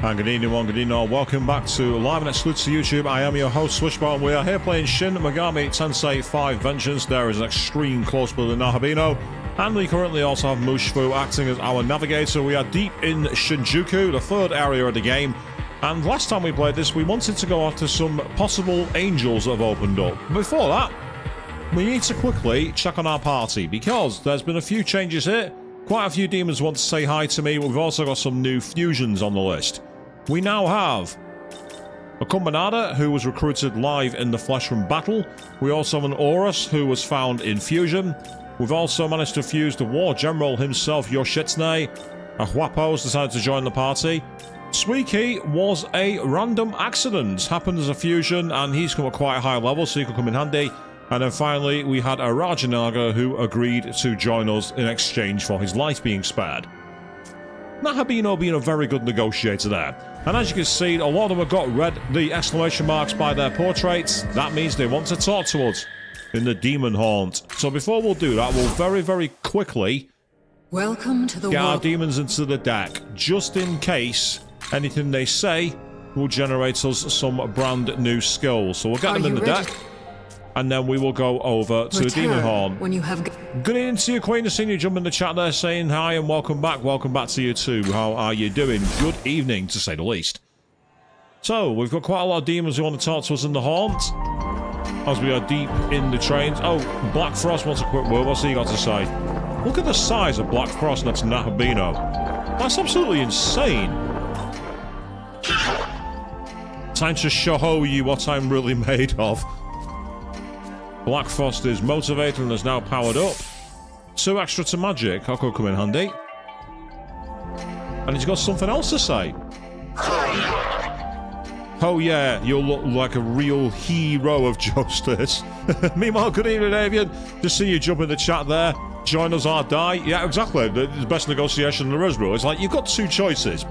And good evening, good evening all. Welcome back to live and exclusive to YouTube. I am your host, Swishbone. We are here playing Shin Megami Tensei 5 Vengeance. There is an extreme close-up of the Nahabino. And we currently also have Mushfu acting as our navigator. We are deep in Shinjuku, the third area of the game. And last time we played this, we wanted to go after some possible angels that have opened up. Before that, we need to quickly check on our party, because there's been a few changes here. Quite a few demons want to say hi to me, but we've also got some new fusions on the list. We now have a Kumbhanada, who was recruited live in the flesh from battle. We also have an Horus, who was found in fusion. We've also managed to fuse the war general himself, Yoshitsune. A Huapo's decided to join the party. Suiki was a random accident, happened as a fusion, and he's come at quite a high level, so he could come in handy. And then finally, we had a Rajanaga who agreed to join us in exchange for his life being spared. Nahabino being a very good negotiator there. And as you can see, a lot of them have got the exclamation marks by their portraits. That means they want to talk to us in the demon haunt. So before we'll do that, we'll very, very quickly welcome to the get our demons into the deck, just in case anything they say will generate us some brand new skills. So we'll get them in the deck. And then we will go over to the Demon Horn. When you have... Good evening to you, Queen. I've seen you jump in the chat there saying hi and welcome back. Welcome back to you too. How are you doing? Good evening, to say the least. So, we've got quite a lot of demons who want to talk to us in the haunt, as we are deep in the trains. Oh, Black Frost wants a quick word. What's he got to say? Look at the size of Black Frost next to Nahabino. That's absolutely insane. Time to show you what I'm really made of. Black Frost is motivated and is now powered up. 2 extra to magic. That could come in handy. And he's got something else to say. Oh yeah, you'll look like a real hero of justice. Meanwhile, good evening, Avian. Just see you jump in the chat there. Join us or die. Yeah, exactly. The best negotiation there is, bro. It's like, you've got 2 choices.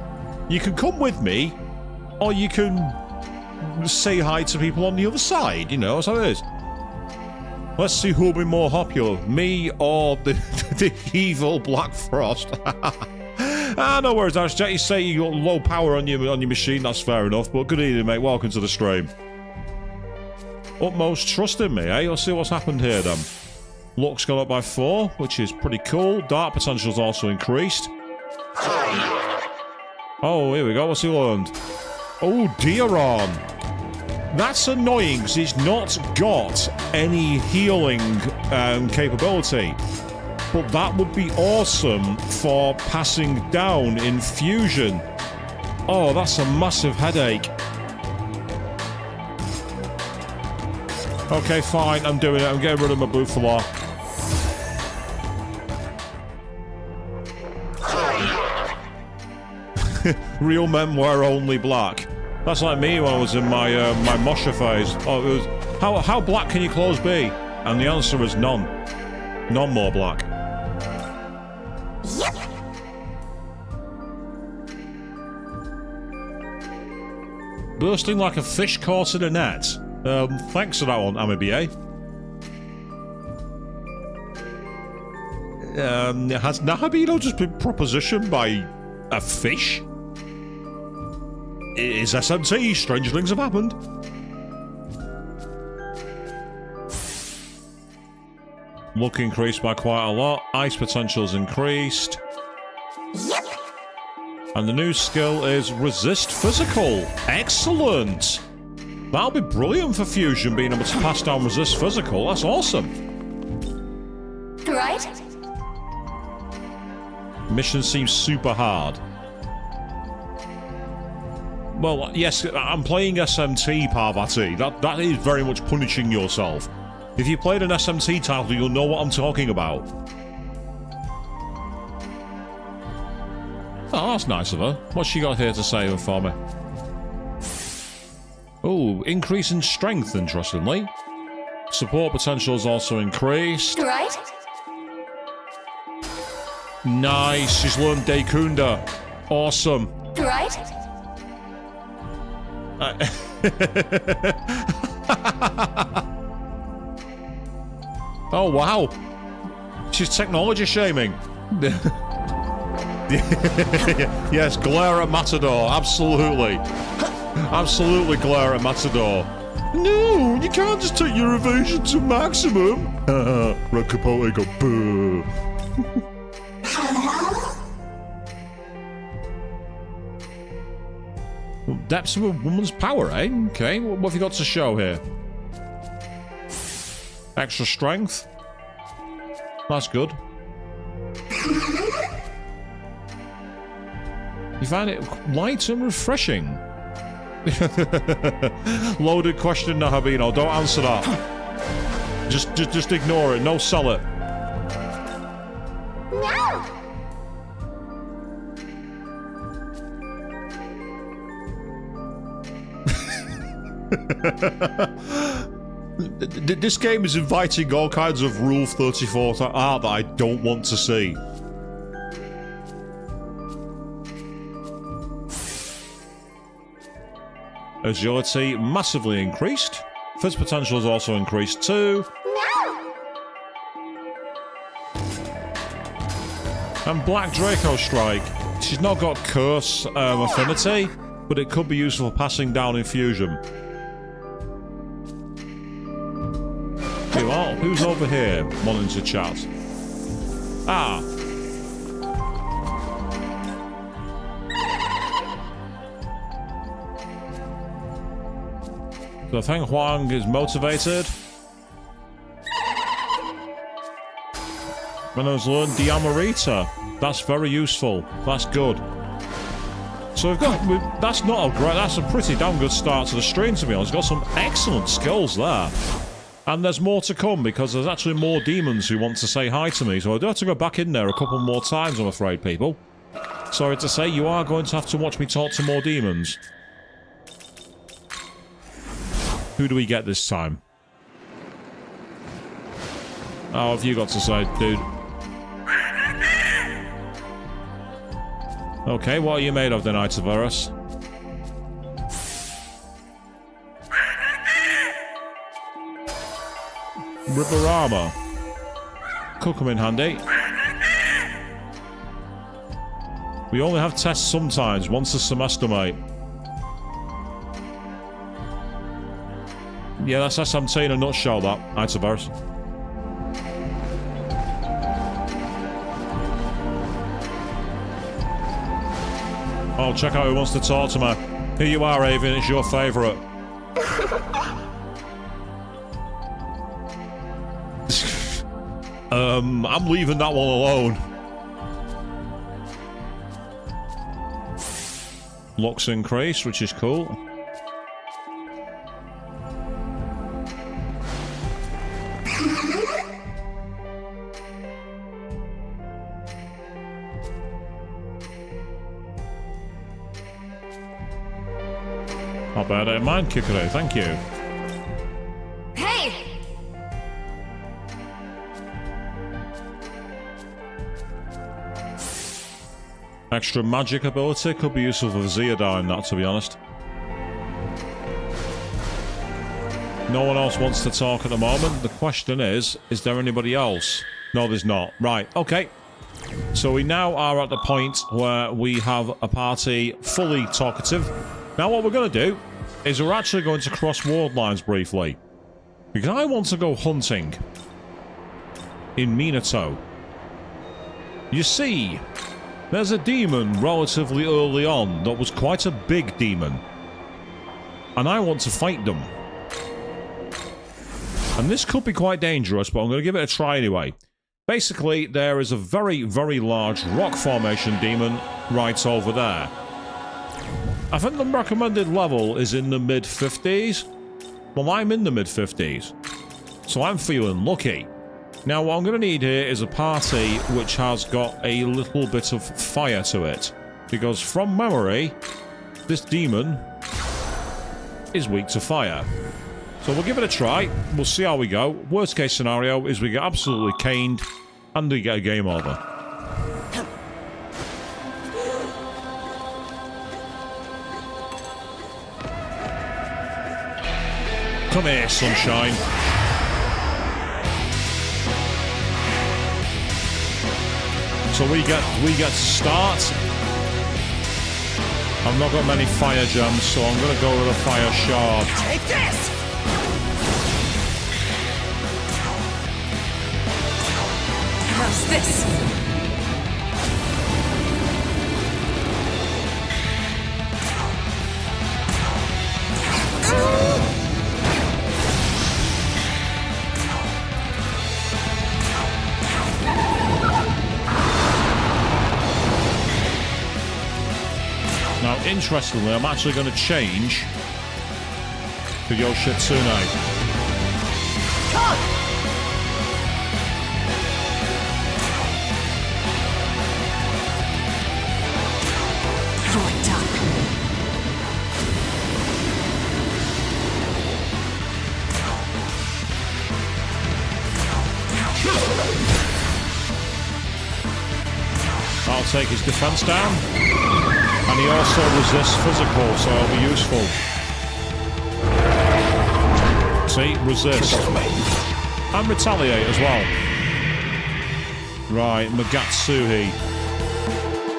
You can come with me, or you can say hi to people on the other side. You know, that's how it is. Let's see who'll be more popular, me or the evil Black Frost. No worries, Ash. You say you got low power on your machine, that's fair enough, but good evening, mate. Welcome to the stream. Utmost trust in me, eh? Let's see what's happened here, then. Luck's gone up by 4, which is pretty cool. Dark potential's also increased. Oh, here we go. What's he learned? Oh, Diaron. That's annoying because he's not got any healing capability. But that would be awesome for passing down in fusion. Oh, that's a massive headache. Okay, fine, I'm doing it. I'm getting rid of my Bufala. Real men wear only black. That's like me when I was in my my Mosha phase. Oh, it was, how black can your clothes be? And the answer is none. None more black. Yep. Bursting like a fish caught in a net. Thanks for that one, Amibier. Has Nahabino just been propositioned by a fish? It is SMT. Strange things have happened. Luck increased by quite a lot. Ice potential's increased. Yep. And the new skill is Resist Physical. Excellent. That'll be brilliant for fusion, being able to pass down Resist Physical. That's awesome. Right? Mission seems super hard. Well, yes, I'm playing SMT, Parvati. That is very much punishing yourself. If you played an SMT title, you'll know what I'm talking about. Oh, that's nice of her. What's she got here to say for me? Oh, increase in strength, interestingly. Support potential is also increased. Right? Nice, she's learned Daikunda. Awesome. Right? Oh, wow. She's technology shaming. Yes, glare at Matador. Absolutely. Absolutely glare at Matador. No, you can't just take your evasion to maximum. Red Capote go boo. Depths of a woman's power, eh? Okay, what have you got to show here? Extra strength. That's good. You find it light and refreshing. Loaded question, Nahabino. Don't answer that. Just ignore it. No, sell it. No. This game is inviting all kinds of Rule 34 art that I don't want to see. Agility massively increased. Fizz potential is also increased too. No. And Black Draco Strike. She's not got Curse affinity, but it could be useful for passing down infusion. Well, who's over here wanting to chat? Ah. So I think Huang is motivated. When I was learned Diamarita. That's very useful. That's good. So that's not a great, that's a pretty damn good start to the stream, to be honest. Got some excellent skills there. And there's more to come, because there's actually more demons who want to say hi to me, so I do have to go back in there a couple more times, I'm afraid, people. Sorry to say, you are going to have to watch me talk to more demons. Who do we get this time? Oh, what have you got to say, dude? Okay, what are you made of then, Itaverus? Ripper armor. Could come in handy. We only have tests sometimes, once a semester, mate. Yeah, that's SMT in a nutshell, that. Itaverse. Oh, check out who wants to talk to me. Here you are, Avon, it's your favourite. I'm leaving that one alone. Looks increased, which is cool. Not bad, I don't mind, Kikure, thank you. Hey. Extra magic ability could be useful for Zeodine, that, to be honest. No one else wants to talk at the moment. The question is there anybody else? No, there's not. Right, okay. So we now are at the point where we have a party fully talkative. Now what we're going to do is we're actually going to cross world lines briefly. Because I want to go hunting in Minato. You see, there's a demon relatively early on that was quite a big demon. And I want to fight them. And this could be quite dangerous, but I'm going to give it a try anyway. Basically, there is a very, very large rock formation demon right over there. I think the recommended level is in the mid-50s. Well, I'm in the mid-50s. So I'm feeling lucky. Now, what I'm going to need here is a party which has got a little bit of fire to it. Because from memory, this demon is weak to fire. So we'll give it a try. We'll see how we go. Worst case scenario is we get absolutely caned and we get a game over. Come here, sunshine. So we get to start. I've not got many fire gems, so I'm going to go with a fire shard. Take this! How's this? Now, interestingly, I'm actually going to change to Yoshitsune. Come! You're done. I'll take his defense down. And he also resists physical, so it'll be useful. See, resist. And retaliate as well. Right, Magatsuhi.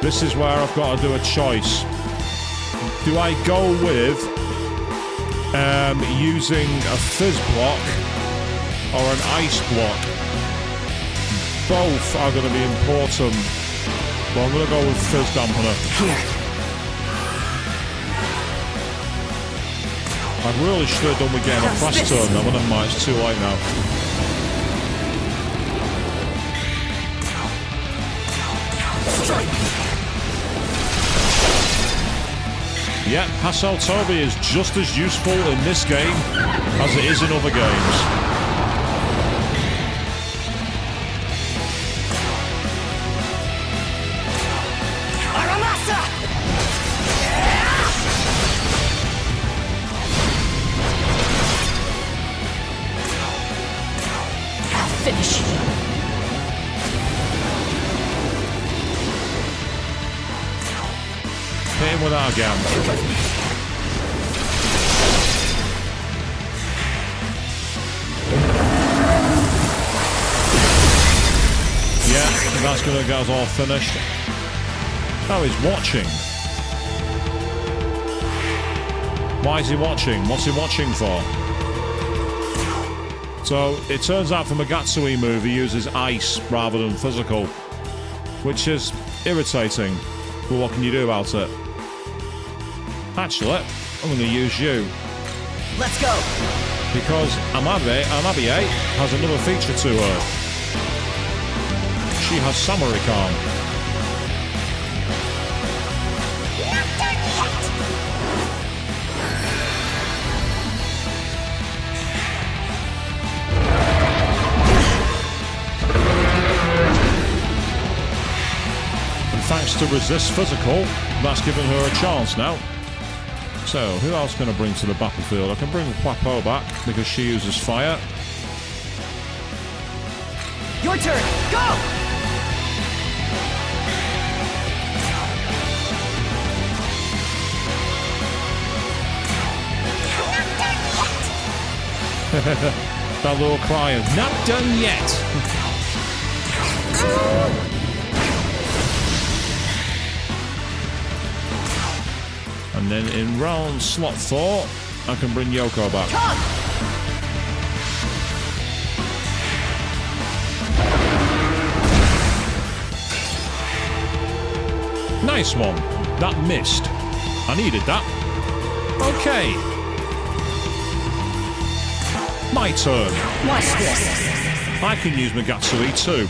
This is where I've got to do a choice. Do I go with using a fizz block or an ice block? Both are going to be important. But I'm going to go with fizz dampener. Here. I really should have done with getting a press turn now, but never mind, it's too late now. Yeah, Hassel Toby is just as useful in this game as it is in other games. Finish. Hit him with that again. Yeah, that's going to get us all finished. Oh, he's watching. Why is he watching? What's he watching for? So, it turns out for Magatsuhi move, he uses ice rather than physical, which is irritating, but what can you do about it? Actually, I'm going to use you. Let's go! Because Amabie has another feature to her. She has Samurai Calm. Thanks to resist physical, that's given her a chance now. So, who else can I bring to the battlefield? I can bring Huapo back because she uses fire. Your turn, go! That little cry of, not done yet! And then in round slot 4, I can bring Yoko back. Come! Nice one. That missed. I needed that. Okay. My turn. Watch this. I can use Magatsuhi too.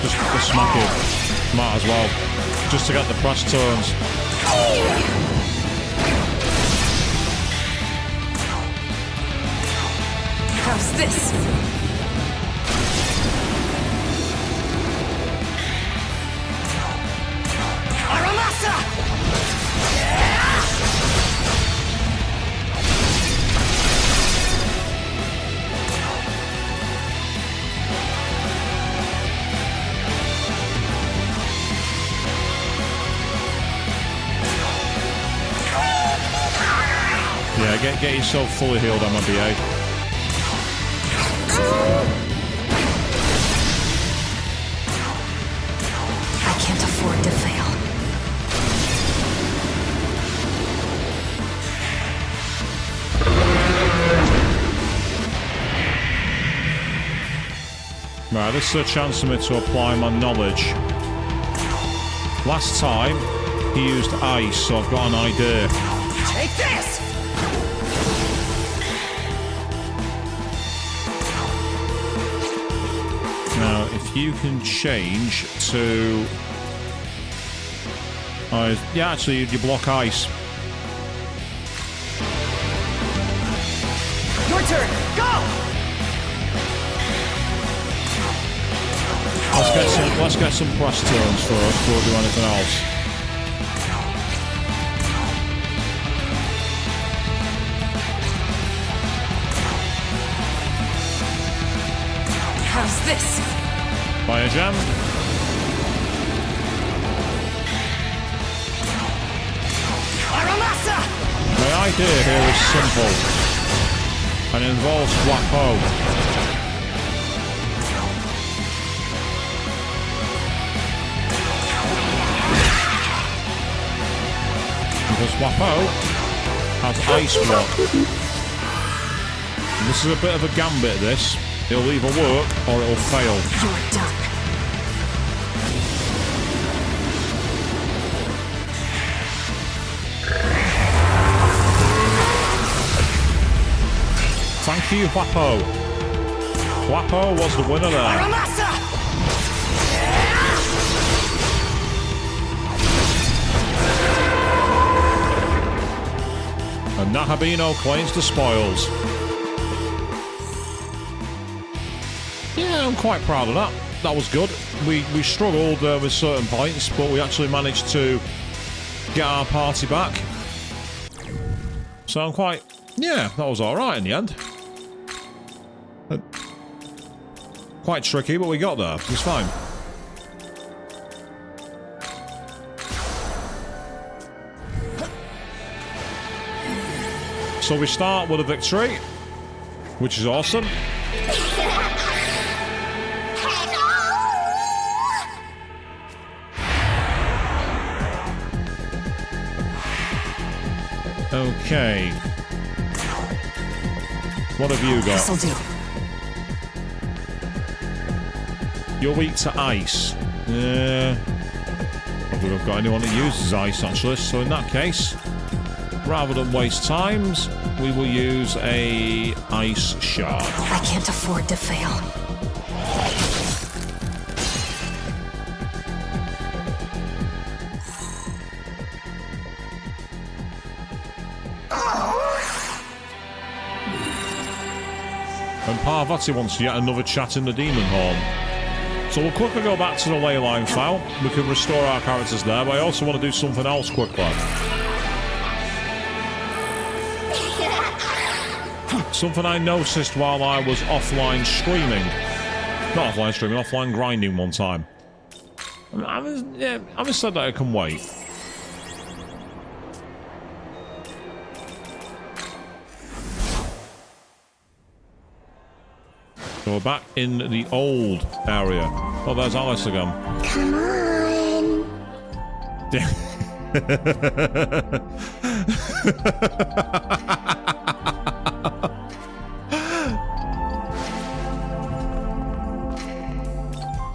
Just smack it. Might as well. Just to get the press turns. How's this? Yeah, get yourself fully healed, MBA. I can't afford to fail. Right, this is a chance for me to apply my knowledge. Last time, he used ice, so I've got an idea. Take this! Now, if you can change to... yeah, actually, you block ice. Your turn, go! Let's get some press turns first before we do anything else. How's this? Fire jam. Aramasa! My idea here is simple, and it involves Wapo. Because Wapo has ice block. And this is a bit of a gambit, this. It'll either work or it'll fail. You're done. Thank you, Wapo. Wapo was the winner there. Aramasa! And Nahabino claims the spoils. Yeah, I'm quite proud of that. That was good. We struggled with certain points, but we actually managed to get our party back. So I'm quite... yeah, that was alright in the end. Quite tricky, but we got there. It was fine. So we start with a victory, which is awesome. Okay. What have you got? This'll do. You're weak to ice. I don't think I've got anyone that uses ice, actually. So in that case, rather than waste times, we will use a ice shard. I can't afford to fail. And Parvati wants yet another chat in the Demon Horn. So we'll quickly go back to the leyline file. We can restore our characters there, but I also want to do something else quickly. Something I noticed while I was offline streaming. Not offline streaming, offline grinding one time. I haven't said that I can wait. So we're back in the old area. Oh, there's Alice again. Come on.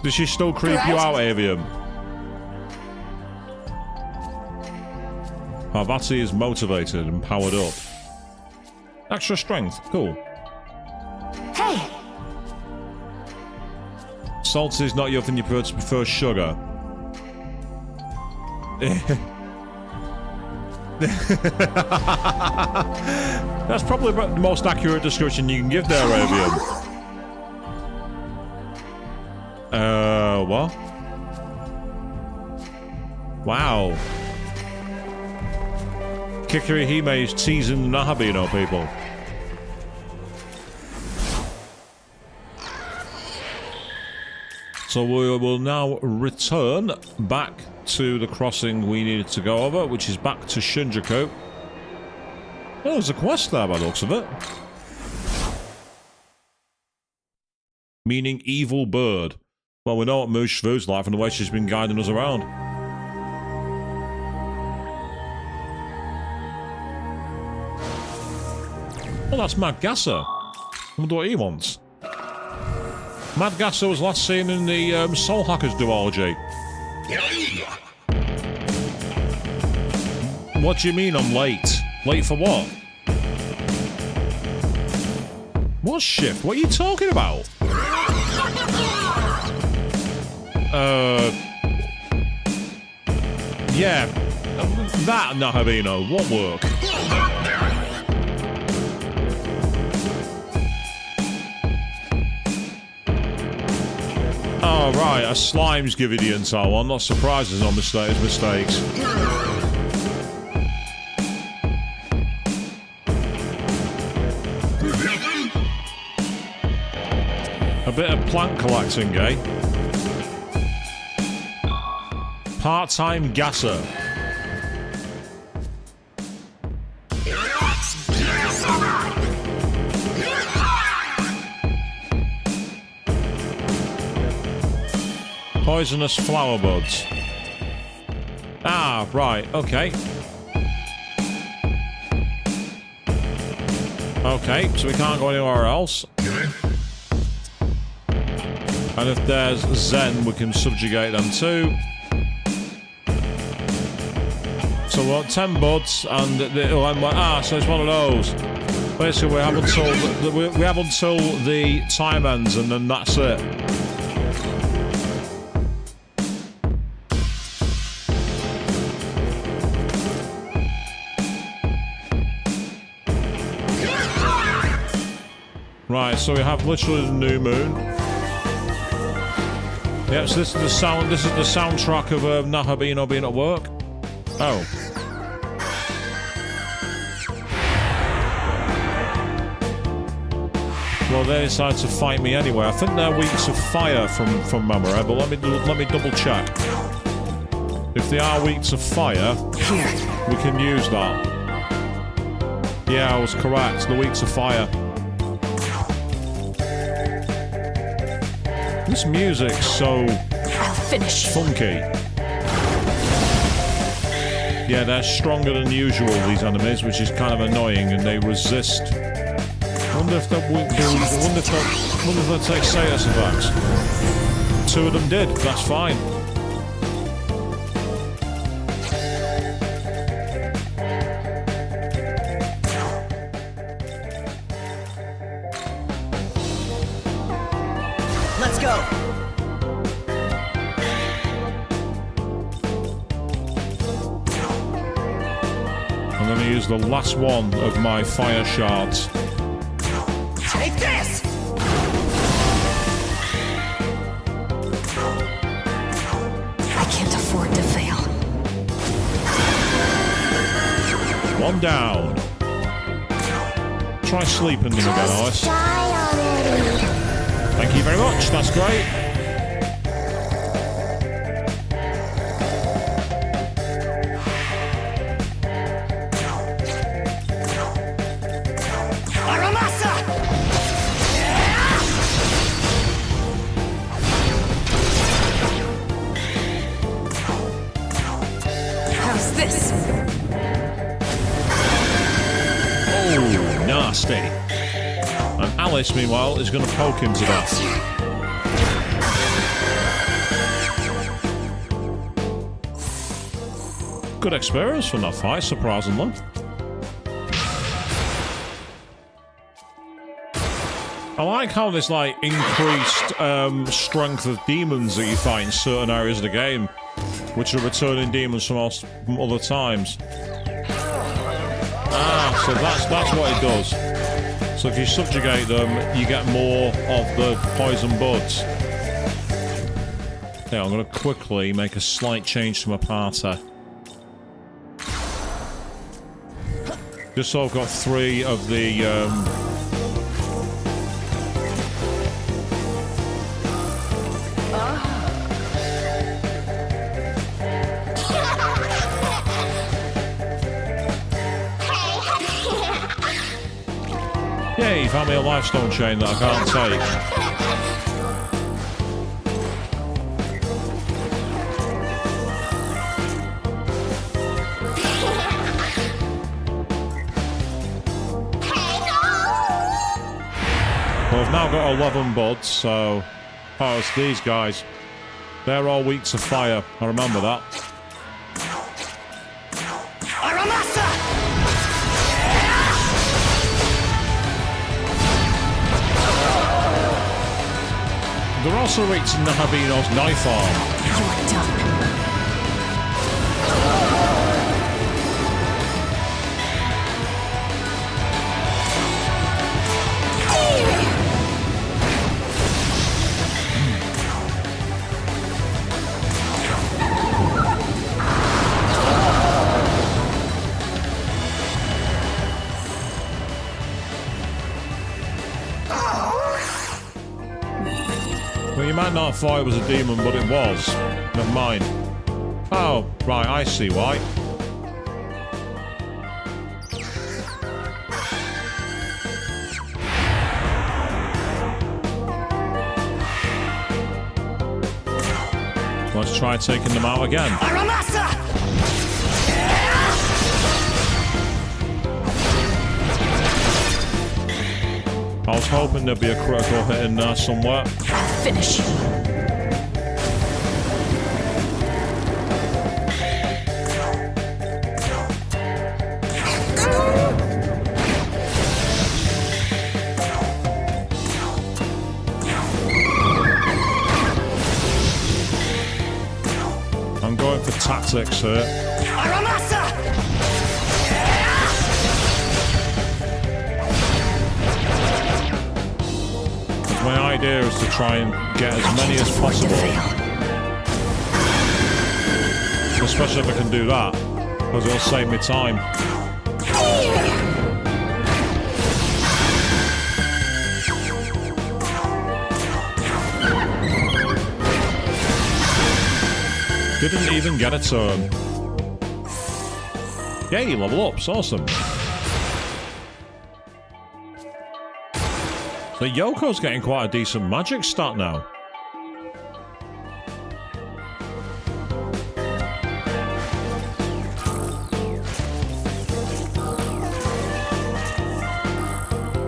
Does she still creep you out, Avium? Parvati is motivated and powered up. Extra strength, cool. Hey. Salt is not your thing, you prefer sugar. That's probably the most accurate description you can give there, Avium. What? Wow. Kikiri Hime is teasing the Nahabino people. So we will now return back to the crossing we needed to go over, which is back to Shinjuku. Oh, there's a quest there by the looks of it. Meaning evil bird. Well, we know what Moosh Shvu's like from the way she's been guiding us around. Oh, that's Mad Gasser. I wonder what he wants. Mad Gasser was last seen in the Soul Hackers duology. What do you mean I'm late? Late for what? What shift? What are you talking about? Yeah. That Nahabino won't work. Oh, right. A slime's giving the intel. I'm not surprised there's no mistakes. A bit of plant collecting, eh? Part-time gasser. Poisonous flower buds. Ah, right, okay. Okay, so we can't go anywhere else. And if there's Zen, we can subjugate them too. So we want 10 buds, and so it's one of those. Basically, we have until the time ends, and then that's it. Right, so we have literally the new moon. Yep, so this is the sound. This is the soundtrack of Nahabino being at work. Oh. Well, they decided to fight me anyway. I think they're weak to fire from memory, but let me double check. If they are weak to fire, we can use that. Yeah, I was correct. They're weak to fire. This music's so funky. Yeah, they're stronger than usual, these enemies, which is kind of annoying, and they resist. I wonder if they'll take status effects. 2 of them did, that's fine. Let's go. I'm going to use the last one of my fire shards. Take this! I can't afford to fail. One down. Try sleeping them again, Alice. Thank you very much, that's great. How's this? Oh, nasty. And Alice, meanwhile, is going to poke him to death. Good experience from that fight, surprisingly. I like how there's like increased strength of demons that you fight in certain areas of the game, which are returning demons from other times. Ah, so that's what it does. So if you subjugate them, you get more of the poison buds. Okay, I'm going to quickly make a slight change to my party. Just so I've got 3 of the... Yay, found me a lifestone chain that I can't take. Well, I've now got 11 buds, so... Oh, it's these guys. They're all weak to fire. I remember that. They're also weak to Nahabino's knife arm. You're done. Well, you might not have thought it was a demon, but it was. Never mind. Oh, right, I see why. Let's try taking them out again. I was hoping there'd be a critical hit in there somewhere. Finish you. I'm going for tactics here. My idea is to try and get as many as possible. Especially if I can do that, because it'll save me time. Didn't even get a turn. Yay, level up's awesome. So Yoko's getting quite a decent magic stat now.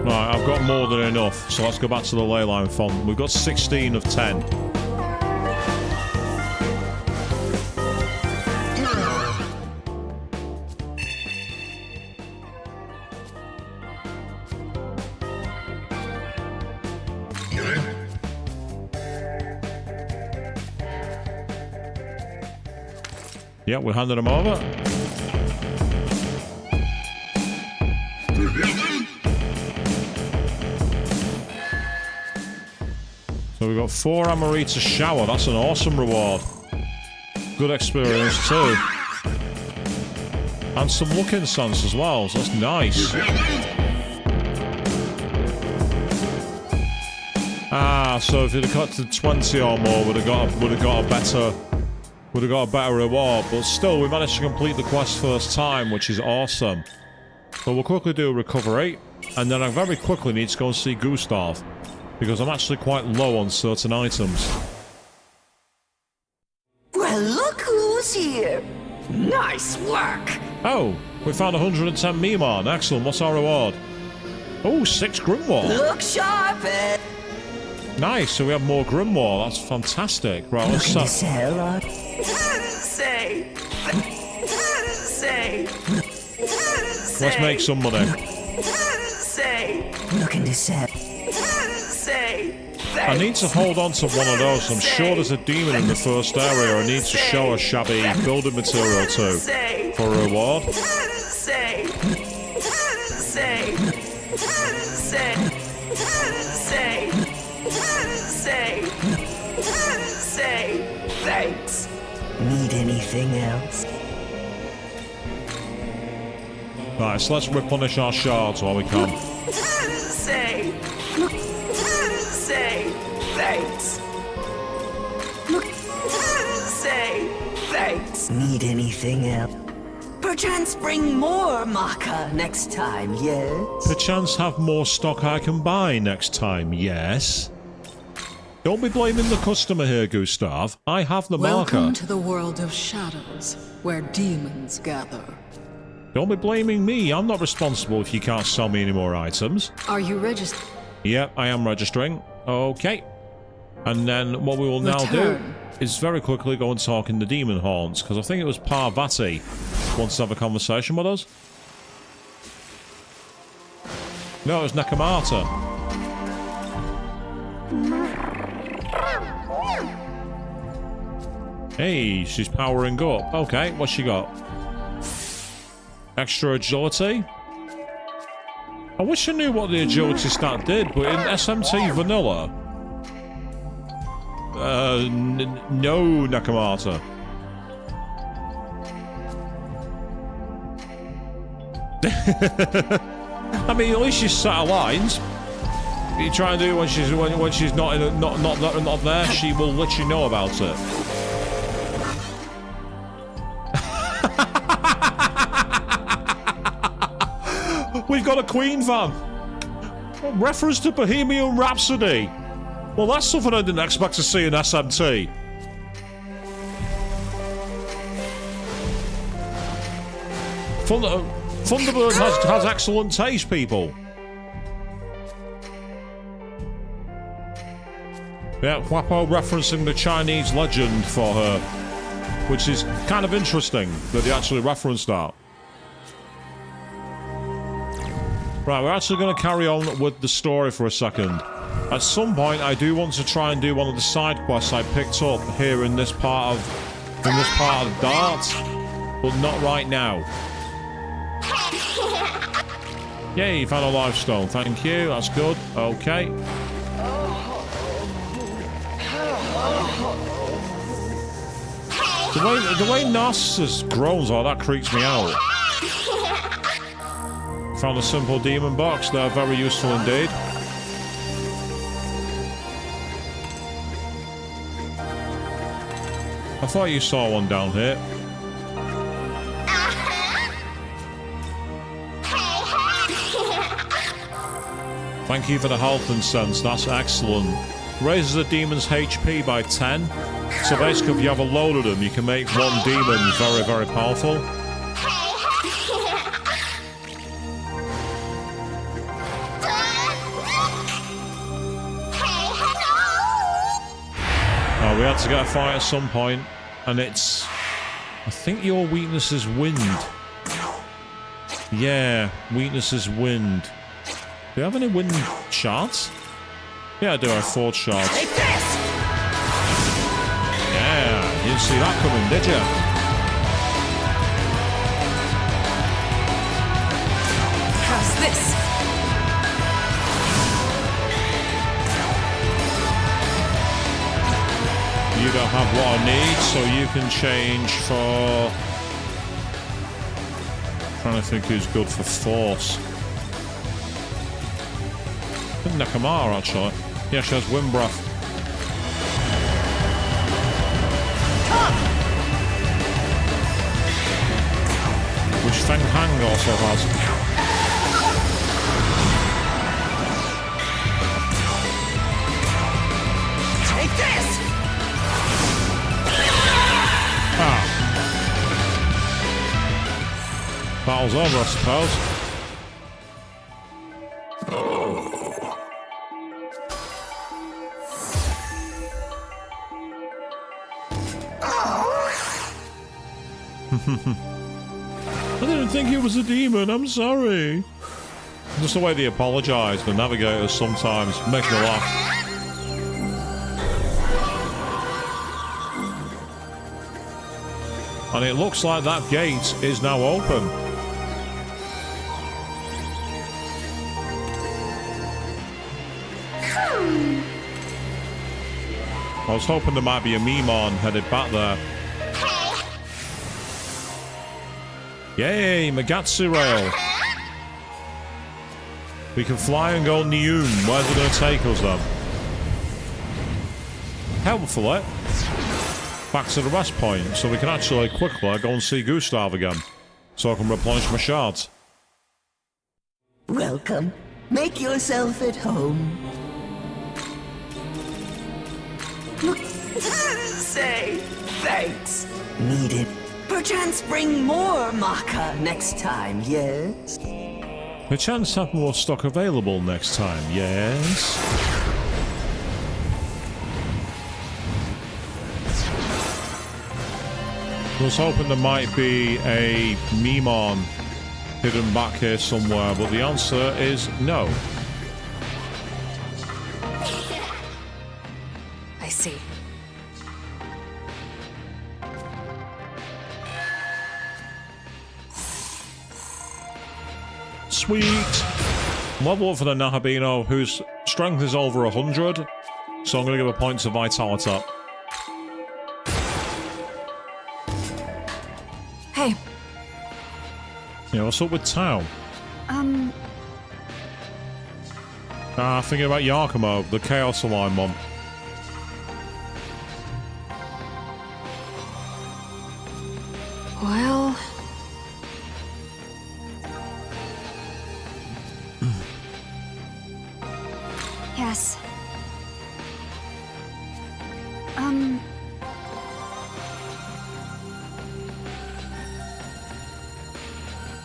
Right, I've got more than enough, so let's go back to the leyline font. We've got 16 of 10. Yeah, we're handing them over. So we've got 4 Amorita Shower. That's an awesome reward. Good experience too. And some Look Incense as well, so that's nice. Ah, so if you'd have collected 20 or more, would have got a better reward, but still we managed to complete the quest first time, which is awesome. So we'll quickly do a recovery, and then I very quickly need to go and see Gustav, because I'm actually quite low on certain items. Well, look who's here. Nice work. Oh, we found 110 Miman. Excellent. What's our reward? Oh, 6 Grimoire. Look sharp, eh? Nice, so we have more Grimoire. That's fantastic. Right, let's Say. let's make some money. Looking to sell. I need to hold on to one of those. I'm sure there's a demon in the first area I need to show a shabby building material to for a reward. Thanks. Need anything else? Right, so let's replenish our shards while we can. Thanks. Thanks. Need anything else? Perchance bring more maca next time, yes? Perchance have more stock I can buy next time, yes? Don't be blaming the customer here, Gustav. I have the Welcome marker. to the world of shadows, where demons gather. Don't be blaming me. I'm not responsible if you can't sell me any more items. Are you registered? Yep, I am registering. Okay. And then what we will now do Return. is very quickly go and talk in the demon haunts, because I think it was Parvati wants to have a conversation with us. No, it was Nakamata. Hey, she's powering up. Okay, what's she got? Extra agility? I wish I knew what the agility stat did, but in SMT Vanilla... no, Nakamata. I mean, at least she's set of lines. You try and do it when she's not there, she will let you know about it. We've got a Queen van. Reference to Bohemian Rhapsody. Well, that's something I didn't expect to see in SMT. Thunderbird has excellent taste, people. Yeah, Huapo referencing the Chinese legend for her, which is kind of interesting that they actually referenced that. Right, we're actually going to carry on with the story for a second. At some point, I do want to try and do one of the side quests I picked up here in this part of Dart, but not right now. Yay, you found a life stone. Thank you. That's good. Okay. The way Narcissus groans, oh, that creeps me out. Found a simple demon box. They're very useful indeed. I thought you saw one down here. Thank you for the health and sense. That's excellent. Raises a demon's HP by 10. So basically, if you have a load of them, you can make one demon very, very powerful. We had to get a fight at some point, and it's... I think your weakness is wind. Yeah, weakness is wind. Do you have any wind shards? Yeah, I do. I have 4 shards. Take this! Yeah, you didn't see that coming, did you? How's this? You don't have what I need, so you can change for... I'm trying to think who's good for force. I think Nakamura, actually. Yeah, she has wind breath. Which Feng Hang also has. Battle's over, I suppose. I didn't think it was a demon, I'm sorry. Just the way they apologise, the navigators sometimes make me laugh. And it looks like that gate is now open. I was hoping there might be a Memon headed back there. Yay, Magatsu Rail. We can fly and go Neum. Where's it going to take us then? Helpfully, back to the rest point, so we can actually quickly go and see Gustav again. so I can replenish my shards. Welcome. Make yourself at home. Say thanks. Needed. Perchance bring more maca next time, yes? Perchance have more stock available next time, yes? I was hoping there might be a Memon hidden back here somewhere, but the answer is no. I see. Sweet! Level up for the Nahabino, whose strength is over 100, so I'm going to give a point to Vitality. Hey. Yeah, what's up with Tao? Thinking about Yakumo, the Chaos Align mom. Well... Yes.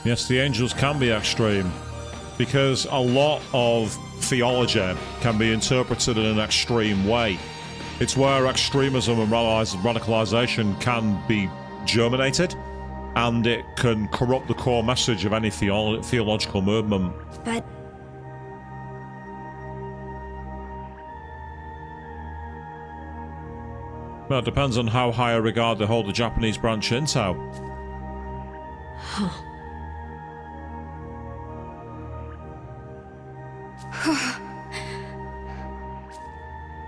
Yes, the angels can be extreme, because a lot of theology can be interpreted in an extreme way. It's where extremism and radicalization can be germinated, and it can corrupt the core message of any theological movement. But Well, it depends on how high a regard they hold the Japanese branch Shinto.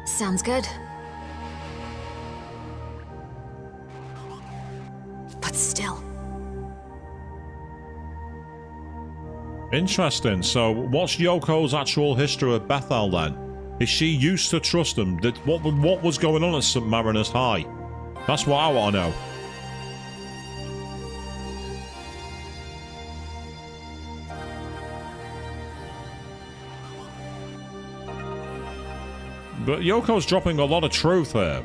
Sounds good. But still. Interesting. So, what's Yoko's actual history with Bethel then? Is she used to trust them? What was going on at St. Mariners High? That's what I want to know. But Yoko's dropping a lot of truth here.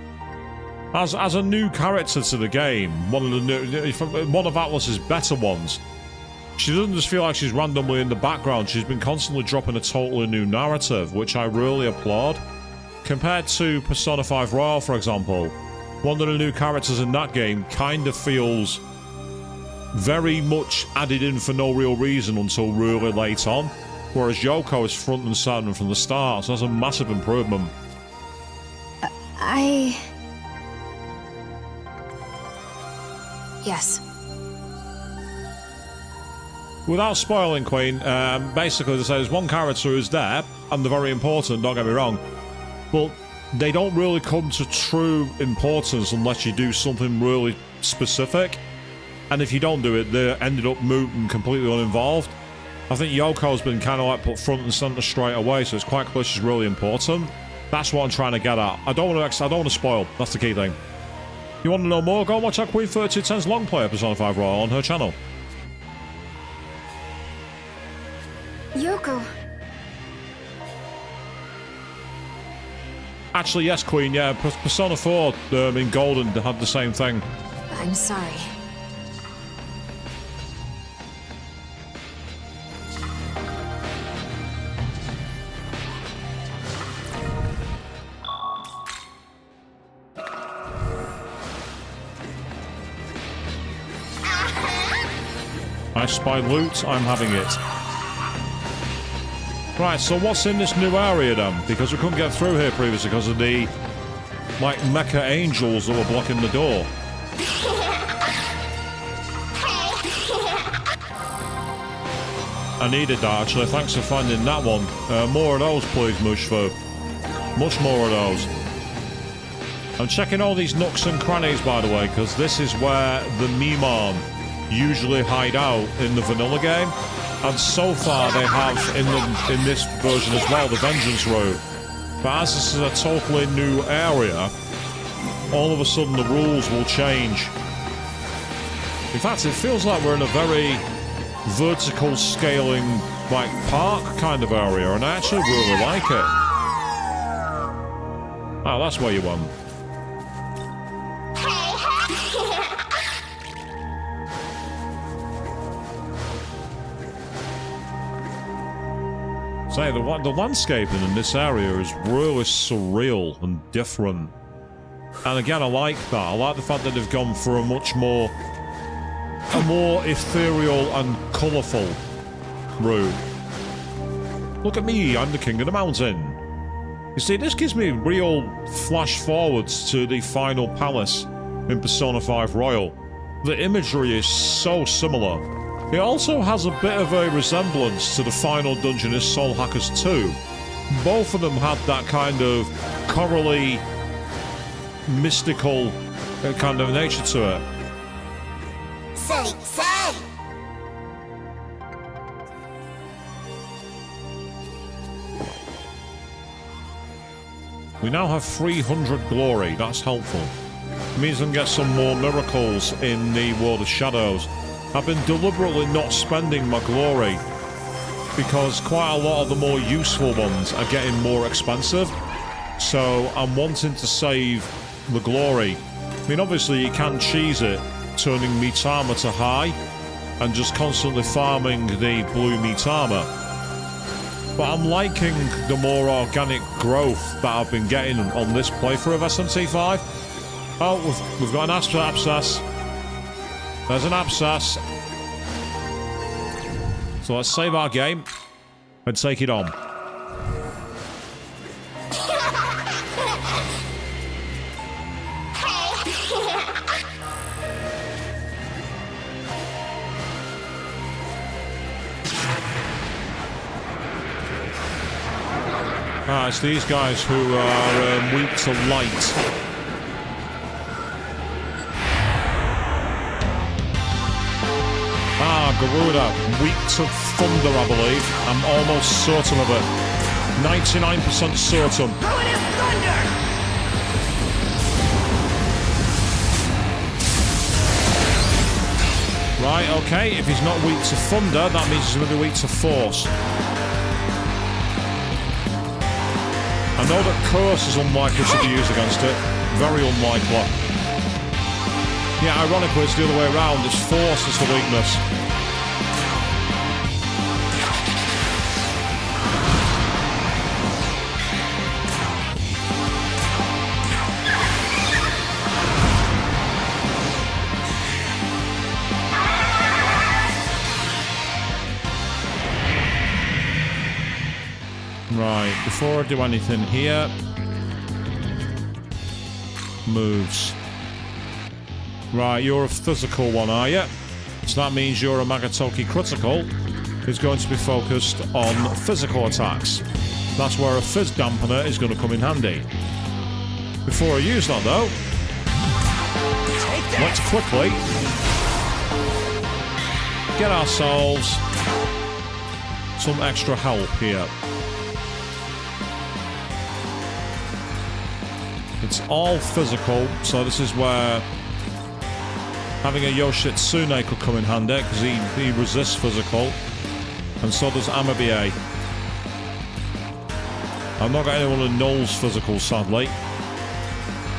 As a new character to the game, one of Atlas's better ones, she doesn't just feel like she's randomly in the background. She's been constantly dropping a totally new narrative, which I really applaud. Compared to Persona 5 Royal, for example, one of the new characters in that game kind of feels very much added in for no real reason until really late on, whereas Yoko is front and center from the start, so that's a massive improvement. Yes. Without spoiling, Queen, basically they say there's one character who's there, and they're very important, don't get me wrong, but they don't really come to true importance unless you do something really specific, and if you don't do it, they ended up moving completely uninvolved. I think Yoko's been kind of like put front and center straight away, so it's quite clear she's really important. That's what I'm trying to get at. I don't want to spoil, that's the key thing. You want to know more? Go and watch our Queen 3210's long play of Persona 5 Royal on her channel. Yoko. Actually, yes, Queen, yeah. Persona 4 in Golden had the same thing. I'm sorry. I spy loot, I'm having it. Right, so what's in this new area then? Because we couldn't get through here previously because of the, like, mecha angels that were blocking the door. I needed that, actually. Thanks for finding that one. More of those, please, Mushfu. Much more of those. I'm checking all these nooks and crannies, by the way, because this is where the Memon usually hide out in the vanilla game. And so far they have in this version as well, the Vengeance route. But as this is a totally new area, all of a sudden the rules will change. In fact, it feels like we're in a very vertical scaling, like, park kind of area, and I actually really like it. Oh, that's where you went. Say, the landscaping in this area is really surreal and different. And again, I like that. I like the fact that they've gone for a more ethereal and colourful route. Look at me, I'm the king of the mountain. You see, this gives me real flash forwards to the final palace in Persona 5 Royal. The imagery is so similar. It also has a bit of a resemblance to the final dungeon in Soul Hackers 2. Both of them had that kind of corally, mystical kind of nature to it. Say. We now have 300 glory. That's helpful. It means I can get some more miracles in the World of Shadows. I've been deliberately not spending my glory because quite a lot of the more useful ones are getting more expensive. So I'm wanting to save the glory. I mean, obviously you can cheese it, turning Mitama to high and just constantly farming the blue Mitama. But I'm liking the more organic growth that I've been getting on this playthrough of SMT5. Oh, we've got an abscess. There's an abscess. So let's save our game and take it on. Ah, it's these guys who are weak to light. Garuda, weak to thunder, I believe. I'm almost certain of it. 99% certain. Ruin is thunder! Right, okay. If he's not weak to thunder, that means he's going to be weak to force. I know that curse is unlikely to be used against it. Very unlikely. Yeah, ironically, it's the other way around. It's force is the weakness. Right, before I do anything here, moves. Right, you're a physical one, are you? So that means you're a Magatoki critical is going to be focused on physical attacks. That's where a Fizz Dampener is going to come in handy. Before I use that, though, let's quickly get ourselves some extra help here. It's all physical, so this is where having a Yoshitsune could come in handy, because he resists physical, and so does Amabie. I've not got anyone who knows physical, sadly,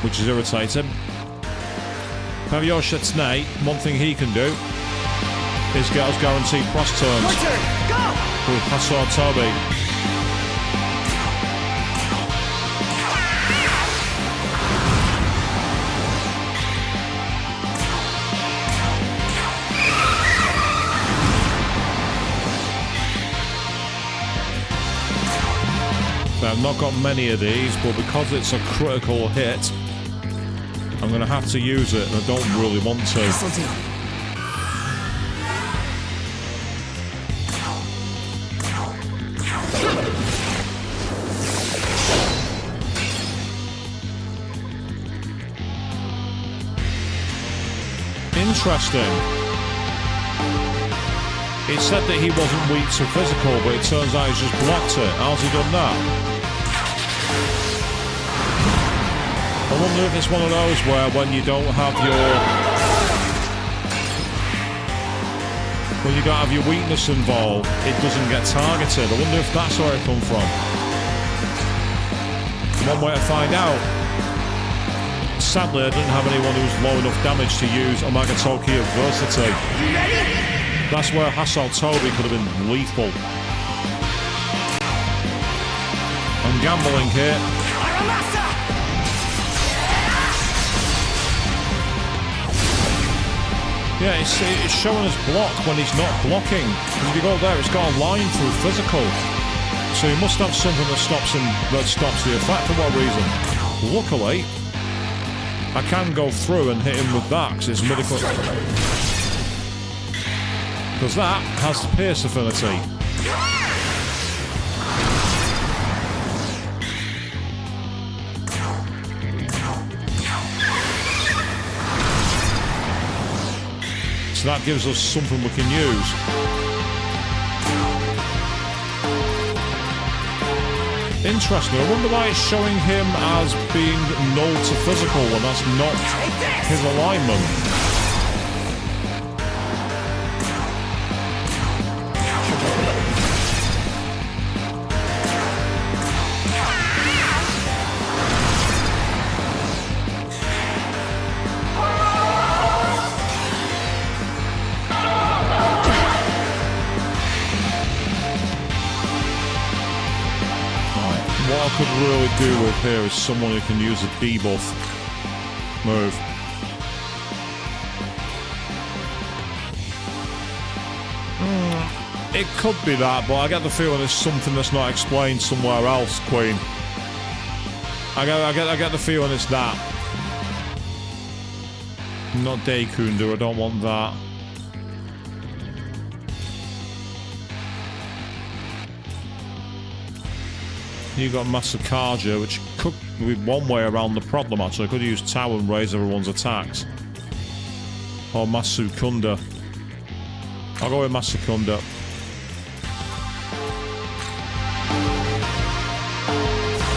which is irritating. If I have Yoshitsune, one thing he can do is get us guaranteed cross turns. Your turn, go! With Hasso Tobi. I've not got many of these, but because it's a critical hit, I'm going to have to use it, and I don't really want to. This'll do. Interesting. It said that he wasn't weak to physical, but it turns out he's just blocked it. How's he done that? I wonder if it's one of those where when you don't have your when you don't have your weakness involved, it doesn't get targeted. I wonder if that's where it come from. One way to find out. Sadly, I didn't have anyone who was low enough damage to use Omagatoki Adversity. That's where Hassel Toby could have been lethal. I'm gambling here. Yeah, it's showing us block when he's not blocking. If you go there, it's got a line through physical. So he must have something that stops him, that stops the effect. For what reason? Luckily, I can go through and hit him with that because it's medical. Because that has the pierce affinity. So that gives us something we can use. Interesting. I wonder why it's showing him as being null to physical when that's not his alignment. Could really do with here is someone who can use a debuff move. It could be that, but I get the feeling it's something that's not explained somewhere else, Queen. I get the feeling it's that. Not Deikundu, I don't want that. You got Masakaja, which could be one way around the problem, actually. I could use Tau and raise everyone's attacks. Or Masukunda. I'll go with Masukunda.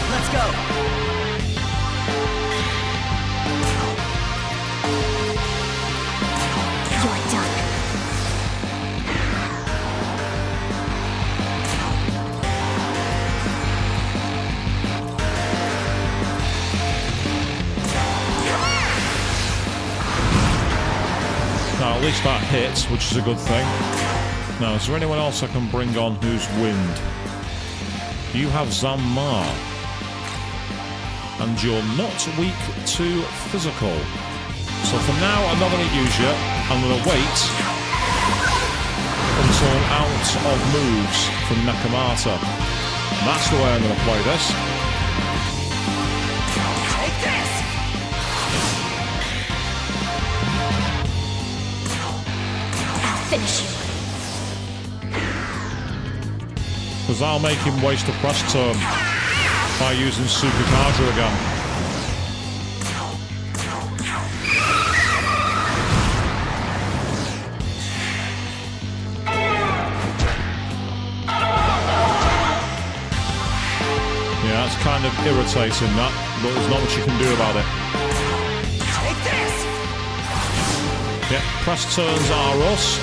Let's go. You're done. Now, at least that hits, which is a good thing. Now, is there anyone else I can bring on who's wind? You have Zammar. And you're not weak to physical. So for now, I'm not going to use you. I'm going to wait until I'm out of moves from Nakamata. That's the way I'm going to play this. Finish you. Because I'll make him waste a press turn by using Super Kadra again. Yeah, that's kind of irritating, that, but there's not much you can do about it. Yeah, press turns are us.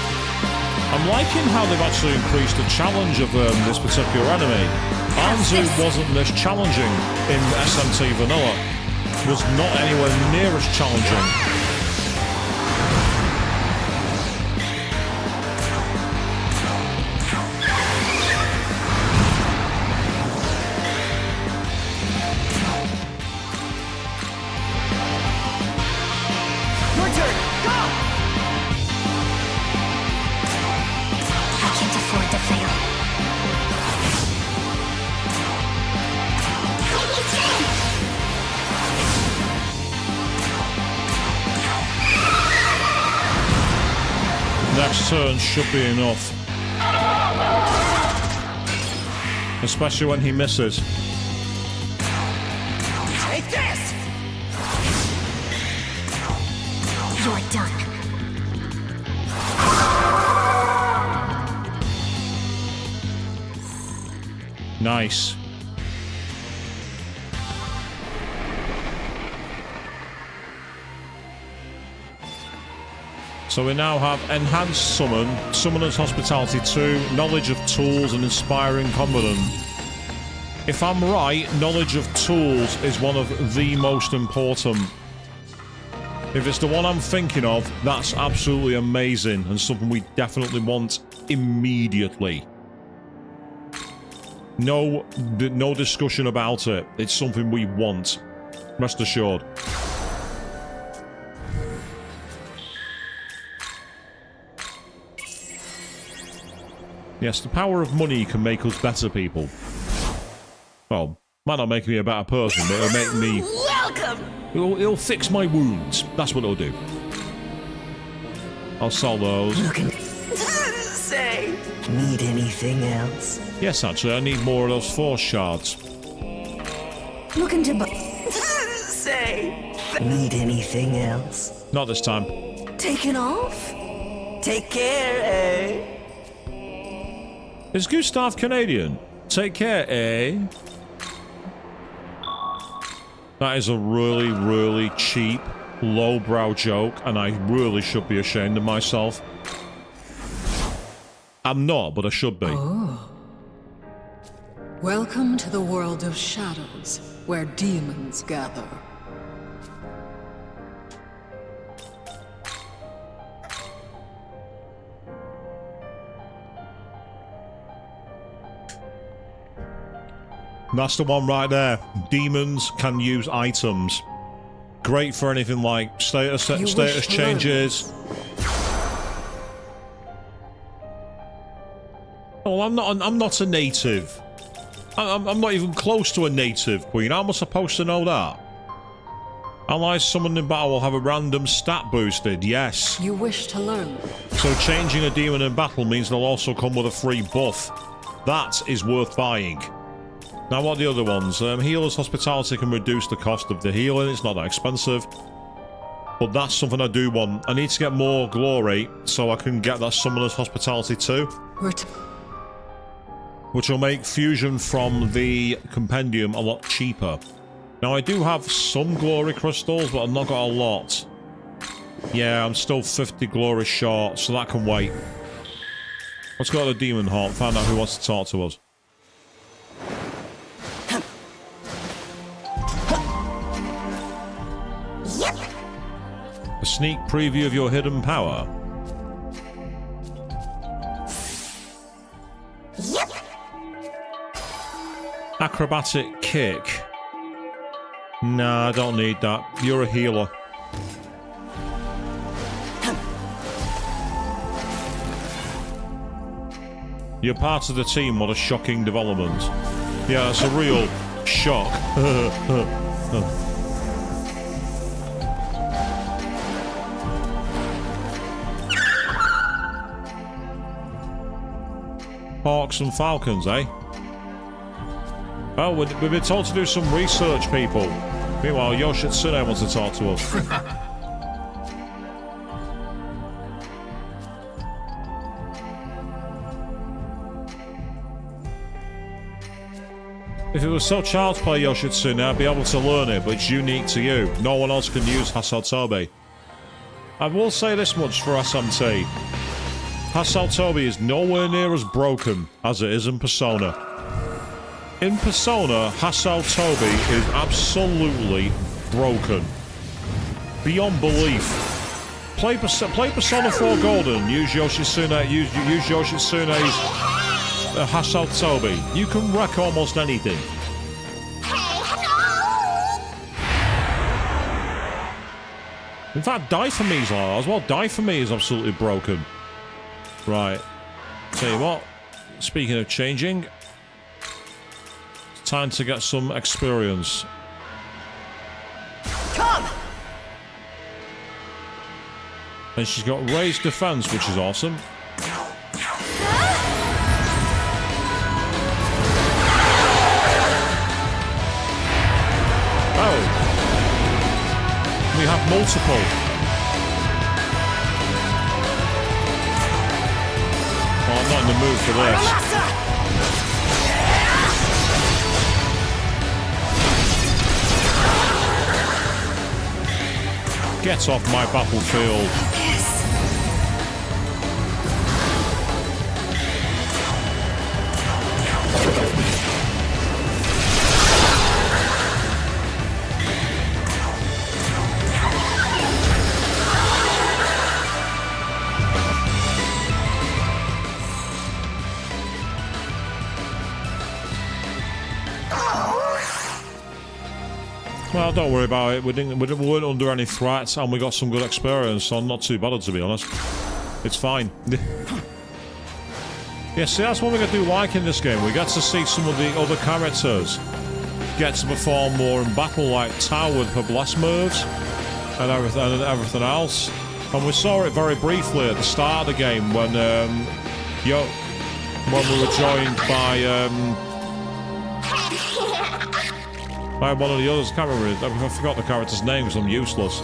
I'm liking how they've actually increased the challenge of this particular enemy. Anzu wasn't this challenging in SMT Vanilla. Was not anywhere near as challenging. Your turn. Go. To fail. Next turn should be enough. Especially when he misses. Take this. You're done. Nice. So we now have Enhanced Summon, Summoner's Hospitality 2, Knowledge of Tools and Inspiring Confidence. If I'm right, Knowledge of Tools is one of the most important. If it's the one I'm thinking of, that's absolutely amazing and something we definitely want immediately. No discussion about it. It's something we want. Rest assured. Yes, the power of money can make us better people. Well, might not make me a better person, but it'll make me... Welcome! It'll fix my wounds. That's what it'll do. I'll sell those. Looking. Say, need anything else? Yes, actually, I need more of those force shards. Looking to say, need anything else? Not this time. Taking off? Take care, eh? Is Gustav Canadian? Take care, eh? That is a really, really cheap, lowbrow joke, and I really should be ashamed of myself. I'm not, but I should be. Oh. Welcome to the world of shadows, where demons gather. That's the one right there. Demons can use items. Great for anything like status changes. Oh, I'm not a native. I'm not even close to a native, Queen. How am I supposed to know that? Allies summoned in battle will have a random stat boosted. Yes. You wish to learn. So changing a demon in battle means they'll also come with a free buff. That is worth buying. Now, what are the other ones? Healer's Hospitality can reduce the cost of the healing. It's not that expensive. But that's something I do want. I need to get more glory so I can get that Summoner's Hospitality too. Which will make fusion from the compendium a lot cheaper. Now, I do have some glory crystals, but I've not got a lot. Yeah, I'm still 50 glory short, so that can wait. Let's go to the Demon Hall, find out who wants to talk to us. A sneak preview of your hidden power. Yep. Acrobatic kick. Nah, I don't need that. You're a healer. You're part of the team. What a shocking development. Yeah, that's a real shock. Hawks and falcons, eh? Oh, we've been told to do some research, people. Meanwhile, Yoshitsune wants to talk to us. If it was so child's play, Yoshitsune, I'd be able to learn it, but it's unique to you. No one else can use Hasaltobi. I will say this much for SMT. Hasaltobi is nowhere near as broken as it is in Persona. In Persona, Hasaltobi is absolutely broken. Beyond belief. Play Persona 4 Golden, use Yoshitsune's Hasaltobi. You can wreck almost anything. In fact, Die For Me's like that as well. Die For Me is absolutely broken. Right. Tell you what. Speaking of changing, it's time to get some experience. Come! And she's got raised defense, which is awesome. Oh. We have multiple. Oh, I'm not in the mood for this. Get off my battlefield. Well, don't worry about it. We weren't under any threats, and we got some good experience, so not too bothered, to be honest. It's fine. Yeah, see, that's what we do like in this game. We get to see some of the other characters get to perform more in battle, like Tao with her blast moves and everything else. And we saw it very briefly at the start of the game when we were joined by one of the others. I can't remember. I forgot the character's name because I'm useless.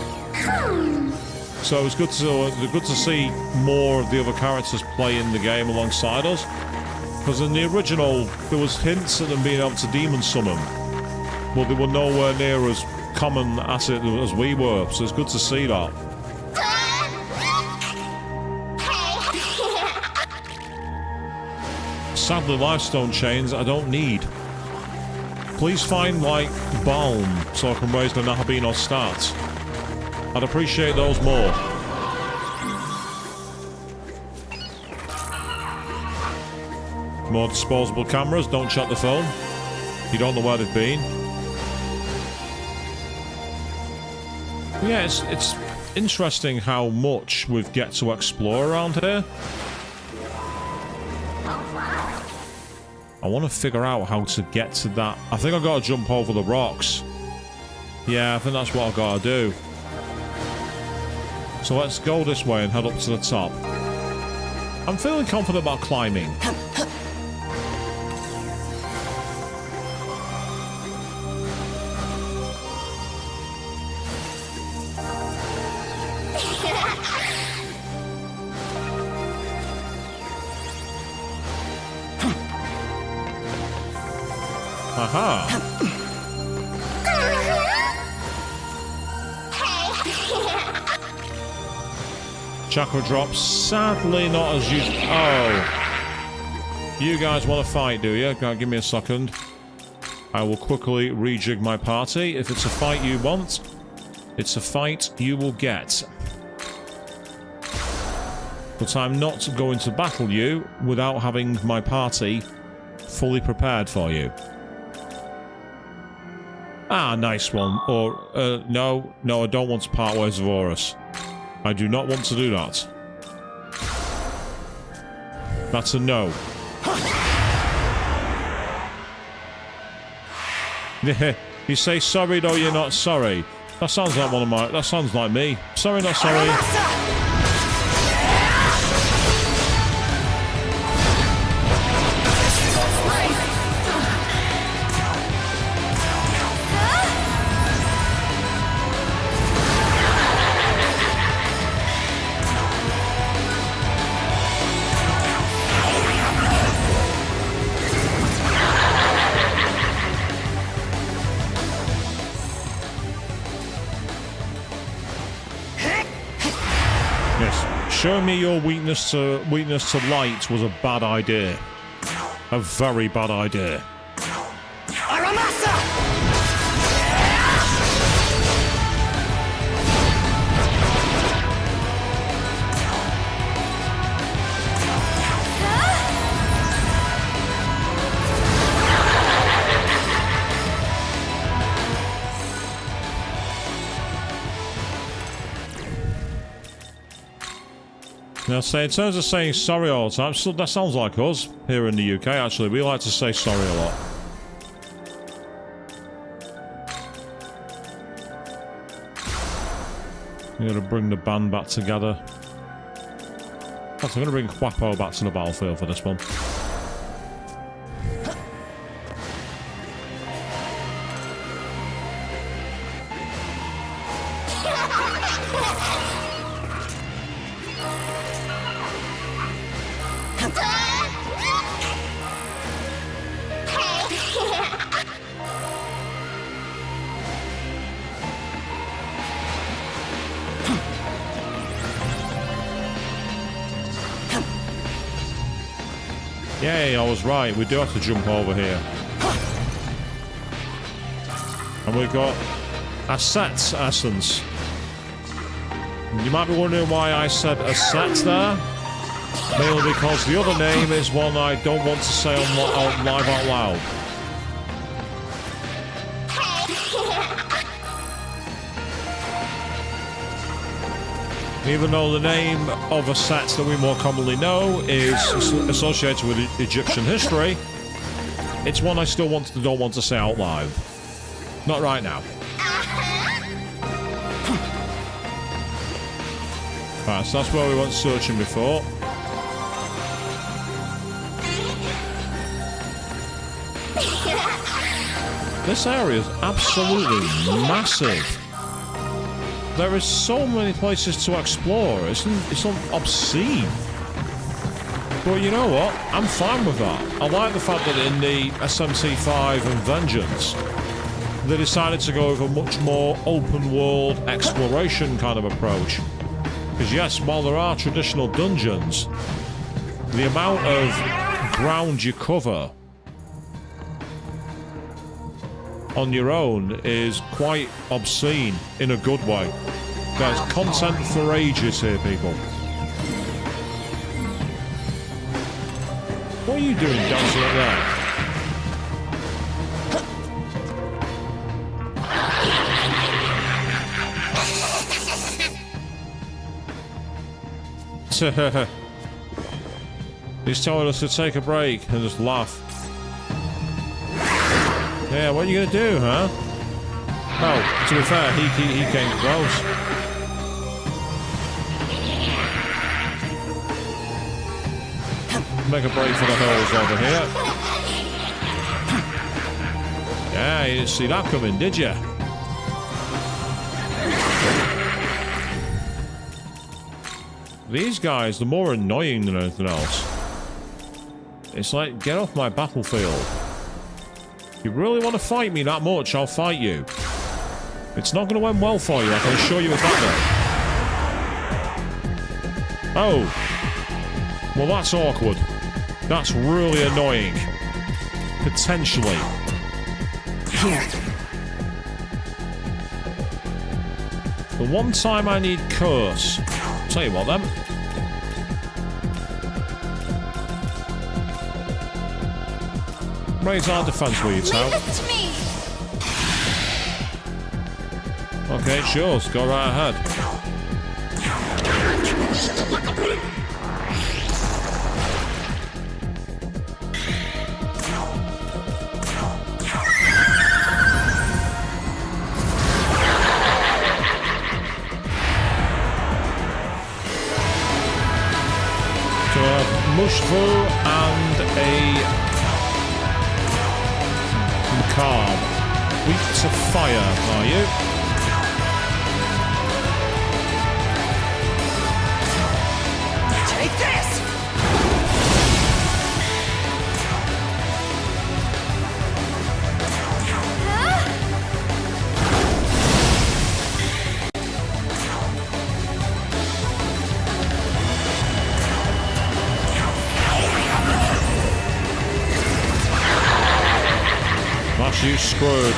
So it was good to see more of the other characters play in the game alongside us. Because in the original, there was hints at them being able to demon summon, but they were nowhere near as common at it as we were. So it's good to see that. Sadly, lifestone chains I don't need. Please find, like, balm so I can raise the Nahabino stats. I'd appreciate those more. More disposable cameras, don't check the phone. You don't know where they've been. But yeah, it's interesting how much we've get to explore around here. I want to figure out how to get to that. I think I've got to jump over the rocks. Yeah, I think that's what I've got to do. So let's go this way and head up to the top. I'm feeling confident about climbing. Aha! Chakra drops, sadly not as you... Oh! You guys want to fight, do you? Give me a second. I will quickly rejig my party. If it's a fight you want, it's a fight you will get. But I'm not going to battle you without having my party fully prepared for you. Ah, nice one. Or, no, I don't want to part ways with Horus. I do not want to do that. That's a no. You say sorry, though you're not sorry. That sounds like one of my... That sounds like me. Sorry, not sorry. Showing me your weakness to light was a bad idea. A very bad idea. Now, in terms of saying sorry all the time, so that sounds like us here in the UK, actually. We like to say sorry a lot. I'm going to bring the band back together. In fact, I'm going to bring Quapo back to the battlefield for this one. Yay, I was right. We do have to jump over here. And we've got Asset Essence. You might be wondering why I said Asset there. Mainly because the other name is one I don't want to say on live out loud. Even though the name of a set that we more commonly know is associated with Egyptian history, it's one I still don't want to say out loud. Not right now. Right, so that's where we went searching before. This area is absolutely massive. There is so many places to explore. It's obscene. But you know what? I'm fine with that. I like the fact that in the SMT5 and Vengeance, they decided to go with a much more open world exploration kind of approach. Because yes, while there are traditional dungeons, the amount of ground you cover on your own is quite obscene in a good way. There's content for ages here, people. What are you doing dancing up there? He's telling us to take a break and just laugh. Yeah, what are you gonna do, huh? Oh, to be fair, he came close. Make a break for the holes over here. Yeah, you didn't see that coming, did you? These guys, they're more annoying than anything else. It's like, get off my battlefield. If you really want to fight me that much, I'll fight you. It's not going to end well for you, I can assure you of that though. Oh. Well, that's awkward. That's really annoying. Potentially. Here. The one time I need curse. Tell you what then. Raise our defense, will you, Tao? Leave it to me. Okay, sure. Go right ahead. So I have Mushfu and a Carb. Weak to fire, are you? Take this! That's you screwed.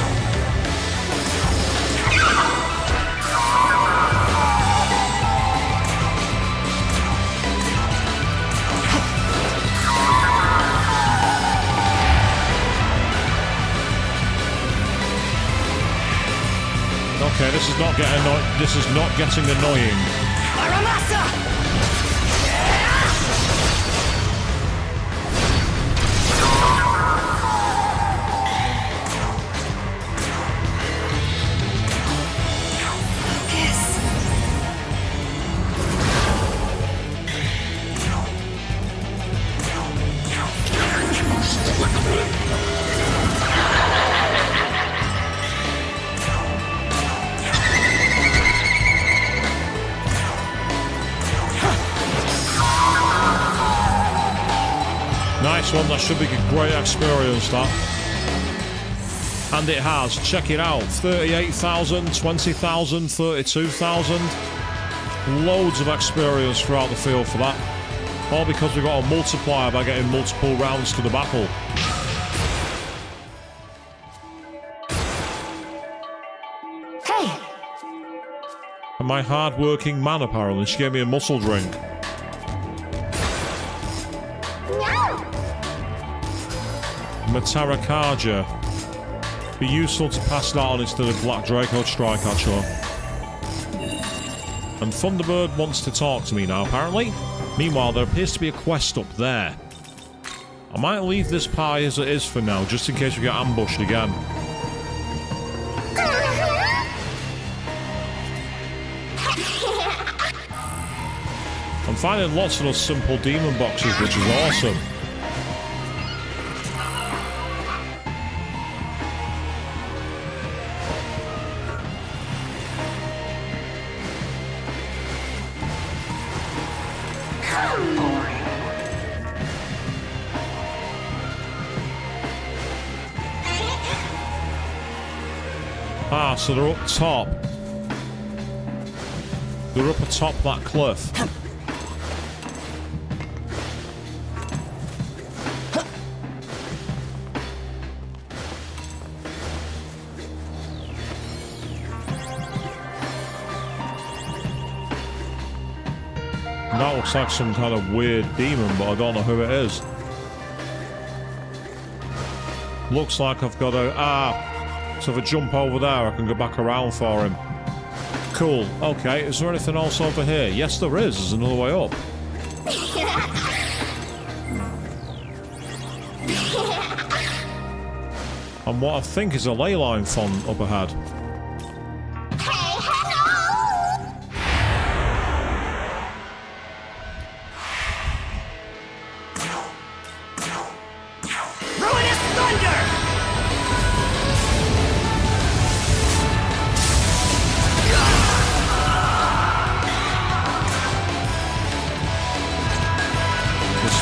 Okay, this is not getting annoying. Aramasa! Nice one, that should be a great experience, that. And it has. Check it out. 38,000, 20,000, 32,000. Loads of experience throughout the field for that. All because we got a multiplier by getting multiple rounds to the battle. Hey, And my hard-working man, apparently. She gave me a muscle drink. no. Matarakaja. Be useful to pass that on instead of Black Draco Strike, actually. And Thunderbird wants to talk to me now, apparently. Meanwhile, there appears to be a quest up there. I might leave this pie as it is for now, just in case we get ambushed again. I'm finding lots of those simple demon boxes, which is awesome. Ah, so they're up top. They're up atop that cliff. That looks like some kind of weird demon, but I don't know who it is. Looks like I've got to... Ah! So if I jump over there, I can go back around for him. Cool. Okay, is there anything else over here? Yes, there is. There's another way up. And what I think is a ley line font up ahead.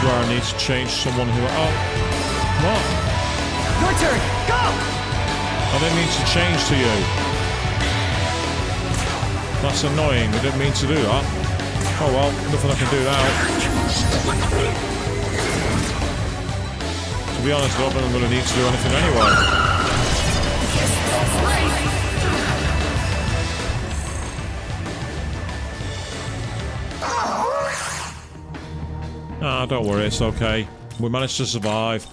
Where I need to change someone who... Oh. What? Your turn! Go! I didn't mean to change to you. That's annoying. I didn't mean to do that. Oh well, nothing I can do now. To be honest, I don't think I'm going to need to do anything anyway. Ah, don't worry, it's okay. We managed to survive.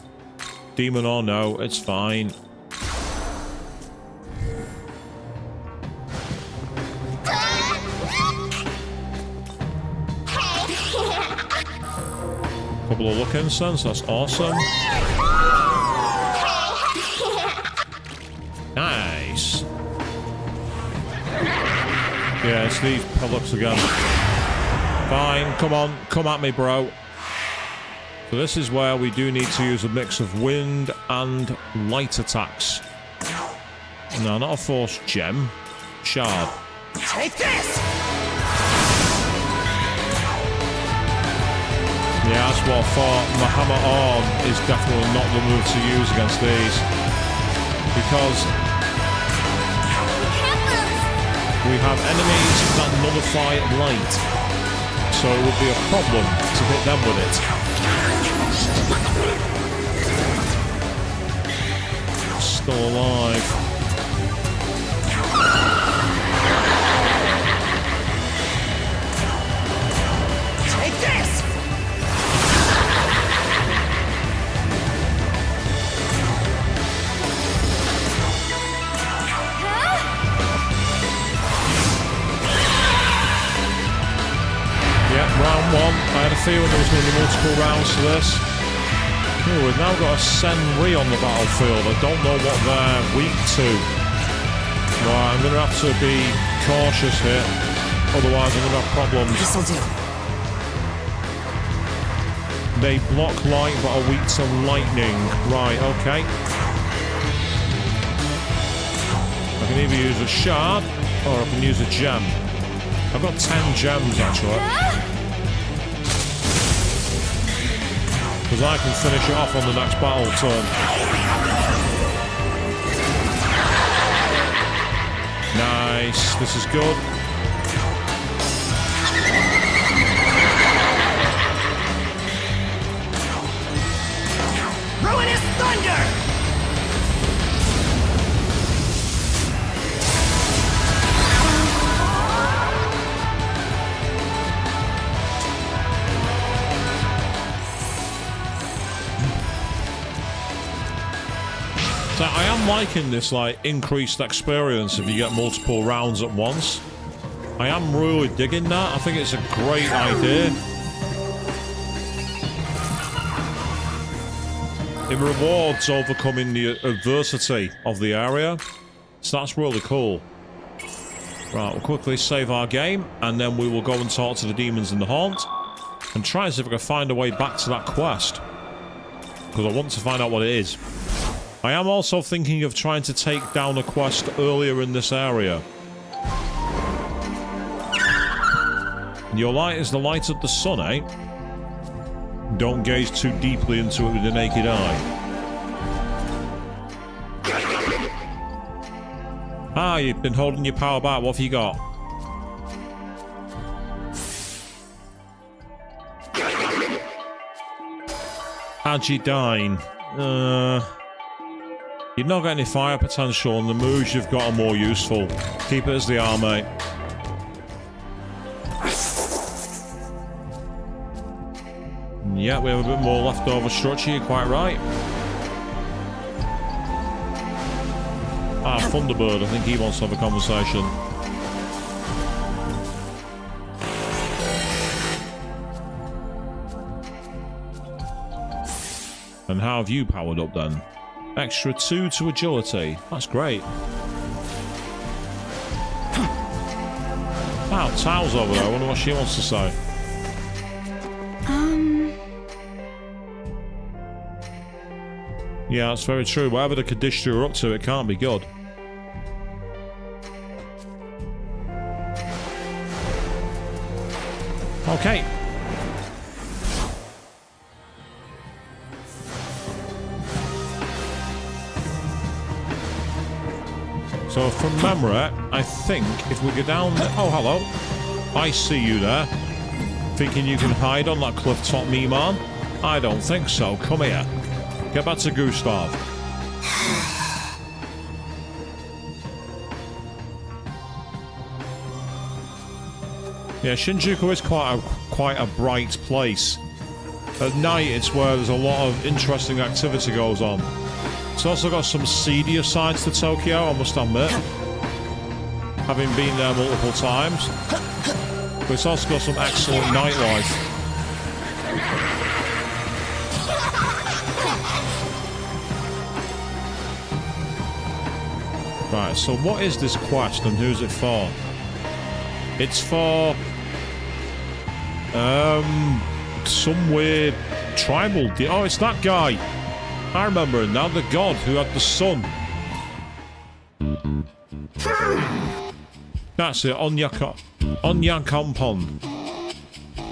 Demon or no, it's fine. Couple of look incense, that's awesome. Nice. Yeah, it's these pellets again. Fine, come on, come at me, bro. So this is where we do need to use a mix of wind and light attacks. No, not a force gem. Shard. Take this! Yeah, that's what I thought. My hammer arm is definitely not the move to use against these. Because we have enemies that nullify light. So it would be a problem to hit them with it. Still alive. Take this! Yep, round one. I had a feeling there was going to be multiple rounds to this. Oh, we've now got a Senri on the battlefield. I don't know what they're weak to. Right, I'm going to have to be cautious here. Otherwise, I'm going to have problems. This'll do. They block light but are weak to lightning. Right, okay. I can either use a shard or I can use a gem. I've got 10 gems actually. Because I can finish it off on the next battle turn. Nice. This is good. Ruinous thunder! So I am liking this, like, increased experience if you get multiple rounds at once. I am really digging that. I think it's a great idea. It rewards overcoming the adversity of the area. So that's really cool. Right, we'll quickly save our game, and then we will go and talk to the demons in the haunt, and try and see if we can find a way back to that quest. Because I want to find out what it is. I am also thinking of trying to take down a quest earlier in this area. Your light is the light of the sun, eh? Don't gaze too deeply into it with the naked eye. Ah, you've been holding your power back. What have you got? Agidine. You've not got any fire potential, and the moves you've got are more useful. Keep it as they are, mate. Yeah, we have a bit more leftover structure, you're quite right. Ah, Thunderbird, I think he wants to have a conversation. And how have you powered up then? Extra 2 to agility. That's great. Ah, Tao's over there. I wonder what she wants to say. Yeah, that's very true. Whatever the Kadishtu are up to, it can't be good. Okay. So from memory, I think if we go down there... Oh, hello. I see you there. Thinking you can hide on that cliff top, me man? I don't think so. Come here. Get back to Gustav. Yeah, Shinjuku is quite a bright place. At night, it's where there's a lot of interesting activity goes on. It's also got some seedier sides to Tokyo, I must admit. Having been there multiple times. But it's also got some excellent nightlife. Right, so what is this quest and who's it for? It's for... some weird tribal... Oh, it's that guy! I remember him now, the god who had the sun. That's it, Onyankampon.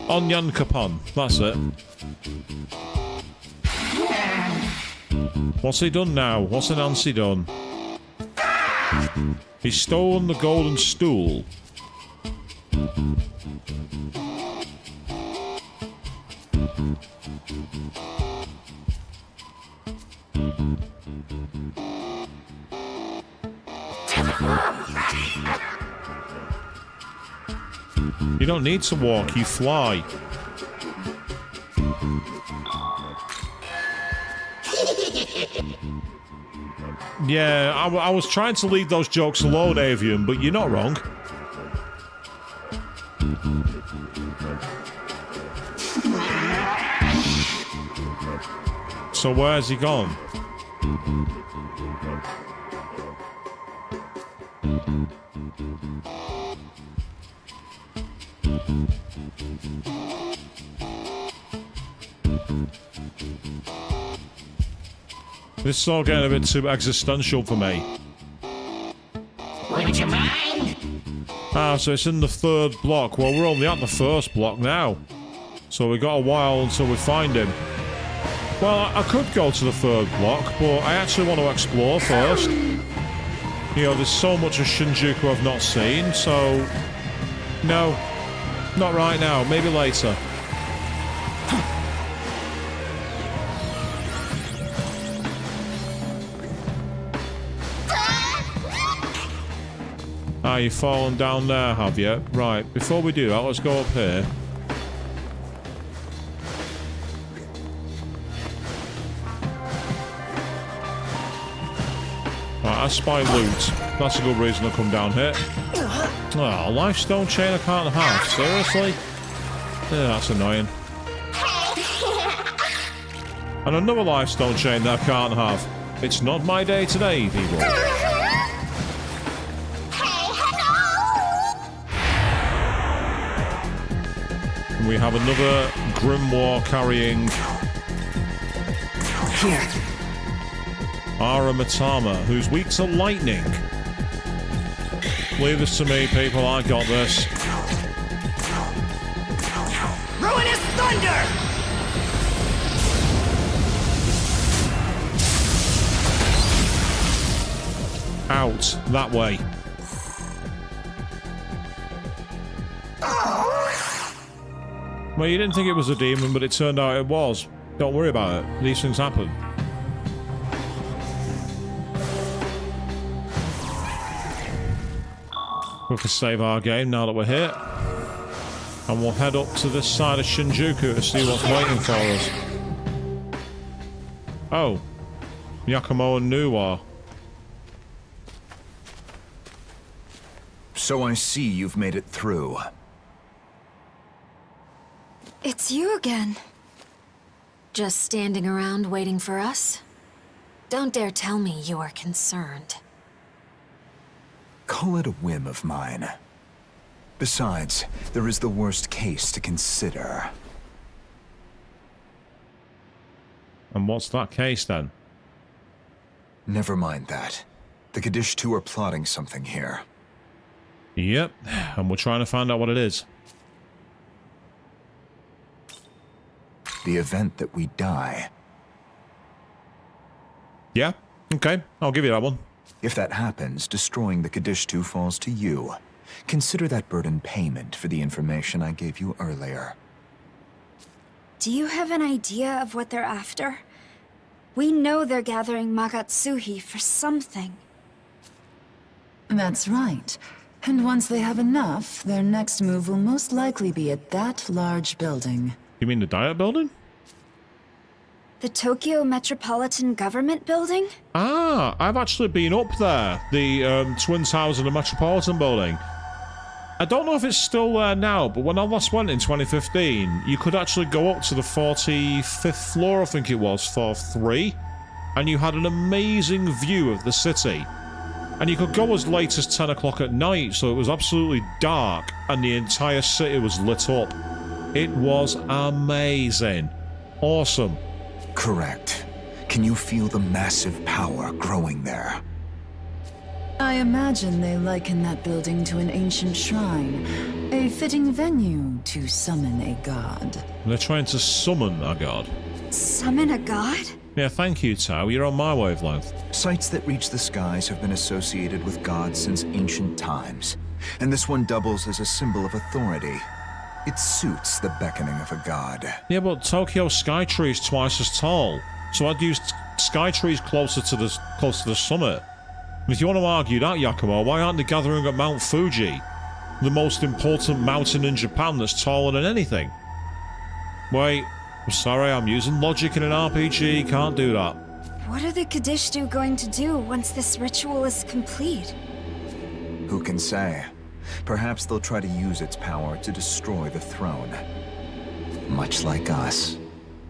Onyankapon, that's it. What's he done now? What's Anansi done? He's stolen the golden stool. You don't need to walk, you fly. Yeah, I was trying to leave those jokes alone, Avian, but you're not wrong. So where's he gone? This is all getting a bit too existential for me. Would you mind? Ah, so it's in the third block. Well, we're only at the first block now. So we got a while until we find him. Well, I could go to the third block, but I actually want to explore first. You know, there's so much of Shinjuku I've not seen, so... No. Not right now. Maybe later. Ah, you've fallen down there, have you? Right, before we do that, let's go up here. Right, I spy loot. That's a good reason to come down here. Oh, lifestone chain I can't have. Seriously? Yeah, that's annoying. And another lifestone chain that I can't have. It's not my day today, people. And we have another Grimoire carrying Here. Aramatama, who's weak to lightning. Leave this to me, people. I got this. Ruinous thunder! Out. That way. Well, you didn't think it was a demon, but it turned out it was. Don't worry about it. These things happen. We can save our game now that we're here. And we'll head up to this side of Shinjuku to see what's waiting for us. Oh. Yakumo and Nuwa. So I see you've made it through. It's you again. Just standing around waiting for us? Don't dare tell me you are concerned. Call it a whim of mine. Besides, there is the worst case to consider. And what's that case then? Never mind that. The Kaddish 2 are plotting something here. Yep, and we're trying to find out what it is. The event that we die. Yeah? Okay, I'll give you that one. If that happens, destroying the Kaddish 2 falls to you. Consider that burden payment for the information I gave you earlier. Do you have an idea of what they're after? We know they're gathering Magatsuhi for something. That's right. And once they have enough, their next move will most likely be at that large building. You mean the Diet Building? The Tokyo Metropolitan Government Building? Ah, I've actually been up there. The Twin Towers of the Metropolitan Building. I don't know if it's still there now, but when I last went in 2015, you could actually go up to the 45th floor, I think it was, for free. And you had an amazing view of the city. And you could go as late as 10 o'clock at night, so it was absolutely dark, and the entire city was lit up. It was amazing. Awesome. Correct. Can you feel the massive power growing there? I imagine they liken that building to an ancient shrine, a fitting venue to summon a god. They're trying to summon a god. Summon a god? Yeah, thank you, Tao. You're on my wavelength. Sites that reach the skies have been associated with gods since ancient times, and this one doubles as a symbol of authority. It suits the beckoning of a god. Yeah, but Tokyo Skytree is twice as tall, so I'd use Skytrees closer to the summit. And if you want to argue that, Yakumo, why aren't they gathering at Mount Fuji, the most important mountain in Japan that's taller than anything? Wait, I'm sorry, I'm using logic in an RPG, can't do that. What are the Kadishtu going to do once this ritual is complete? Who can say? Perhaps they'll try to use its power to destroy the throne. Much like us.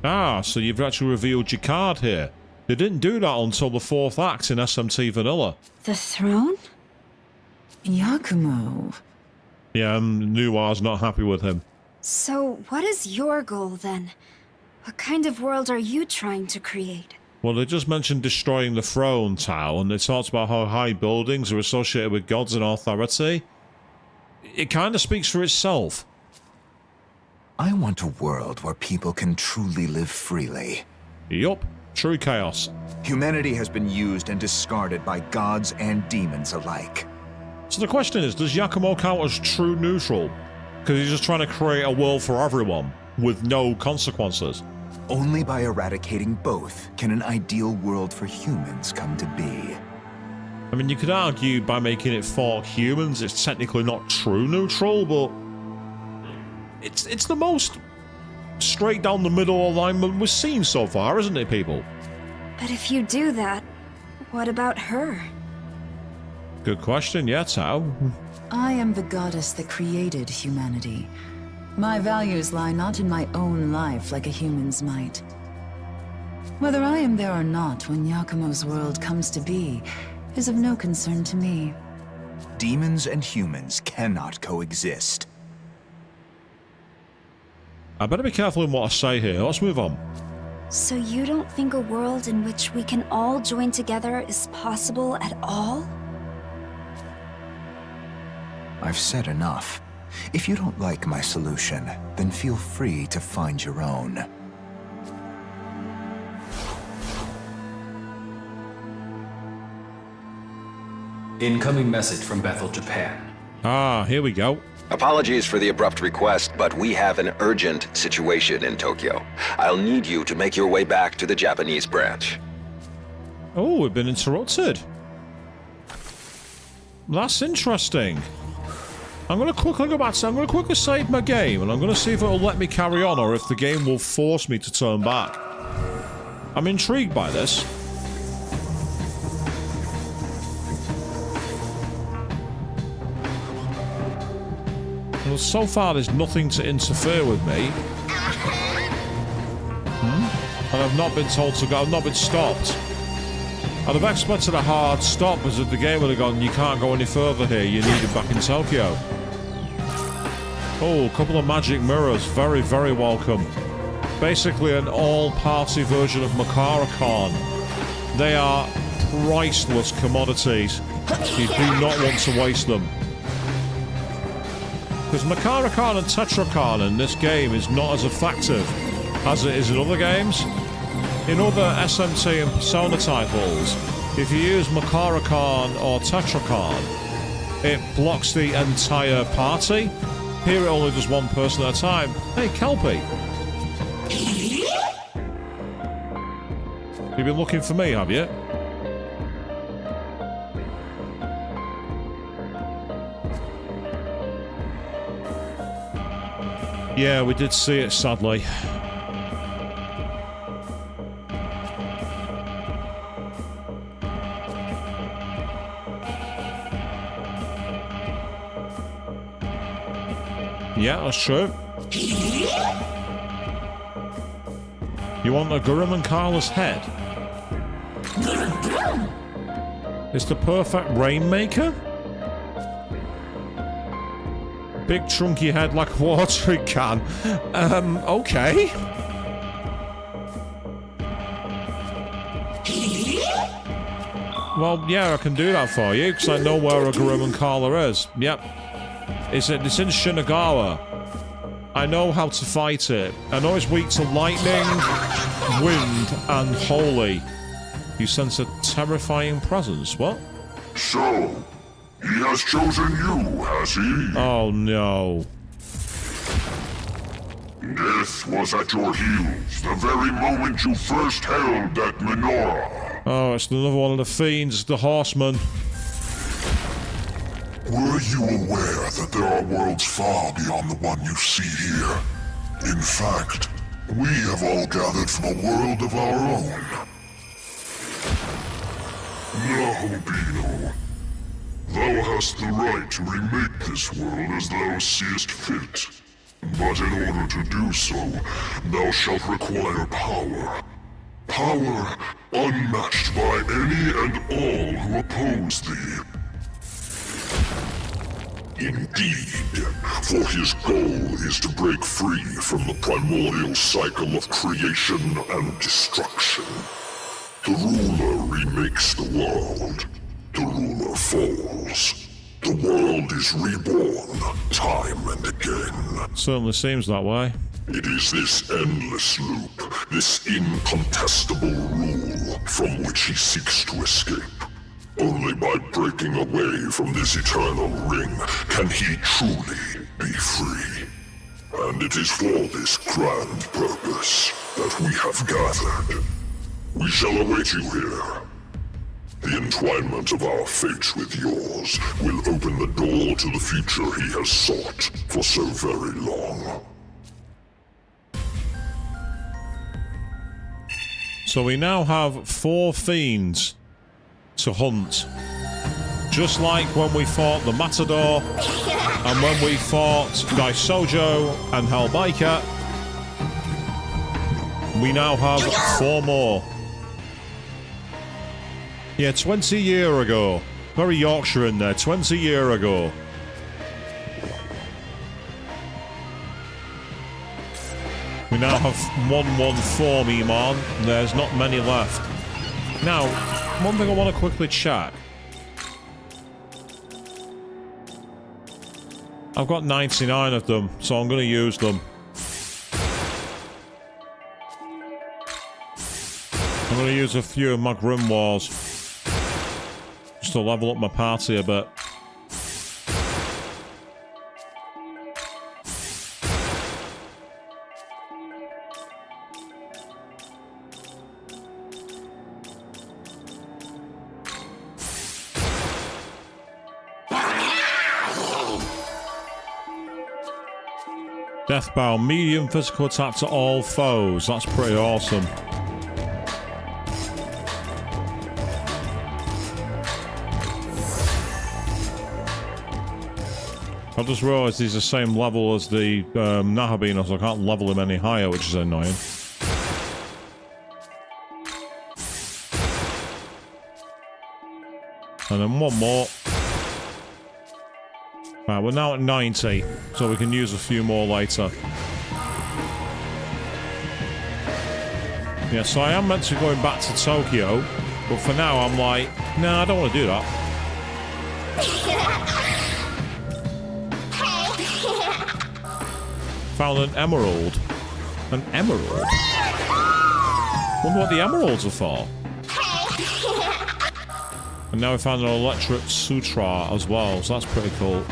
Ah, so you've actually revealed your card here. They didn't do that until the 4th act in SMT Vanilla. The throne? Yakumo. Yeah, Nuwa's not happy with him. So, what is your goal then? What kind of world are you trying to create? Well, they just mentioned destroying the throne, Tao, and they talked about how high buildings are associated with gods and authority. It kind of speaks for itself. I want a world where people can truly live freely. Yup, true chaos. Humanity has been used and discarded by gods and demons alike. So the question is, does Yakumo count as true neutral? Because he's just trying to create a world for everyone, with no consequences. Only by eradicating both can an ideal world for humans come to be. I mean, you could argue by making it for humans, it's technically not true neutral, but it's the most straight down the middle alignment we've seen so far, isn't it, people? But if you do that, what about her? Good question, yeah, Tao. I am the goddess that created humanity. My values lie not in my own life like a human's might. Whether I am there or not when Yakumo's world comes to be is of no concern to me. Demons and humans cannot coexist. I better be careful in what I say here. Let's move on. So you don't think a world in which we can all join together is possible at all? I've said enough. If you don't like my solution, then feel free to find your own. Incoming message from Bethel, Japan. Ah, here we go. Apologies for the abrupt request, but we have an urgent situation in Tokyo. I'll need you to make your way back to the Japanese branch. Oh, we've been interrupted. That's interesting. I'm going to quickly go back to... I'm going to quickly save my game, and I'm going to see if it'll let me carry on, or if the game will force me to turn back. I'm intrigued by this. Well, so far there's nothing to interfere with me. And I've not been told to go. I've not been stopped. I'd have expected a hard stop, as if the game would have gone, you can't go any further here, you're needed back in Tokyo. Oh, a couple of magic mirrors. Very, very welcome. Basically an all-party version of Makara-Khan. They are priceless commodities. You do not want to waste them. Because Makara-Khan and Tetra-Khan in this game is not as effective as it is in other games. In other SMT and Persona titles, if you use Makara-Khan or Tetra-Khan, it blocks the entire party. Here it only does one person at a time. Hey, Kelpie! You've been looking for me, have you? Yeah, we did see it, sadly. Yeah, that's true. You want a Guruman Carla's head? It's the perfect rainmaker? Big chunky head like a watering can. Okay. Well, yeah, I can do that for you, because I know where a Guruman Carla is. Yep. It's in Shinagawa. I know how to fight it. I know it's weak to lightning, wind, and holy. You sense a terrifying presence. What? So, he has chosen you, has he? Oh no. Death was at your heels the very moment you first held that menorah. Oh, it's another one of the fiends, the horseman. Were you aware that there are worlds far beyond the one you see here? In fact, we have all gathered from a world of our own. Now, Bino, thou hast the right to remake this world as thou seest fit. But in order to do so, thou shalt require power. Power unmatched by any and all who oppose thee. Indeed, for his goal is to break free from the primordial cycle of creation and destruction. The ruler remakes the world. The ruler falls. The world is reborn, time and again. Certainly seems that way. It is this endless loop, this incontestable rule, from which he seeks to escape. Only by breaking away from this eternal ring can he truly be free. And it is for this grand purpose that we have gathered. We shall await you here. The entwinement of our fates with yours will open the door to the future he has sought for so very long. So we now have 4 fiends to hunt. Just like when we fought the Matador, and when we fought Daisojo and Hellbaker, we now have 4 more. Yeah, 20 years ago. Very Yorkshire in there, 20 years ago. We now have 114 Iman. There's not many left. Now, one thing I want to quickly check. I've got 99 of them, so I'm going to use them. I'm going to use a few of my Grimoires just to level up my party a bit. Deathbow, medium physical attack to all foes. That's pretty awesome. I just realised he's the same level as the Nahabino, so I can't level him any higher, which is annoying. And then one more. Right, we're now at 90, so we can use a few more later. Yeah, so I am meant to be going back to Tokyo, but for now I'm like, nah, I don't want to do that. Found an emerald. An emerald? Wonder what the emeralds are for. And now we found an electric sutra as well, so that's pretty cool.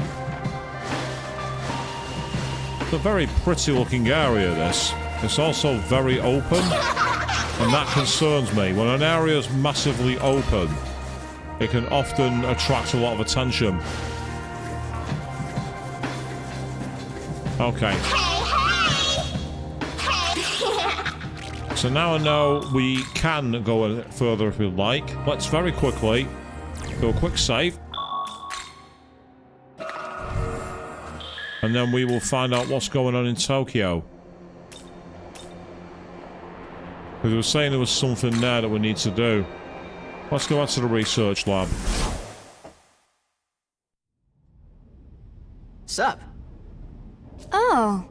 It's a very pretty looking area, this. It's also very open, and that concerns me. When an area is massively open, it can often attract a lot of attention. Okay. So now I know we can go further if we like. Let's very quickly do a quick save. And then we will find out what's going on in Tokyo. Because we were saying there was something there that we need to do. Let's go out to the research lab. Sup? Oh.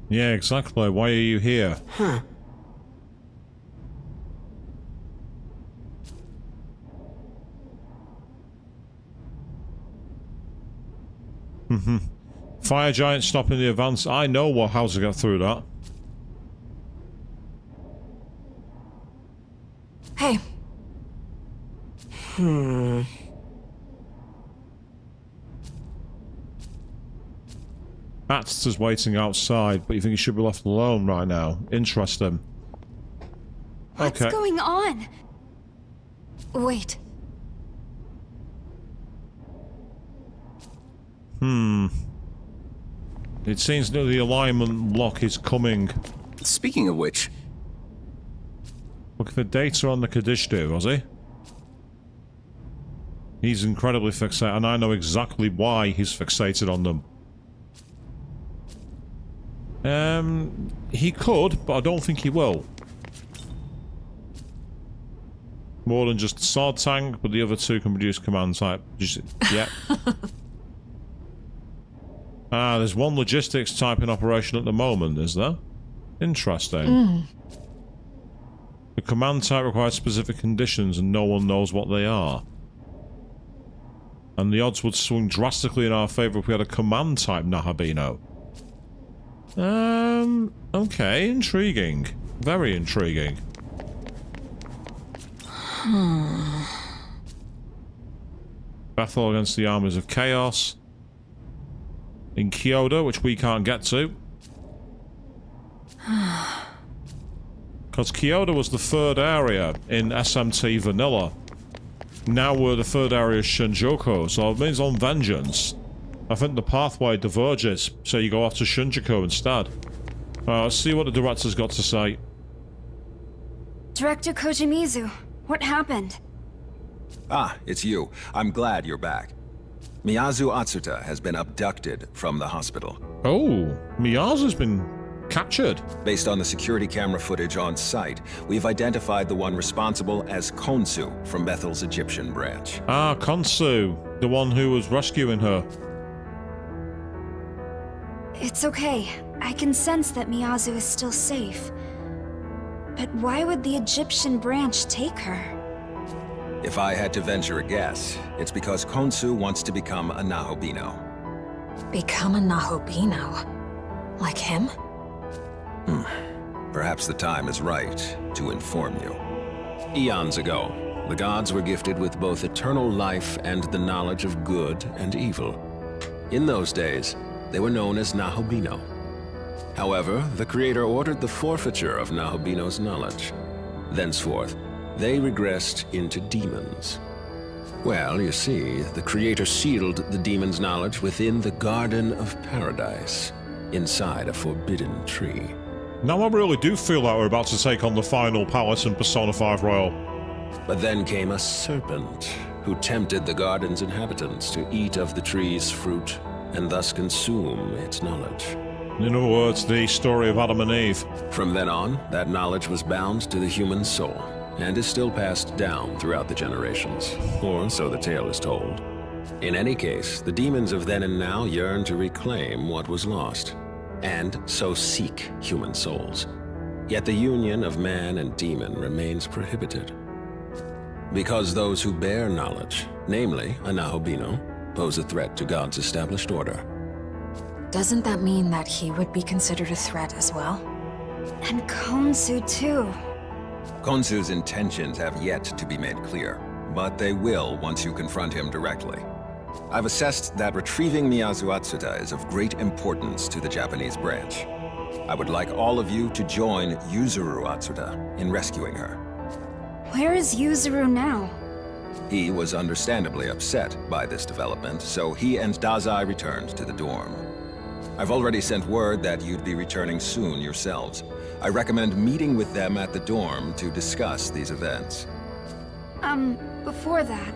Yeah, exactly. Why are you here? Huh. Fire giant stopping the advance. I know how to get through that. Hey. Axt is waiting outside, but you think he should be left alone right now? Interesting. What's going on? Wait. It seems that the alignment lock is coming. Speaking of which... Looking for data on the Kadishtu, was he? He's incredibly fixated, and I know exactly why he's fixated on them. He could, but I don't think he will. More than just sword tank, but the other two can produce command type. Just, yeah. There's one logistics type in operation at the moment, is there? Interesting. The command type requires specific conditions and no one knows what they are. And the odds would swing drastically in our favour if we had a command type Nahabino. Okay, intriguing. Very intriguing. Battle against the armies of chaos. In Kyoto, which we can't get to. Because Kyoto was the third area in SMT Vanilla. Now we're the third area of Shinjuku, so it means on Vengeance. I think the pathway diverges, so you go off to Shinjuku instead. Let's see what the director's got to say. Director Kojimizu, what happened? Ah, it's you. I'm glad you're back. Miyazu Atsuta has been abducted from the hospital. Oh, Miyazu's been captured. Based on the security camera footage on site, we've identified the one responsible as Konsu from Bethel's Egyptian branch. Ah, Konsu, the one who was rescuing her. It's okay. I can sense that Miyazu is still safe. But why would the Egyptian branch take her? If I had to venture a guess, it's because Konsu wants to become a Nahobino. Become a Nahobino? Like him? Perhaps the time is right to inform you. Eons ago, the gods were gifted with both eternal life and the knowledge of good and evil. In those days, they were known as Nahobino. However, the Creator ordered the forfeiture of Nahobino's knowledge. Thenceforth, they regressed into demons. Well, you see, the Creator sealed the demons' knowledge within the Garden of Paradise, inside a forbidden tree. Now I really do feel like we're about to take on the final palace in Persona 5 Royal. But then came a serpent, who tempted the garden's inhabitants to eat of the tree's fruit, and thus consume its knowledge. In other words, the story of Adam and Eve. From then on, that knowledge was bound to the human soul, and is still passed down throughout the generations, or so the tale is told. In any case, the demons of then and now yearn to reclaim what was lost, and so seek human souls. Yet the union of man and demon remains prohibited. Because those who bear knowledge, namely a Nahobino, pose a threat to God's established order. Doesn't that mean that he would be considered a threat as well? And Konsu too. Konsu's intentions have yet to be made clear, but they will once you confront him directly. I've assessed that retrieving Miyazu Atsuta is of great importance to the Japanese branch. I would like all of you to join Yuzuru Atsuta in rescuing her. Where is Yuzuru now? He was understandably upset by this development, so he and Dazai returned to the dorm. I've already sent word that you'd be returning soon yourselves. I recommend meeting with them at the dorm to discuss these events. Before that,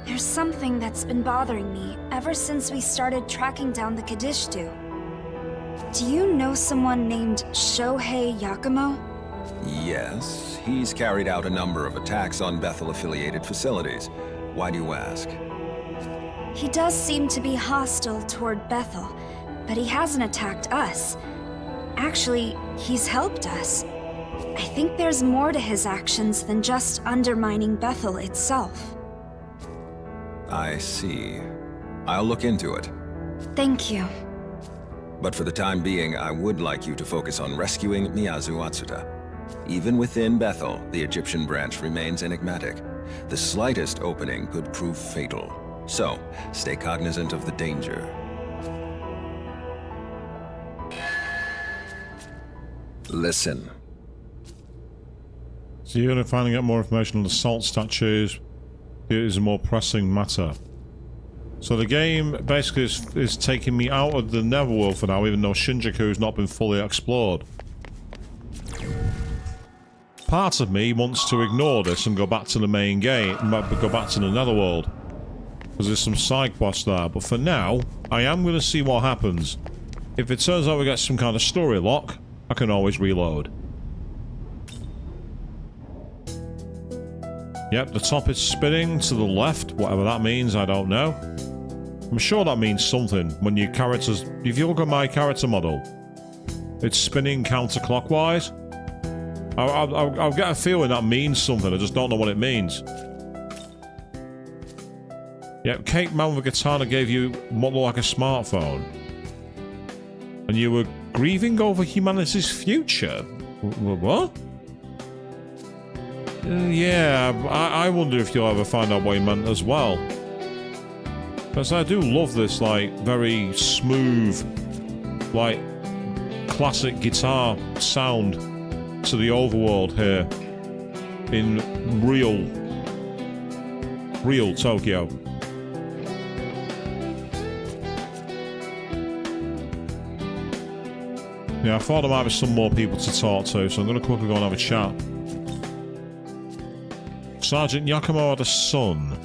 there's something that's been bothering me ever since we started tracking down the Kadishtu. Do you know someone named Shohei Yakumo? Yes, he's carried out a number of attacks on Bethel-affiliated facilities. Why do you ask? He does seem to be hostile toward Bethel, but he hasn't attacked us. Actually, he's helped us. I think there's more to his actions than just undermining Bethel itself. I see. I'll look into it. Thank you. But for the time being, I would like you to focus on rescuing Miyazu Atsuta. Even within Bethel, the Egyptian branch remains enigmatic. The slightest opening could prove fatal. So, stay cognizant of the danger. Listen. So you're going to finally get more information on the salt statues. It is a more pressing matter. So the game basically is taking me out of the Netherworld for now, even though Shinjuku has not been fully explored. Part of me wants to ignore this and go back to the main game, go back to the Netherworld. Because there's some side quests there, but for now, I am going to see what happens. If it turns out we get some kind of story lock, I can always reload. Yep, the top is spinning to the left, whatever that means, I don't know. I'm sure that means something when your characters... If you look at my character model, it's spinning counterclockwise. I'll get a feeling that means something, I just don't know what it means. Yep, Cake Man with a Katana gave you what looked like a smartphone. And you were grieving over humanity's future? What? Yeah, I wonder if you'll ever find out what he meant as well. Because I do love this, like, very smooth, like, classic guitar sound to the overworld here in real Tokyo. Yeah, I thought there might be some more people to talk to, so I'm going to quickly go and have a chat. Sergeant Yakumo had a son.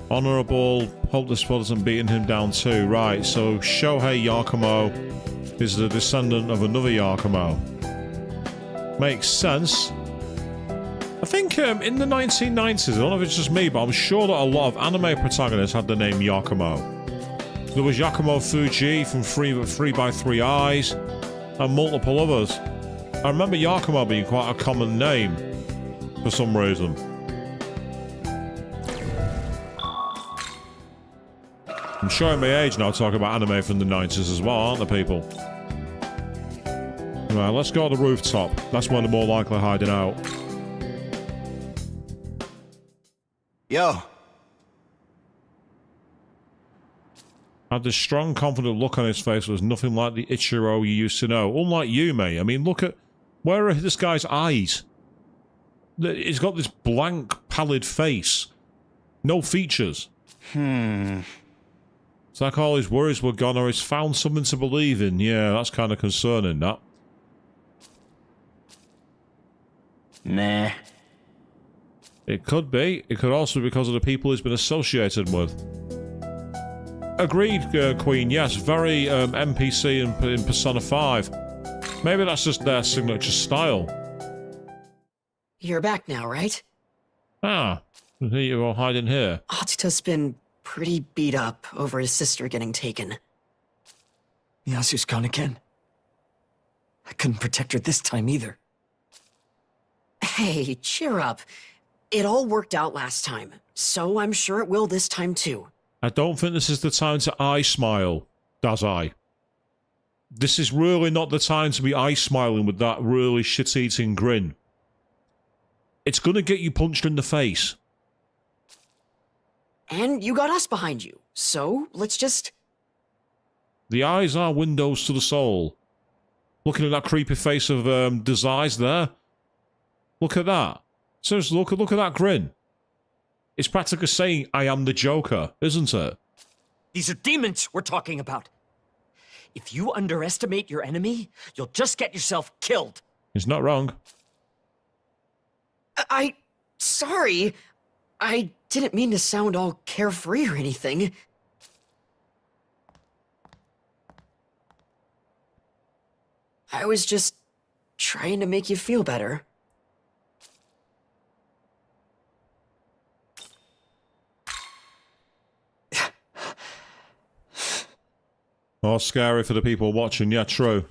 Honorable, hope this world hasn't beaten him down too. Right, so Shohei Yakumo is the descendant of another Yakumo. Makes sense. I think in the 1990s, I don't know if it's just me, but I'm sure that a lot of anime protagonists had the name Yakumo. There was Yakumo Fuji from 3x3 Eyes, and multiple others. I remember Yakumo being quite a common name, for some reason. I'm showing my age now talking about anime from the 90s as well, aren't the people? Right, let's go to the rooftop. That's when they're more likely hiding out. Yo. Had this strong, confident look on his face that was nothing like the Ichiro you used to know. Unlike you, mate. I mean, look at... Where are this guy's eyes? He's got this blank, pallid face. No features. It's like all his worries were gone, or he's found something to believe in. Yeah, that's kind of concerning, that. Nah. It could be. It could also be because of the people he's been associated with. Agreed, Queen. Yes, very NPC in Persona 5. Maybe that's just their signature style. You're back now, right? Ah, here you are hiding here. Atsuto's been pretty beat up over his sister getting taken. Yasu's gone again. I couldn't protect her this time either. Hey, cheer up. It all worked out last time, so I'm sure it will this time too. I don't think this is the time to eye smile, Dazai. This is really not the time to be eye smiling with that really shit-eating grin. It's gonna get you punched in the face. And you got us behind you, so let's just... The eyes are windows to the soul. Looking at that creepy face of Dazai's there. Look at that. Seriously, look at that grin. It's practically saying, I am the Joker, isn't it? These are demons we're talking about. If you underestimate your enemy, you'll just get yourself killed. He's not wrong. Sorry. I didn't mean to sound all carefree or anything. I was just trying to make you feel better. Oh, scary for the people watching. Yeah, true.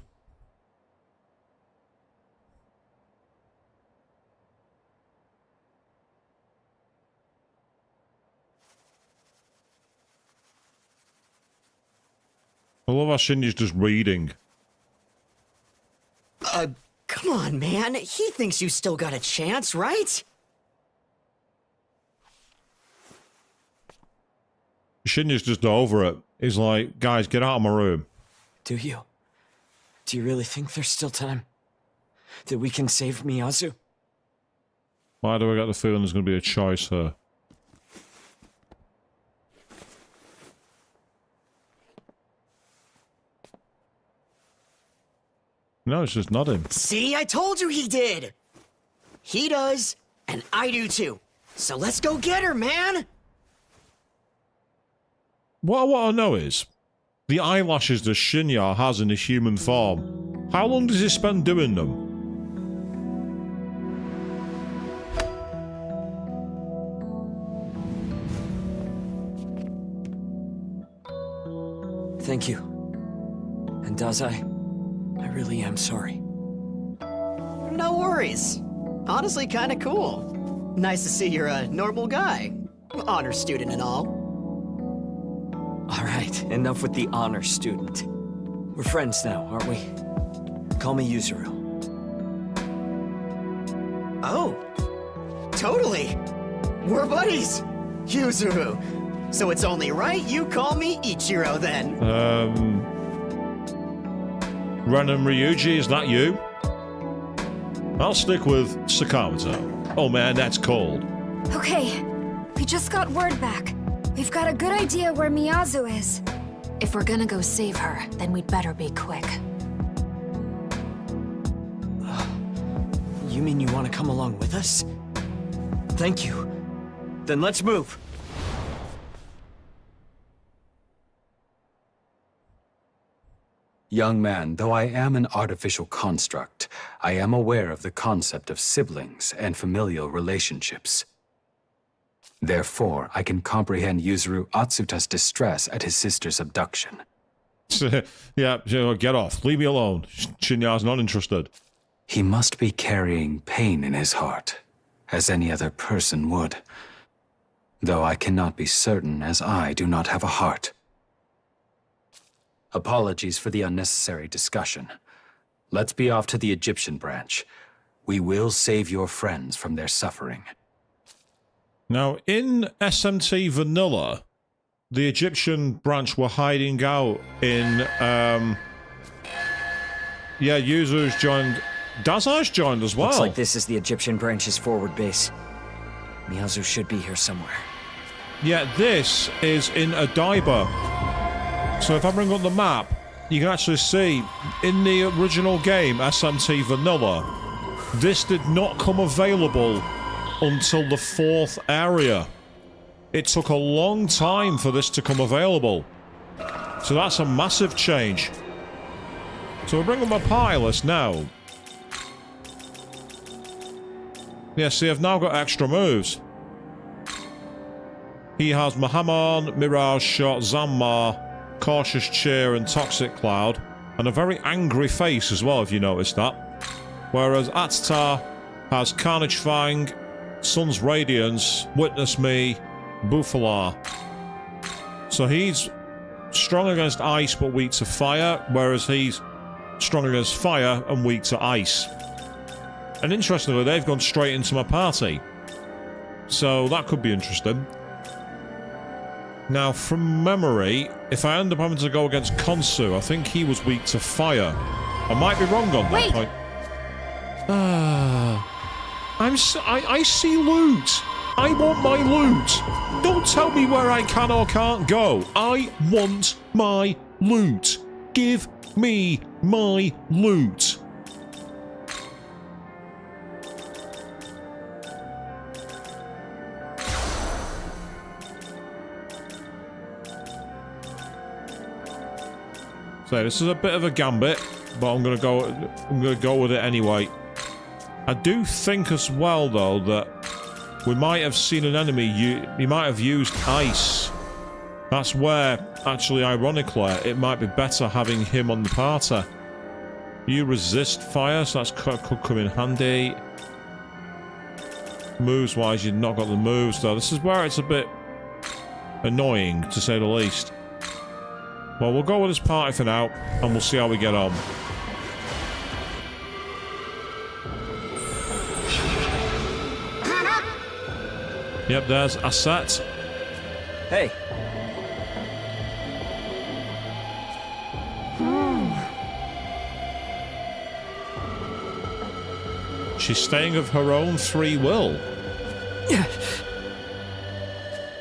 I love how Shinji's just reading. Come on, man. He thinks you still got a chance, right? Shinji's just over it. He's like, guys, get out of my room. Do you? Do you really think there's still time? That we can save Miyazu? Why do I get the feeling there's going to be a choice here? No, it's just nodding. See, I told you he did! He does, and I do too. So let's go get her, man! What I want to know is, the eyelashes that Shinya has in his human form, how long does he spend doing them? Thank you. And Dazai, I really am sorry. No worries. Honestly, kinda cool. Nice to see you're a normal guy. Honor student and all. Alright, enough with the honor student. We're friends now, aren't we? Call me Yuzuru. Oh, totally. We're buddies. Yuzuru. So it's only right you call me Ichiro then. Ren and Ryuji, is that you? I'll stick with Sakamoto. Oh man, that's cold. Okay, we just got word back. We've got a good idea where Miyazu is. If we're gonna go save her, then we'd better be quick. You mean you want to come along with us? Thank you. Then let's move. Young man, though I am an artificial construct, I am aware of the concept of siblings and familial relationships. Therefore, I can comprehend Yuzuru Atsuta's distress at his sister's abduction. Yeah, get off. Leave me alone. Shinya's not interested. He must be carrying pain in his heart, as any other person would. Though I cannot be certain, as I do not have a heart. Apologies for the unnecessary discussion. Let's be off to the Egyptian branch. We will save your friends from their suffering. Now, in SMT Vanilla, the Egyptian branch were hiding out in, yeah, Yuzu's joined... Dazai's joined as well. Looks like this is the Egyptian branch's forward base. Miyazu should be here somewhere. Yeah, this is in Odaiba. So if I bring up the map, you can actually see, in the original game, SMT Vanilla, this did not come available until the 4th area. It took a long time for this to come available. So that's a massive change. So we'll bring up my party list now. Yeah, see, I've now got extra moves. He has Mahamon, Mirage Shot, Zammar, Cautious Cheer and Toxic Cloud, and a very angry face as well, if you noticed that. Whereas Atsuta has Carnage Fang, Sun's Radiance, Witness Me, Buffalar. So he's strong against ice but weak to fire, whereas he's strong against fire and weak to ice. And interestingly, they've gone straight into my party. So that could be interesting. Now, from memory, if I end up having to go against Konsu, I think he was weak to fire. I might be wrong on that point. I see loot. I want my loot. Don't tell me where I can or can't go. I want my loot. Give me my loot. So this is a bit of a gambit, but I'm gonna go with it anyway. I do think as well though that we might have seen an enemy. He might have used ice. That's where, actually, ironically, it might be better having him on the party. You resist fire, so that could come in handy. Moves wise, you've not got the moves though. This is where it's a bit annoying, to say the least. Well, we'll go with this party for now, and we'll see how we get on. Yep, there's Asset. Hey. She's staying of her own free will.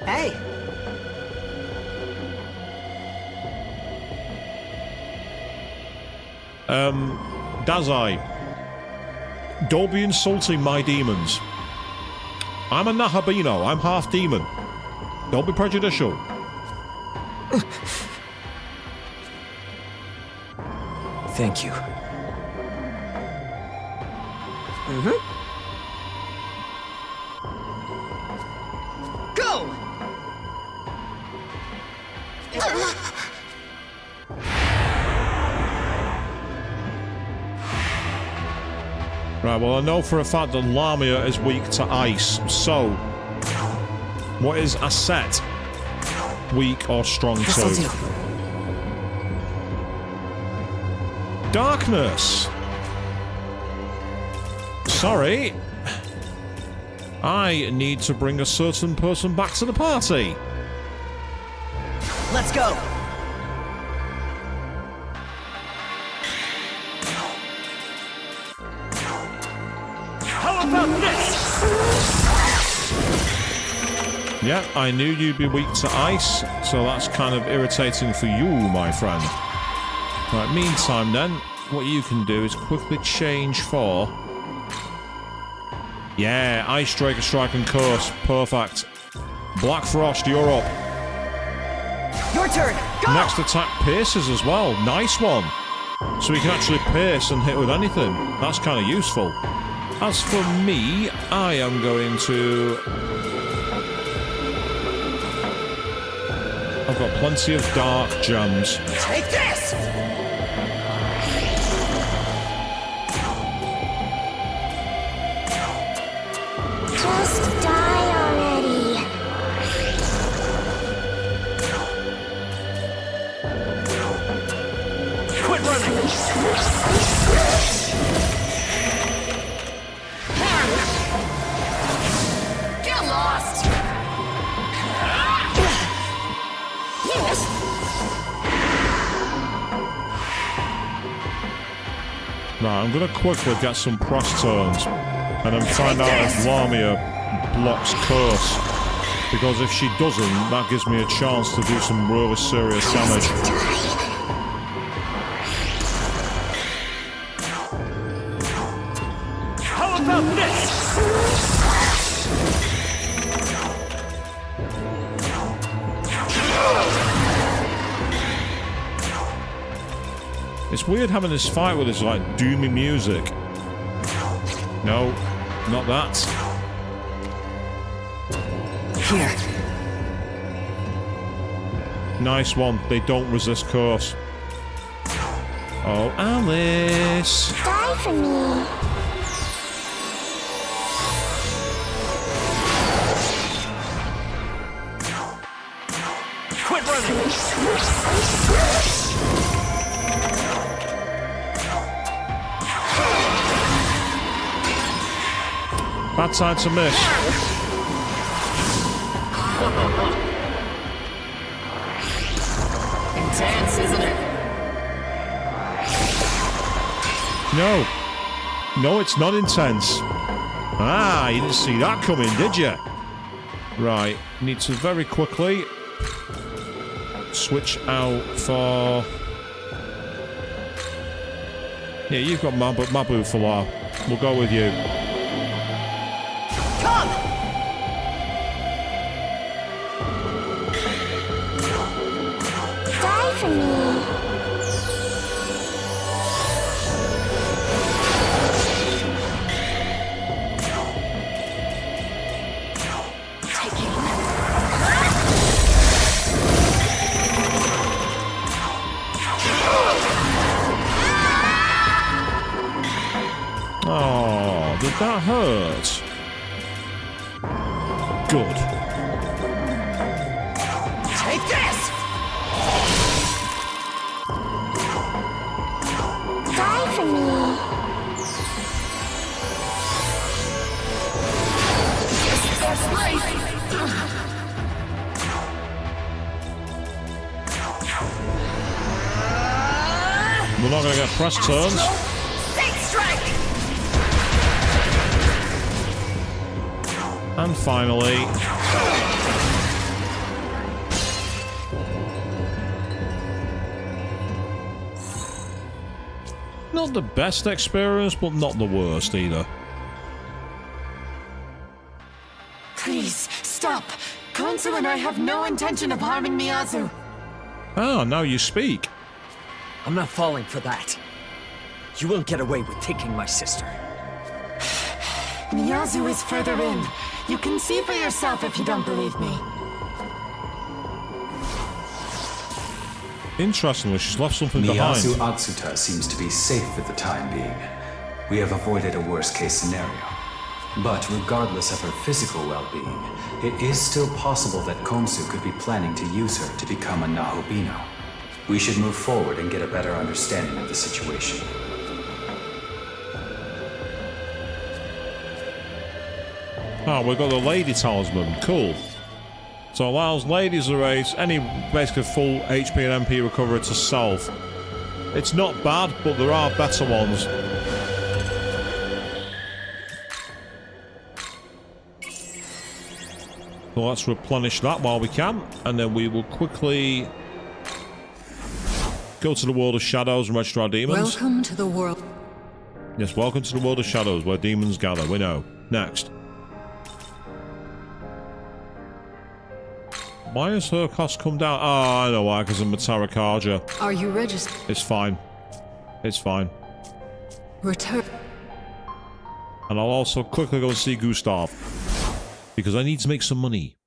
Hey. Dazai, don't be insulting my demons. I'm a Nahabino. I'm half demon. Don't be prejudicial. Thank you. Go! Right, well, I know for a fact that Lamia is weak to ice, so what is Asset weak or strong to? Darkness! Sorry. I need to bring a certain person back to the party. Let's go! Yeah, I knew you'd be weak to ice, so that's kind of irritating for you, my friend. Right, meantime then, what you can do is quickly change for... Yeah, Ice Striker, Strike and Curse. Perfect. Black Frost, you're up. Your turn. Go! Next attack pierces as well. Nice one. So he can actually pierce and hit with anything. That's kind of useful. As for me, I am going to... I've got plenty of dark gems. Take this! Just die already. Quit running! Get lost! Right, I'm going to quickly get some cross turns and then find out if Lamia blocks Curse. Because if she doesn't, that gives me a chance to do some really serious damage. How about this? It's weird having this fight with this like doomy music. No, not that. Here. Nice one. They don't resist Curse. Oh, Alice. Die for me. Quit running! Bad time to miss. Intense, isn't it? No. No, it's not intense. Ah, you didn't see that coming, did you? Right, need to very quickly switch out for... Yeah, you've got Mabu for now. We'll go with you. Come! Die for me. Oh, did that hurt? Good. Take this! Die for me. We're not going to get press turns. Saint strike! And finally... Not the best experience, but not the worst either. Please, stop. Konsu and I have no intention of harming Miyazu. Ah, now you speak. I'm not falling for that. You won't get away with taking my sister. Miyazu is further in. You can see for yourself if you don't believe me. Interestingly, she's left something Miyazu behind. Atsuta seems to be safe for the time being. We have avoided a worst-case scenario. But regardless of her physical well-being, it is still possible that Komsu could be planning to use her to become a Nahobino. We should move forward and get a better understanding of the situation. Ah, we've got the Lady Talisman. Cool. So allows ladies the race any basically full HP and MP recovery to self. It's not bad, but there are better ones. So let's replenish that while we can, and then we will quickly go to the World of Shadows and register our demons. Welcome to the world. Yes, welcome to the World of Shadows, where demons gather. We know. Next. Why has her cost come down? Oh, I know why, because I'm a Tarakarja. Are you registered? It's fine. It's fine. Return. And I'll also quickly go and see Gustav. Because I need to make some money.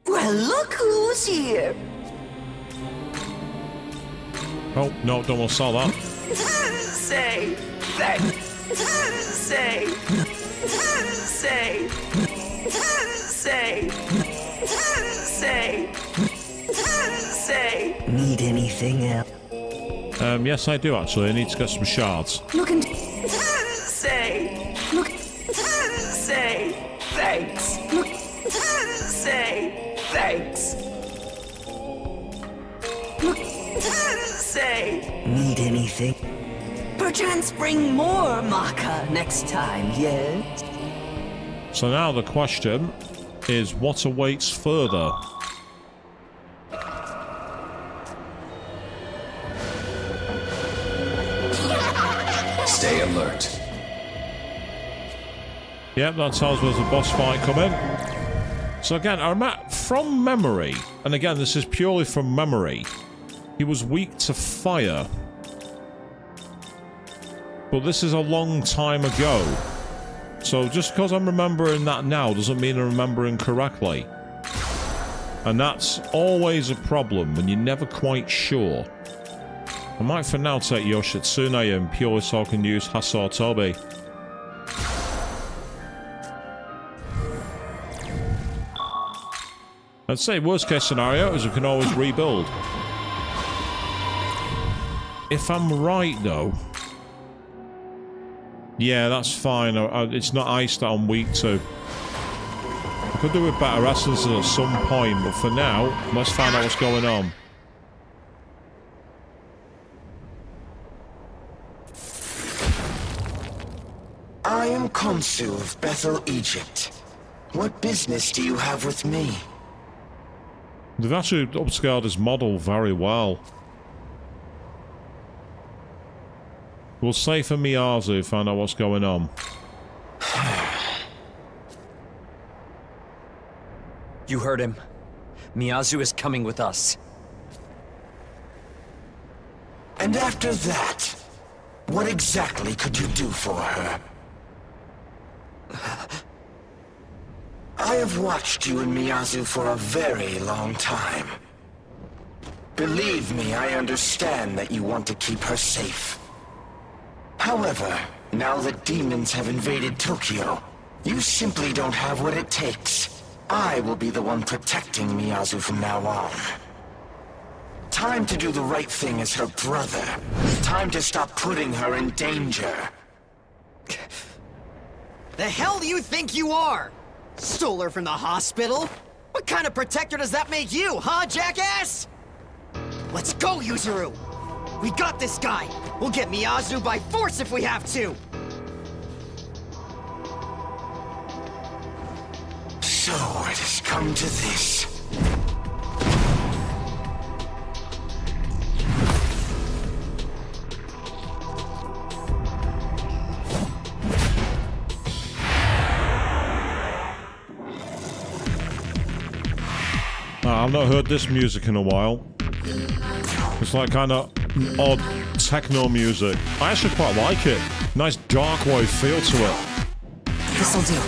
Well, look who's here. Oh, no, don't want to sell that. Say thanks. Say. Say. Say. Say. Say. Need anything else? Yes, I do actually. I need to get some shards. Look and Say. look. Say thanks. Look. Say thanks. Look. Say. Need anything? Perchance bring more maca next time, yes? So now the question is, what awaits further? Stay alert. Yep, that tells us there's a boss fight coming. So again, from memory, and again, this is purely from memory, he was weak to fire. But this is a long time ago. So just because I'm remembering that now doesn't mean I'm remembering correctly. And that's always a problem when you're never quite sure. I might for now take Yoshitsune in purely so I can use Hasotobi. I'd say worst case scenario is we can always rebuild. If I'm right though... Yeah, that's fine. It's not ice that I'm weak to. I could do with better essences at some point, but for now, let's find out what's going on. I am Khonsu of Bethel, Egypt. What business do you have with me? They've actually upscaled his model very well. We'll say for Miyazu, find out what's going on. You heard him. Miyazu is coming with us. And after that, what exactly could you do for her? I have watched you and Miyazu for a very long time. Believe me, I understand that you want to keep her safe. However, now that demons have invaded Tokyo, you simply don't have what it takes. I will be the one protecting Miyazu from now on. Time to do the right thing as her brother. Time to stop putting her in danger. The hell do you think you are? Stole her from the hospital? What kind of protector does that make you, huh, jackass? Let's go, Yuzuru! We got this guy! We'll get Miyazu by force if we have to! So it has come to this. I've not heard this music in a while. It's like kind of odd techno music. I actually quite like it. Nice dark wave feel to it. This'll do.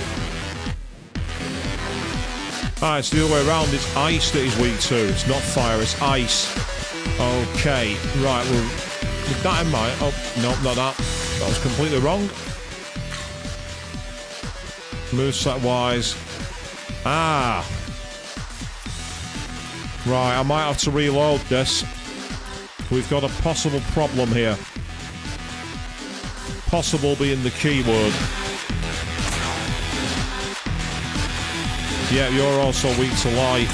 Ah, it's the other way around. It's ice that he's weak to. It's not fire, it's ice. Okay, right, well, with that in mind... Oh, no, not that. That was completely wrong. Moveset-wise. Ah. Right, I might have to reload this. We've got a possible problem here. Possible being the key word. Yeah, you're also weak to light.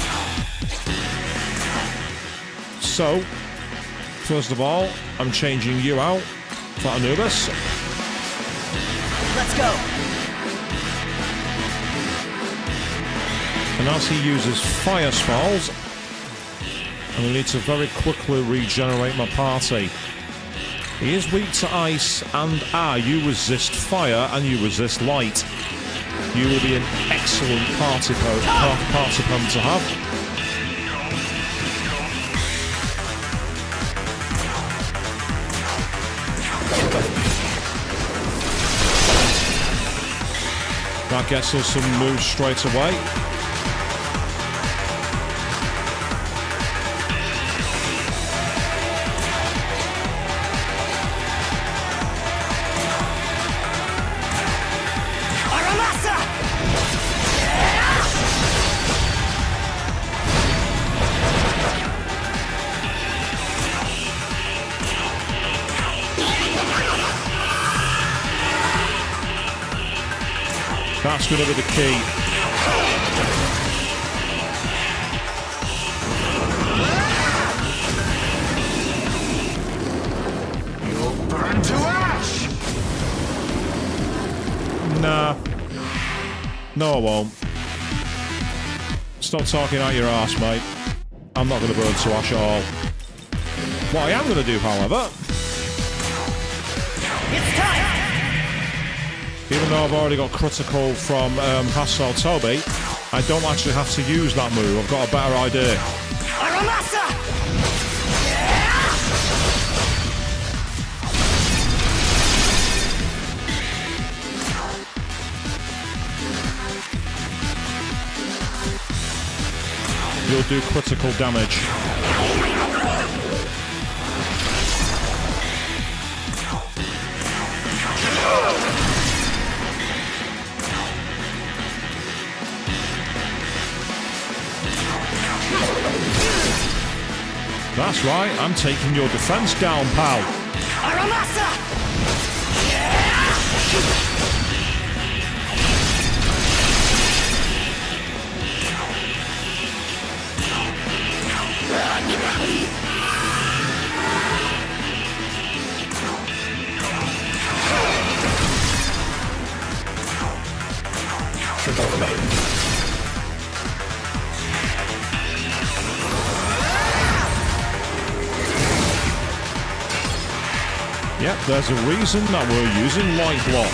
So, first of all, I'm changing you out for Anubis. Let's go! And as he uses fire spells, I need to very quickly regenerate my party. He is weak to ice, and you resist fire and you resist light. You will be an excellent party opponent to have. That gets us some moves straight away. That's going to be the key. You'll burn to ash! Nah. No, I won't. Stop talking out your arse, mate. I'm not going to burn to ash at all. What I am going to do, however... It's time! Even though I've already got critical from Hassel Toby, I don't actually have to use that move. I've got a better idea. Aramasa! You'll do critical damage. That's right, I'm taking your defense down, pal. Aramasa! Yep, there's a reason that we're using light block.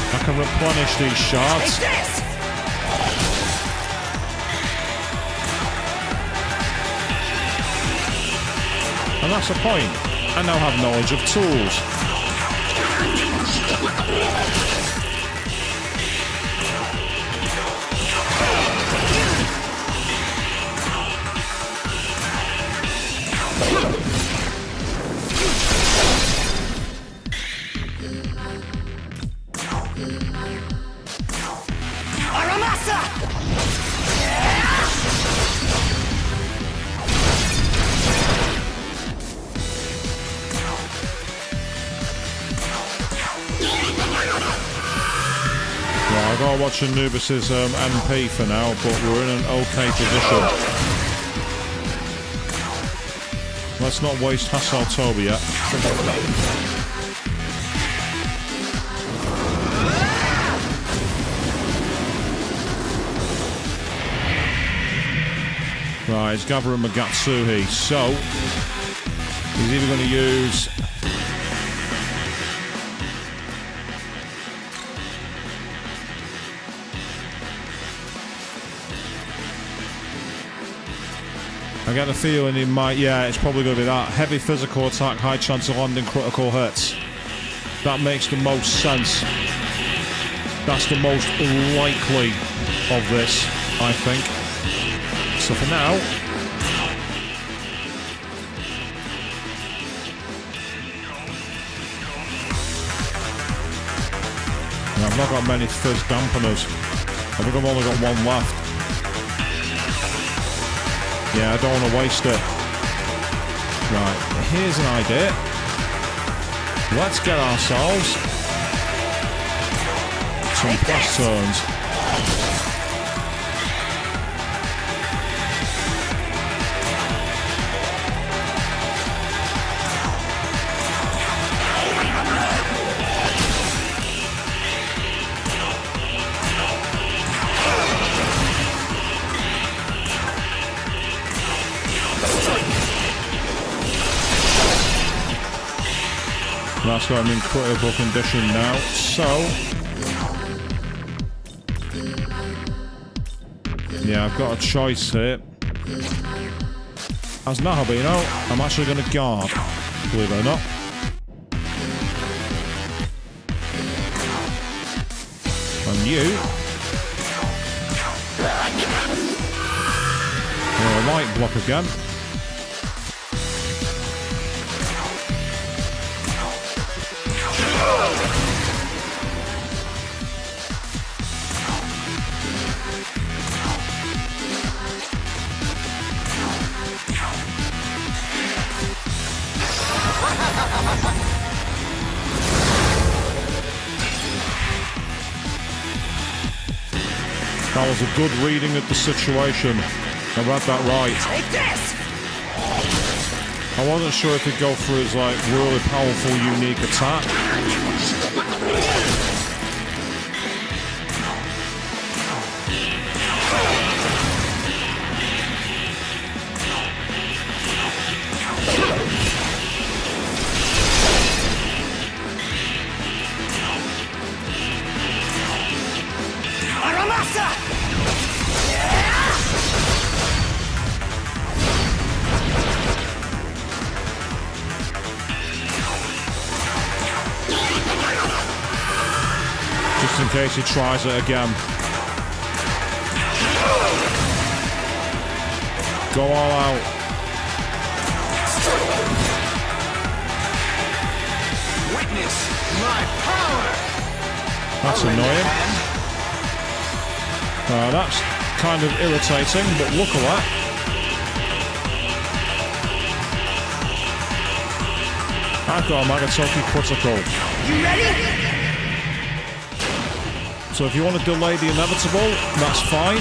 I can replenish these shards. And that's the point. I now have knowledge of tools. I gotta watch Anubis's MP for now, but we're in an okay position. Let's not waste Hassel Toby yet. Right, he's gathering Magatsuhi, so he's either going to use... I get the feeling he might, yeah, it's probably going to be that. Heavy physical attack, high chance of landing critical hits. That makes the most sense. That's the most likely of this, I think. So for now... I've not got many fizz dampeners. I think I've only got one left. Yeah, I don't want to waste it. Right, here's an idea. Let's get ourselves some fast turns. That's why I'm in critical condition now, so... Yeah, I've got a choice here. As Nahabino, I'm actually going to guard, believe it or not. And you... You're a light block again. That was a good reading of the situation. I read that right. Take this! I wasn't sure if it'd go for his, like, really powerful, unique attack. Just in case he tries it again. Go all out. Witness my power. That's annoying. That's kind of irritating, but look at that. I've got a Magatoki Protocol. You ready? So if you want to delay the inevitable, that's fine.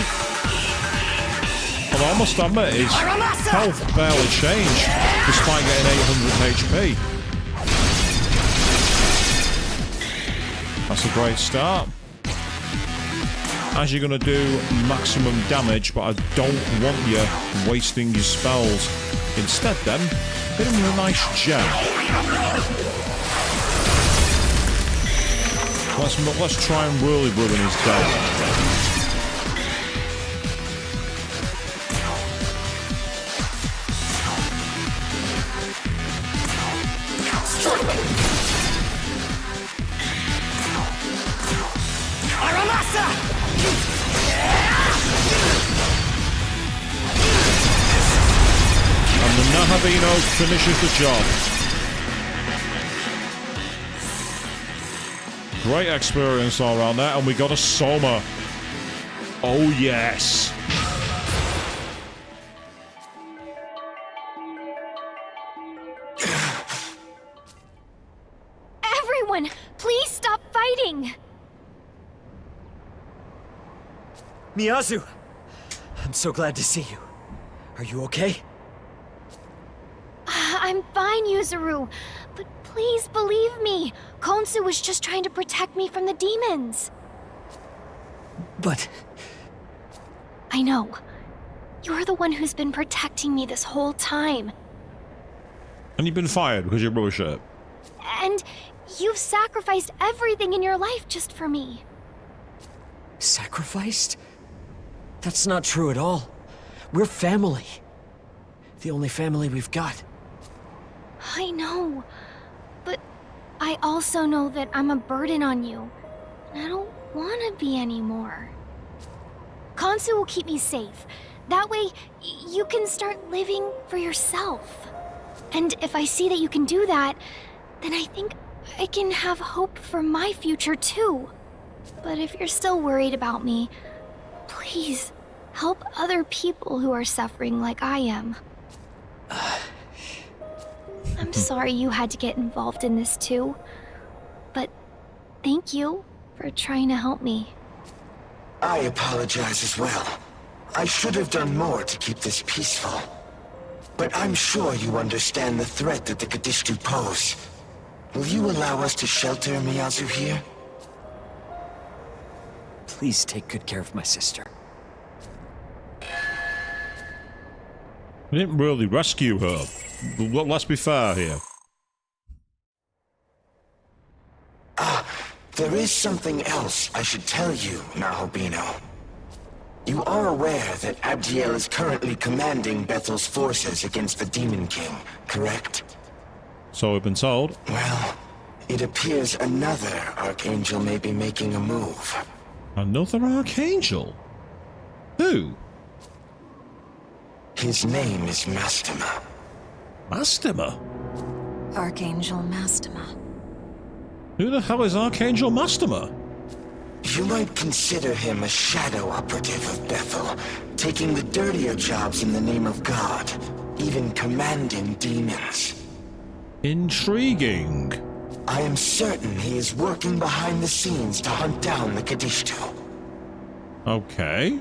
But I must admit, his health barely changed, despite getting 800 HP. That's a great start. As you're going to do maximum damage, but I don't want you wasting your spells. Instead then, hit him with a nice gem. Let's try and really ruin his day. And the Nahabino finishes the job. Great experience all around there, and we got a Soma. Oh yes. Everyone, please stop fighting! Miyazu! I'm so glad to see you. Are you okay? I'm fine, Yuzuru. But please believe me. Konsu was just trying to protect me from the demons. But... I know. You're the one who's been protecting me this whole time. And you've been fired because you're bullshit. And you've sacrificed everything in your life just for me. Sacrificed? That's not true at all. We're family. The only family we've got. I know. But I also know that I'm a burden on you. And I don't want to be anymore. Konsu will keep me safe. That way, you can start living for yourself. And if I see that you can do that, then I think I can have hope for my future too. But if you're still worried about me, please help other people who are suffering like I am. I'm sorry you had to get involved in this too, but thank you for trying to help me. I apologize as well. I should have done more to keep this peaceful. But I'm sure you understand the threat that the Kadishtu pose. Will you allow us to shelter Miyazu here? Please take good care of my sister. We didn't really rescue her. Let's be fair here. There is something else I should tell you, Nahabino. You are aware that Abdiel is currently commanding Bethel's forces against the Demon King, correct? So we've been told. Well, it appears another Archangel may be making a move. Another Archangel? Who? His name is Mastema. Mastema? Archangel Mastema. Who the hell is Archangel Mastema? You might consider him a shadow operative of Bethel, taking the dirtier jobs in the name of God, even commanding demons. Intriguing. I am certain he is working behind the scenes to hunt down the Kadishtu. Okay.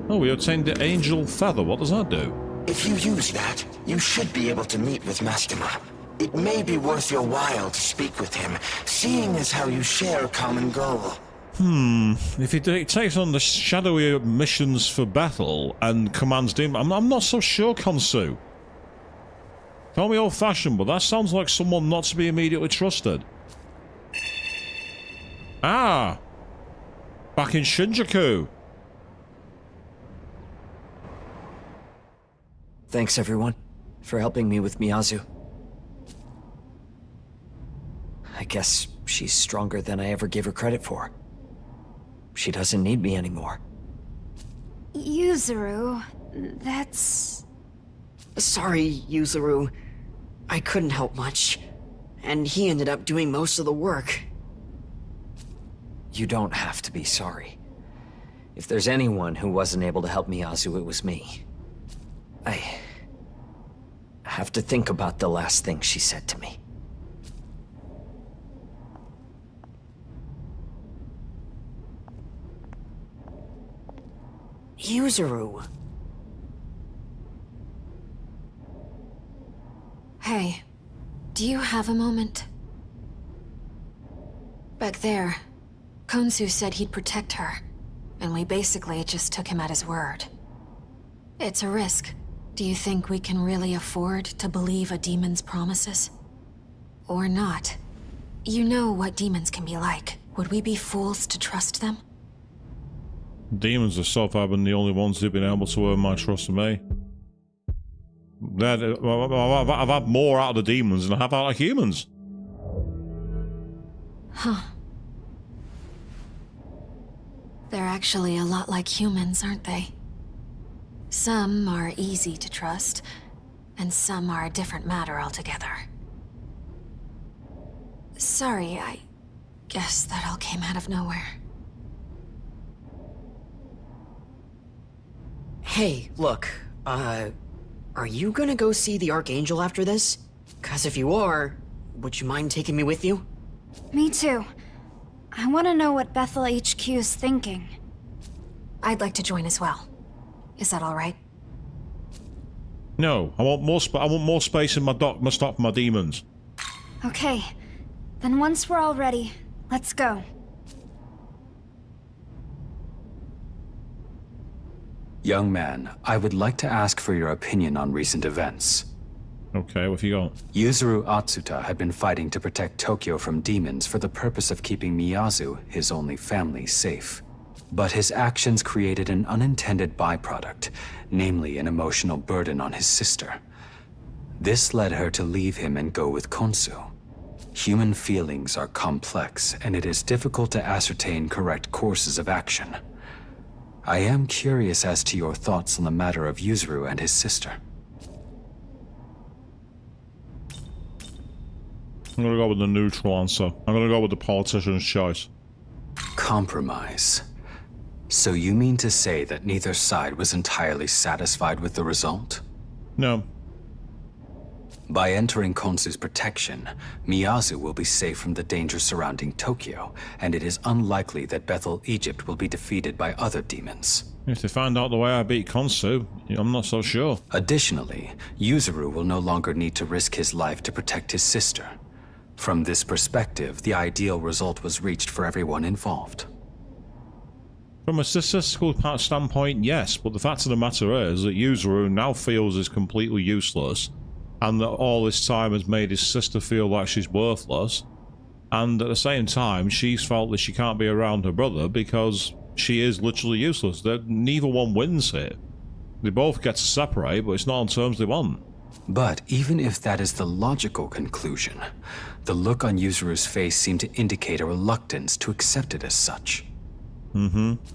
Oh, we obtained the Angel Feather. What does that do? If you use that, you should be able to meet with Mastema. It may be worth your while to speak with him, seeing as how you share a common goal. If he takes on the shadowy missions for Bethel and commands demons, I'm not so sure, Khonsu. Call me old-fashioned, but that sounds like someone not to be immediately trusted. Ah! Back in Shinjuku. Thanks, everyone, for helping me with Miyazu. I guess she's stronger than I ever gave her credit for. She doesn't need me anymore. Yuzuru, that's... Sorry, Yuzuru. I couldn't help much. And he ended up doing most of the work. You don't have to be sorry. If there's anyone who wasn't able to help Miyazu, it was me. I have to think about the last thing she said to me. Yuzuru. Hey, do you have a moment? Back there, Khonsu said he'd protect her, and we basically just took him at his word. It's a risk. Do you think we can really afford to believe a demon's promises? Or not? You know what demons can be like. Would we be fools to trust them? Demons are so far been the only ones who've been able to earn my trust of me. I've had more out of the demons than I have out of humans. Huh. They're actually a lot like humans, aren't they? Some are easy to trust, and some are a different matter altogether. Sorry, I guess that all came out of nowhere. Hey, look, are you gonna go see the Archangel after this? 'Cause if you are, would you mind taking me with you? Me too. I want to know what Bethel HQ is thinking. I'd like to join as well. Is that all right? No, I want more space in my stock for my demons. Okay. Then once we're all ready, let's go. Young man, I would like to ask for your opinion on recent events. Okay, what have you got? Yuzuru Atsuta had been fighting to protect Tokyo from demons for the purpose of keeping Miyazu, his only family, safe. But his actions created an unintended byproduct, namely an emotional burden on his sister. This led her to leave him and go with Khonsu. Human feelings are complex, and it is difficult to ascertain correct courses of action. I am curious as to your thoughts on the matter of Yuzuru and his sister. I'm gonna go with the neutral answer. I'm gonna go with the politician's choice. Compromise. So you mean to say that neither side was entirely satisfied with the result? No. By entering Khonsu's protection, Miyazu will be safe from the danger surrounding Tokyo, and it is unlikely that Bethel, Egypt will be defeated by other demons. If they find out the way I beat Khonsu, I'm not so sure. Additionally, Yuzuru will no longer need to risk his life to protect his sister. From this perspective, the ideal result was reached for everyone involved. From a statistical standpoint, yes, but the fact of the matter is that Yuzuru now feels is completely useless, and that all this time has made his sister feel like she's worthless. And at the same time, she's felt that she can't be around her brother because she is literally useless. Neither one wins here. They both get to separate, but it's not on terms they want. But even if that is the logical conclusion, the look on Yuzuru's face seemed to indicate a reluctance to accept it as such.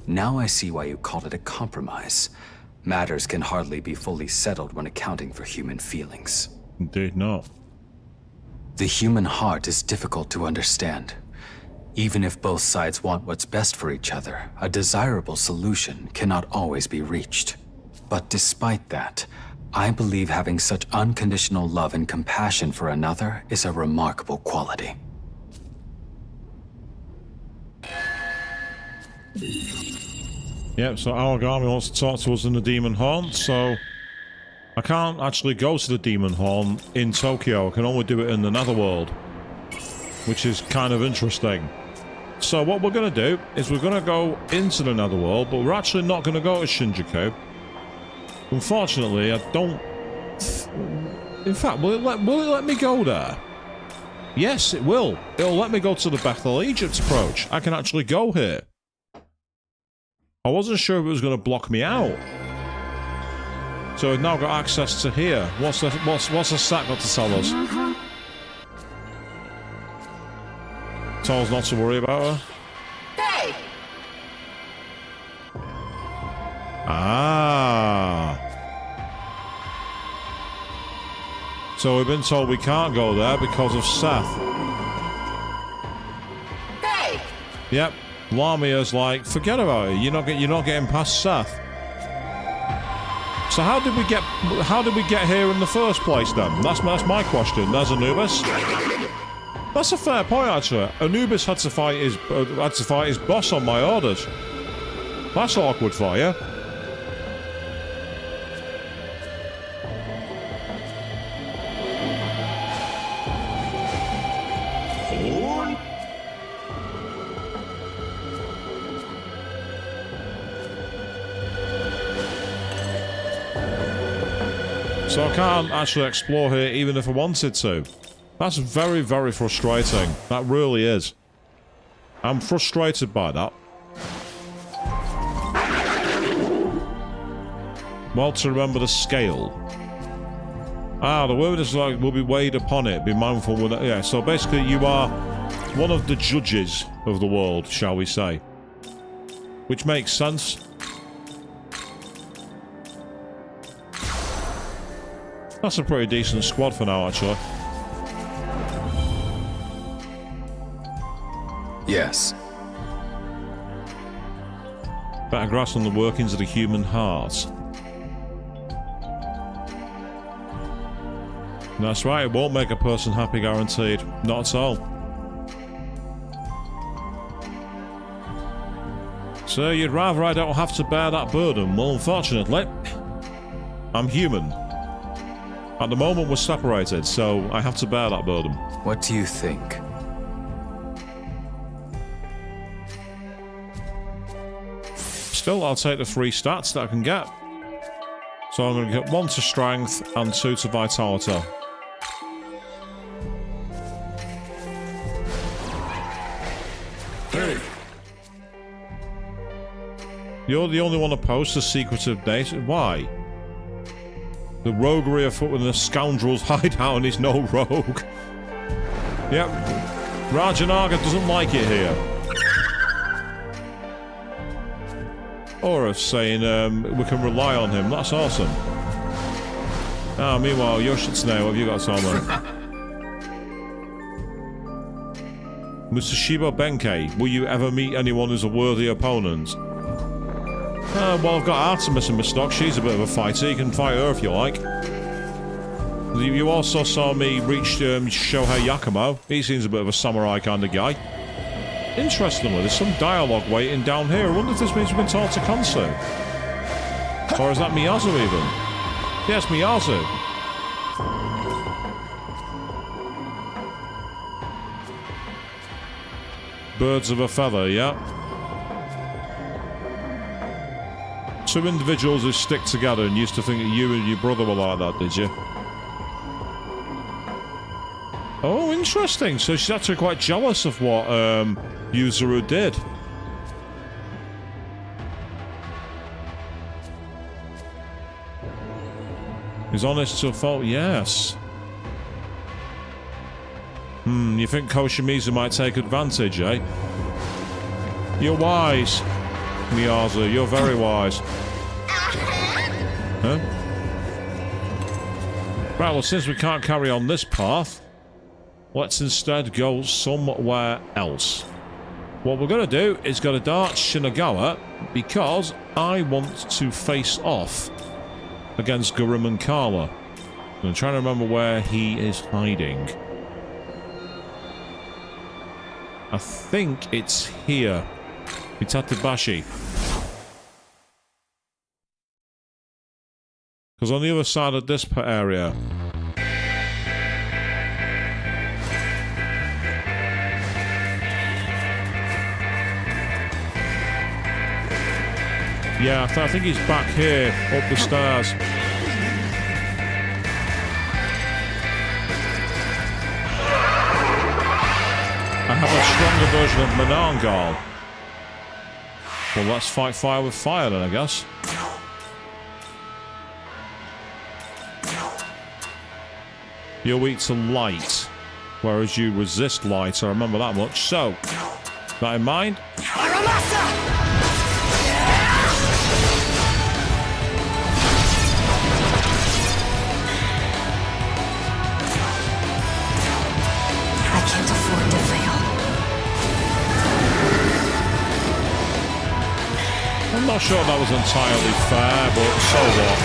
Now I see why you called it a compromise. Matters can hardly be fully settled when accounting for human feelings. Indeed not. The human heart is difficult to understand. Even if both sides want what's best for each other, a desirable solution cannot always be reached. But despite that, I believe having such unconditional love and compassion for another is a remarkable quality. Yep, so Origami wants to talk to us in the Demon Horn, so I can't actually go to the Demon Horn in Tokyo. I can only do it in the Netherworld, which is kind of interesting. So what we're going to do is we're going to go into the Netherworld, but we're actually not going to go to Shinjuku. Unfortunately, I don't... In fact, will it let me go there? Yes, it will. It'll let me go to the Bethel, Egypt approach. I can actually go here. I wasn't sure if it was going to block me out. So we've now got access to here. What's the sat got to tell us? Tell us not to worry about her. Hey! Ah. So we've been told we can't go there because of Seth. Hey! Yep. Lamia's like, forget about it. You're not getting past Seth. So how did we get here in the first place then? That's my question. There's Anubis. That's a fair point actually. Anubis had to fight his boss on my orders. That's awkward for you. So I can't actually explore here even if I wanted to. That's very, very frustrating. That really is. I'm frustrated by that. Well, to remember the scale. Ah, the word is like, will be weighed upon it, be mindful with it. Yeah, so basically you are one of the judges of the world, shall we say. Which makes sense. That's a pretty decent squad for now, actually. Yes. Better grasp on the workings of the human heart. That's right, it won't make a person happy, guaranteed. Not at all. So you'd rather I don't have to bear that burden? Well, unfortunately, I'm human. At the moment, we're separated, so I have to bear that burden. What do you think? Still, I'll take the 3 stats that I can get. So I'm going to get 1 to strength and 2 to vitality. Hey! You're the only one opposed to secretive data. Why? The roguery afoot in the scoundrel's hideout is no rogue. Yep. Rajanaga doesn't like it here. Aura's saying we can rely on him. That's awesome. Ah, meanwhile, Yoshitsune, what have you got to tell me? Musashiba Benkei, will you ever meet anyone who's a worthy opponent? Well, I've got Artemis in my stock. She's a bit of a fighter. You can fight her if you like. You also saw me reach Shohei Yakumo. He seems a bit of a samurai kind of guy. Interestingly, there's some dialogue waiting down here. I wonder if this means we can talk to Konsu. Or is that Miyazu even? Yes, Miyazu. Birds of a feather, yeah. 2 individuals who stick together and used to think that you and your brother were like that, did you? Oh, interesting. So she's actually quite jealous of what Yuzuru did. He's honest to a fault, yes. You think Koshimizu might take advantage, eh? You're wise, Miyazu. You're very wise. Huh? Right, well, since we can't carry on this path, let's instead go somewhere else. What we're going to do is go to Dark Shinagawa because I want to face off against Gurum Kala. I'm trying to remember where he is hiding. I think it's here. Itatebashi. Because on the other side of this area... Yeah, I think he's back here, up the stairs. I have a stronger version of Manangal. Well, let's fight fire with fire then, I guess. You're weak to light, whereas you resist light, I remember that much. So, that in mind... I can't afford to fail. I'm not sure that was entirely fair, but so what?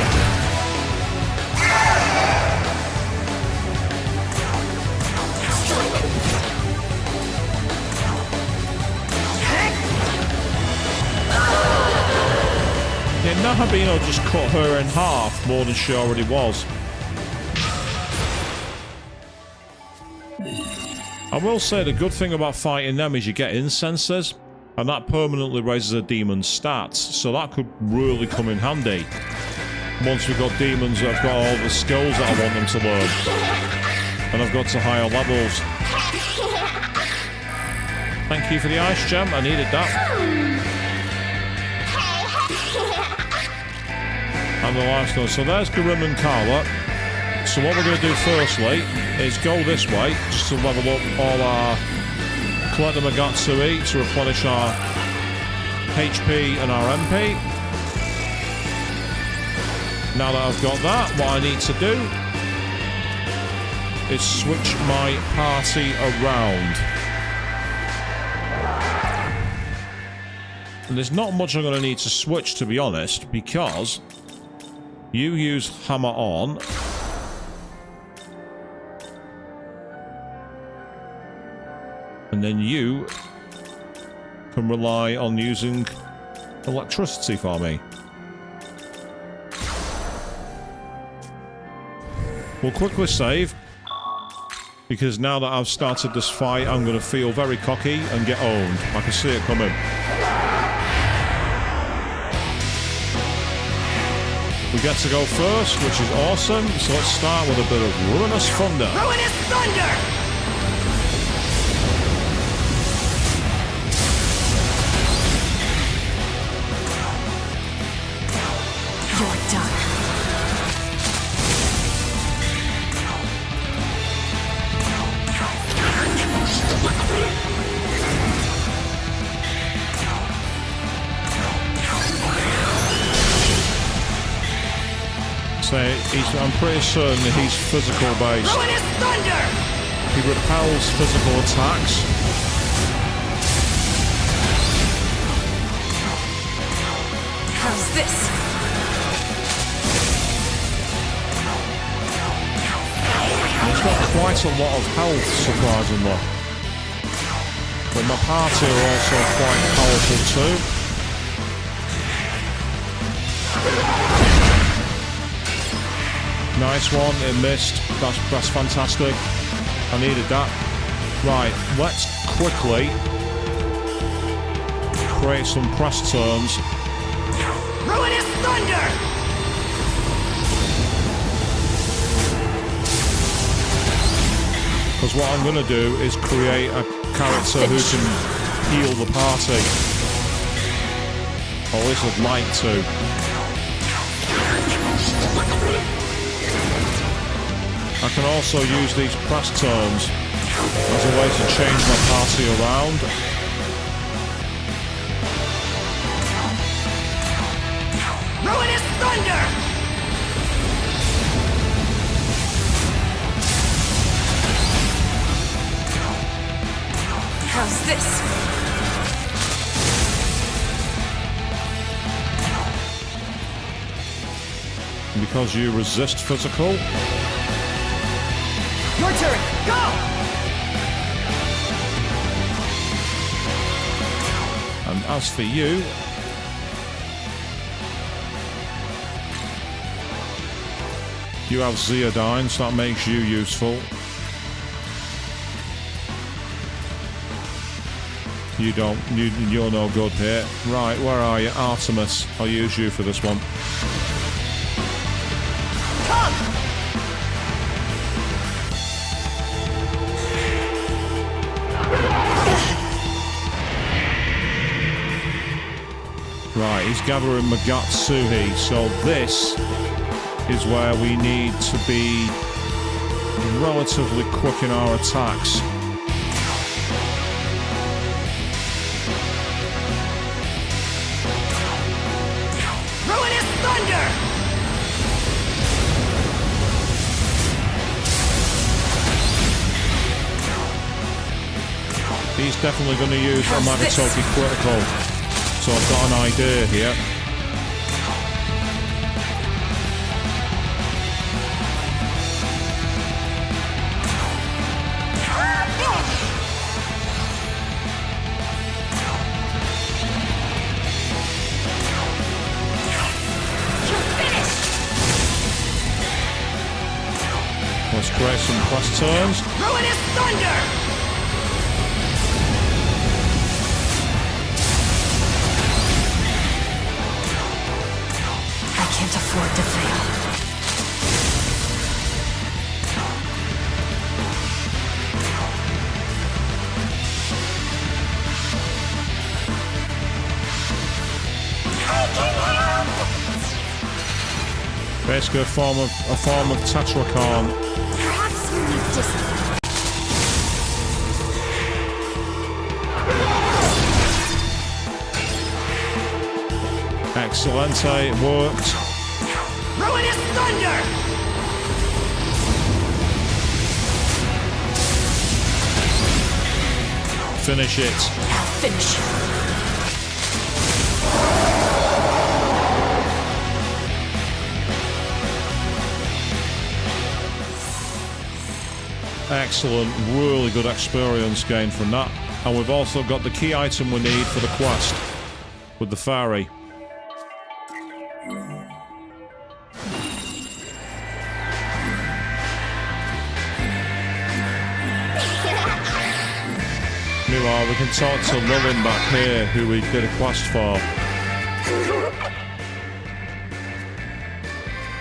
Yeah, Nahabino just cut her in half more than she already was. I will say the good thing about fighting them is you get incenses, and that permanently raises a demon's stats, so that could really come in handy once we've got demons that have got all the skills that I want them to learn, and I've got to higher levels. Thank you for the ice gem, I needed that. And the last one. So there's Gurum Kala. So what we're going to do firstly is go this way, just to level up all our... collect the Magatsui to replenish our HP and our MP. Now that I've got that, what I need to do is switch my party around. And there's not much I'm going to need to switch, to be honest, because you use hammer on. And then you can rely on using electricity for me. We'll quickly save, because now that I've started this fight, I'm going to feel very cocky and get owned. I can see it coming. We get to go first, which is awesome. So let's start with a bit of Ruinous Thunder. Ruinous Thunder! You're done. So I'm pretty certain he's physical based. Ruinous Thunder! He repels physical attacks. How's this? He's got quite a lot of health, surprisingly. But my party are also quite powerful too. Nice one, it missed. That's fantastic. I needed that. Right, let's quickly create some press turns. Ruinous Thunder! Because what I'm going to do is create a character who can heal the party. Or at least I'd like to. I can also use these press turns as a way to change my party around. Ruinous thunder! How's this? Because you resist physical. Your turn! Go! And as for you, you have Zeodyne, so that makes you useful. You don't, you're no good here. Right, where are you? Artemis. I'll use you for this one. Right, he's gathering Magatsuhi, so this is where we need to be relatively quick in our attacks. Ruinous thunder! He's definitely going to use a Magatoki critical. So I've got an idea here. Let's create some plus turns. Ruinous thunder! Can't afford to fail. Basically a form of Tetracon. Perhaps you need discipline. Excellente, it worked. Ruinous thunder! Finish it. I'll finish you. Excellent, really good experience gained from that. And we've also got the key item we need for the quest with the fairy. Meanwhile, we can talk to Lilin back here, who we did a quest for.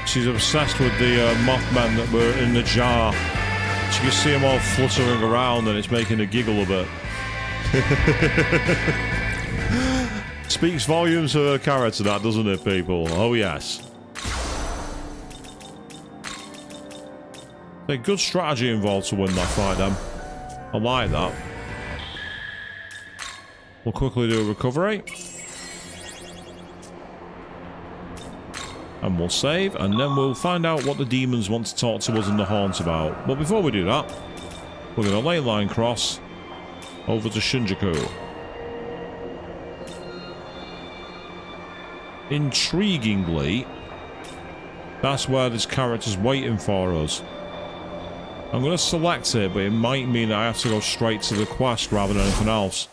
She's obsessed with the Mothmen that were in the jar. She can see them all fluttering around and it's making her giggle a bit. Speaks volumes of her character, that, doesn't it, people? Oh, yes. There's good strategy involved to win that fight, then. I like that. We'll quickly do a recovery. And we'll save, and then we'll find out what the demons want to talk to us in the haunt about. But before we do that, we're going to ley line cross over to Shinjuku. Intriguingly, that's where this character's waiting for us. I'm going to select it, but it might mean I have to go straight to the quest rather than anything else.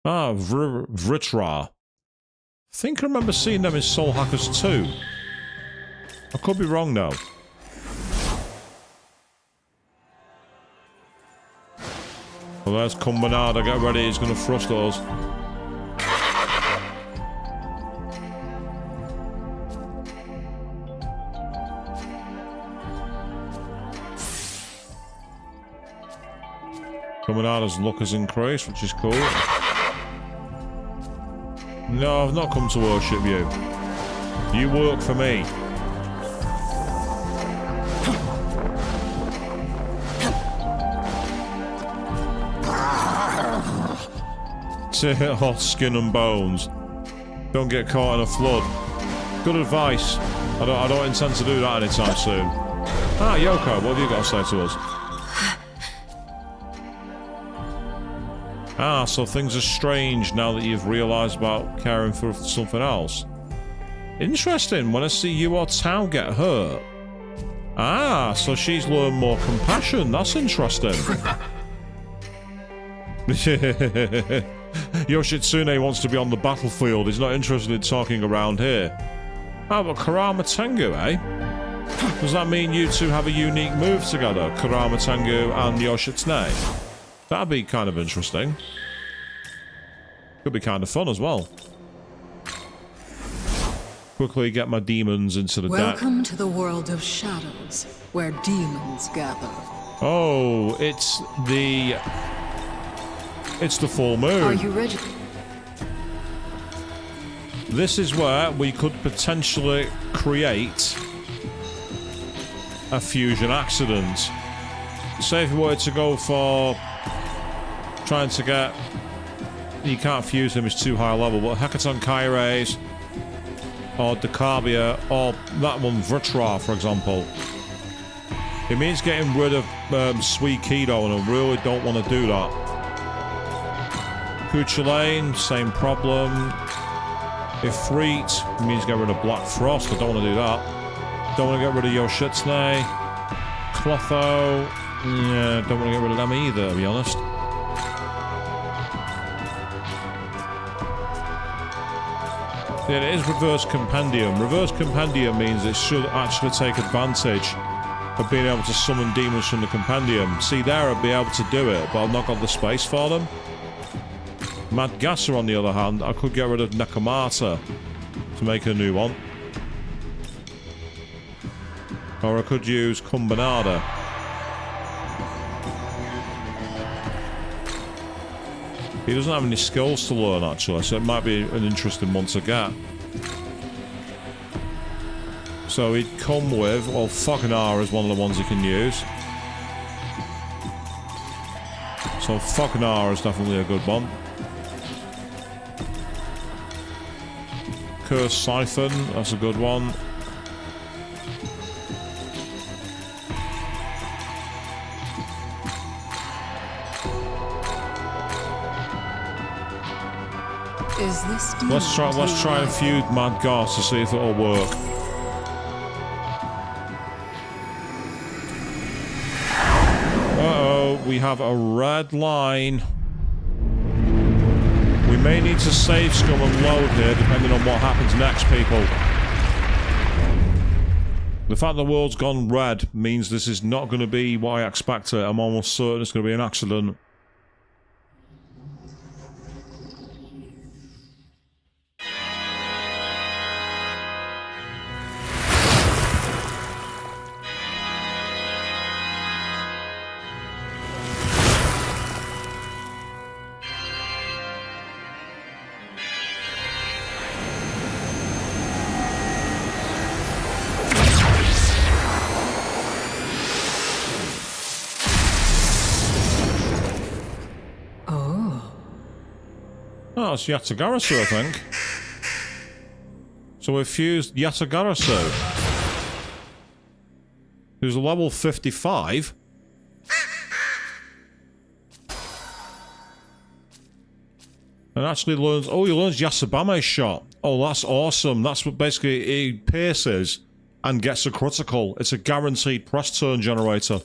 Ah, Vritra. I think I remember seeing them in Soul Hackers 2. I could be wrong though. Well, there's Kumbinada. Get ready, he's going to thrust us. Coming out as luck has increased, which is cool. No, I've not come to worship you. You work for me. Hot skin and bones. Don't get caught in a flood. Good advice. I don't intend to do that anytime soon. Ah, Yoko, what have you got to say to us? Ah, so things are strange now that you've realised about caring for something else. Interesting, when I see you or Tao get hurt. Ah, so she's learned more compassion. That's interesting. Yoshitsune wants to be on the battlefield. He's not interested in talking around here. Ah, but Kurama Tengu, eh? Does that mean you two have a unique move together? Kurama Tengu and Yoshitsune? That'd be kind of interesting. Could be kind of fun as well. Quickly get my demons into the deck. Welcome to the world of shadows, where demons gather. Oh, it's the full moon. Are you ready? This is where we could potentially create a fusion accident. Say if we were to go for trying to get... You can't fuse him, it's too high level, but Hecaton Kaires or Decabia or that one Vritra, for example. It means getting rid of Sweet Kido, and I really don't want to do that. Kuchulain, same problem. Ifrit means get rid of Black Frost. I don't want to do that. Don't want to get rid of Yoshitsune. Clotho. Yeah, don't want to get rid of them either, to be honest. Yeah, it is Reverse Compendium. Reverse Compendium means it should actually take advantage of being able to summon demons from the Compendium. See, there I'd be able to do it, but I've not got the space for them. Madgasa, on the other hand, I could get rid of Nakamata to make a new one. Or I could use Kumbanada. He doesn't have any skills to learn, actually, so it might be an interesting one to get. So he'd come with... Well, Fognara is one of the ones he can use. So Fognara is definitely a good one. Curse Siphon, that's a good one. Is this Let's try and feud Mad Goss to see if it'll work. Uh-oh, we have a red line. We may need to save scum and load here, depending on what happens next, people. The fact the world's gone red means this is not going to be what I expected. I'm almost certain it's going to be an accident. Oh, it's Yatagarasu, I think. So we've fused Yatagarasu, who's level 55. And actually learns... Oh, he learns Yasabame's shot. Oh, that's awesome. That's what basically he pierces and gets a critical. It's a guaranteed press turn generator.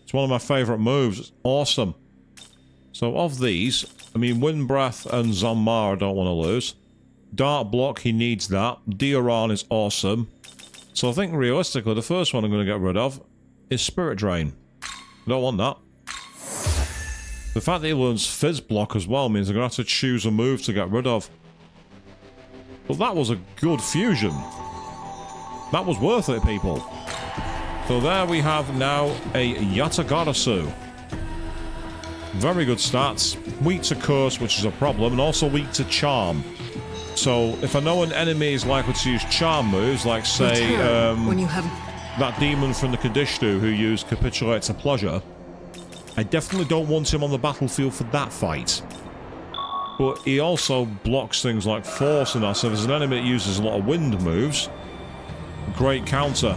It's one of my favourite moves. It's awesome. So of these... I mean, Wind Breath and Zanmar I don't want to lose. Dark Block, he needs that. Dioran is awesome. So I think realistically, the first one I'm going to get rid of is Spirit Drain. I don't want that. The fact that he learns Fizz Block as well means I'm going to have to choose a move to get rid of. But that was a good fusion. That was worth it, people. So there we have now a Yatagarasu. Very good stats. Weak to curse, which is a problem, and also weak to charm. So if I know an enemy is likely to use charm moves, like say when you have that demon from the Kadishtu who used Capitulate to Pleasure, I definitely don't want him on the battlefield for that fight. But he also blocks things like Force and that, so if there's an enemy that uses a lot of wind moves, great counter.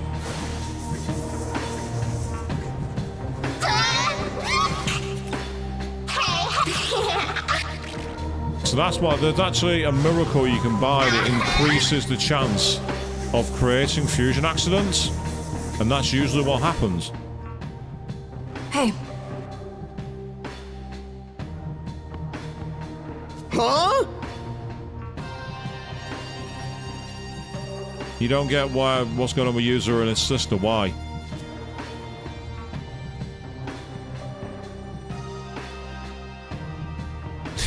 So that's why there's actually a miracle you can buy that increases the chance of creating fusion accidents, and that's usually what happens. Hey. Huh? You don't get what's going on with User and his sister, why?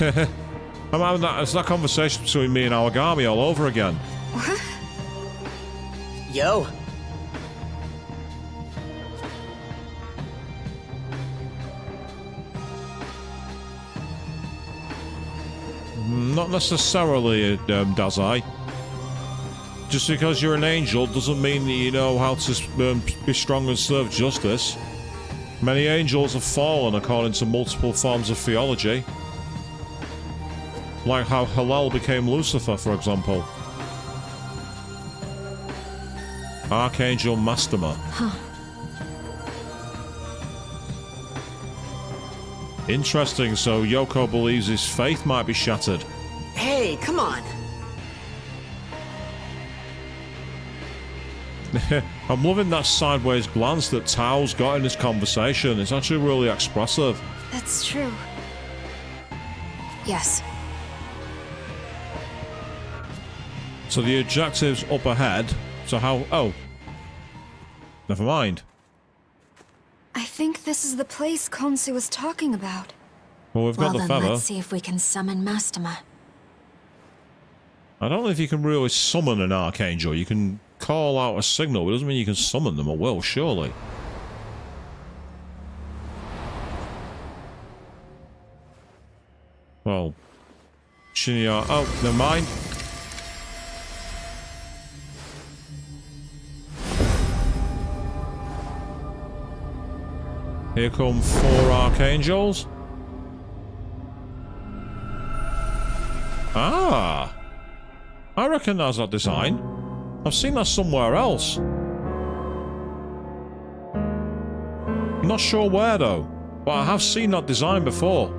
I'm having it's that conversation between me and Awagami all over again. What? Yo. Not necessarily, Dazai. Just because you're an angel doesn't mean that you know how to be strong and serve justice. Many angels have fallen according to multiple forms of theology. Like how Hillel became Lucifer, for example. Archangel Mastema. Huh. Interesting, so Yoko believes his faith might be shattered. Hey, come on. I'm loving that sideways glance that Tao's got in this conversation. It's actually really expressive. That's true. Yes. So the objective's up ahead. So how... Oh. Never mind. I think this is the place Khonsu was talking about. Well, we've got the feather. Let's see if we can summon Mastema. I don't know if you can really summon an Archangel. You can call out a signal, but it doesn't mean you can summon them at will, surely. Well... Shinya... Oh, never mind. Here come 4 Archangels. Ah! I recognise that design. I've seen that somewhere else. I'm not sure where though, but I have seen that design before.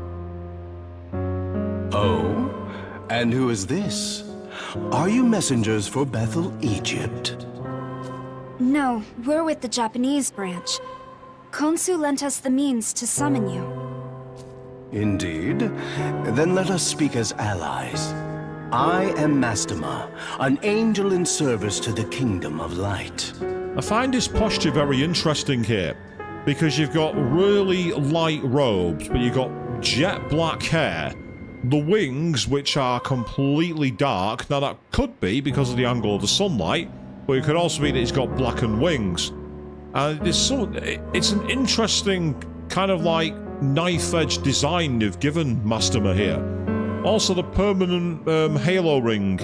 Oh? And who is this? Are you messengers for Bethel, Egypt? No, we're with the Japanese branch. Khonsu lent us the means to summon you. Indeed? Then let us speak as allies. I am Mastema, an angel in service to the Kingdom of Light. I find his posture very interesting here, because you've got really light robes, but you've got jet black hair, the wings which are completely dark. Now that could be because of the angle of the sunlight, but it could also be that he's got blackened wings. It's an interesting kind of like knife-edge design you've given Mastema here. Also, the permanent halo ring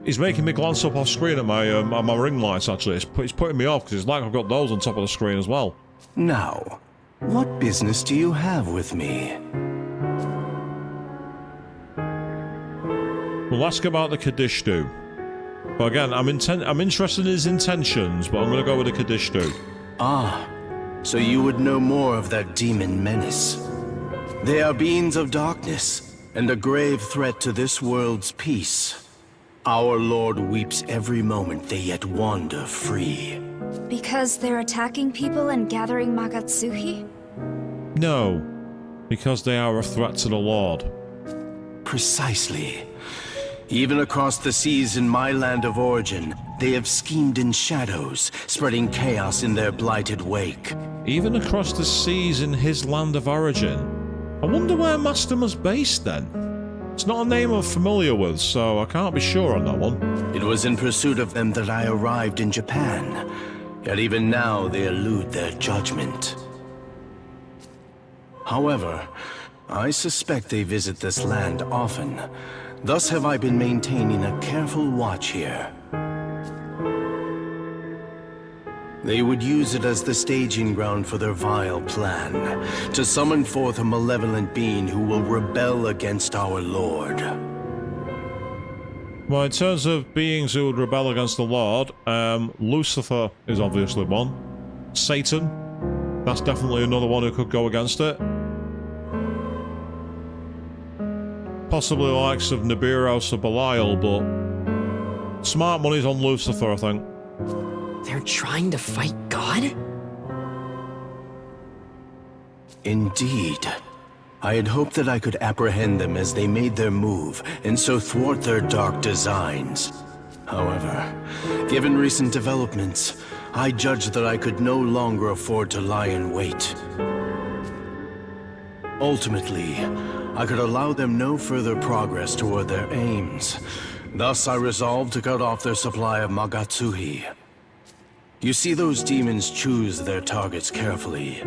is making me glance up off screen at my ring lights, actually. It's putting me off because it's like I've got those on top of the screen as well. Now, what business do you have with me? We'll ask about the Kadishtu. But again, I'm interested in his intentions, but I'm going to go with the Kadishtu. Ah, so you would know more of that demon menace. They are beings of darkness, and a grave threat to this world's peace. Our Lord weeps every moment they yet wander free. Because they're attacking people and gathering Magatsuhi? No, because they are a threat to the Lord. Precisely. Even across the seas in my land of origin, they have schemed in shadows, spreading chaos in their blighted wake. Even across the seas in his land of origin? I wonder where Mastema's based then? It's not a name I'm familiar with, so I can't be sure on that one. It was in pursuit of them that I arrived in Japan. Yet even now they elude their judgment. However, I suspect they visit this land often. Thus have I been maintaining a careful watch here. They would use it as the staging ground for their vile plan, to summon forth a malevolent being who will rebel against our Lord. Well, in terms of beings who would rebel against the Lord, Lucifer is obviously one. Satan, that's definitely another one who could go against it. Possibly the likes of Nibiros or Belial, but smart money's on Lucifer, I think. They're trying to fight God? Indeed. I had hoped that I could apprehend them as they made their move, and so thwart their dark designs. However, given recent developments, I judged that I could no longer afford to lie in wait. Ultimately, I could allow them no further progress toward their aims. Thus, I resolved to cut off their supply of Magatsuhi. You see, those demons choose their targets carefully.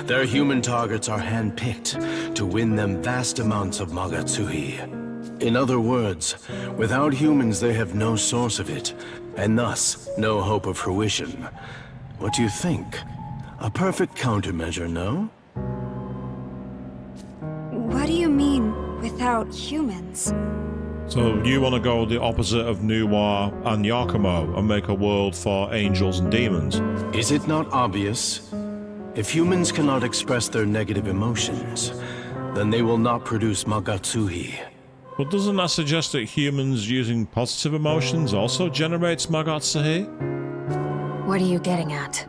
Their human targets are handpicked to win them vast amounts of Magatsuhi. In other words, without humans they have no source of it, and thus no hope of fruition. What do you think? A perfect countermeasure, no? What do you mean, without humans? So you want to go the opposite of Nuwa and Yakumo and make a world for angels and demons? Is it not obvious? If humans cannot express their negative emotions, then they will not produce Magatsuhi. But doesn't that suggest that humans using positive emotions also generates Magatsuhi? What are you getting at?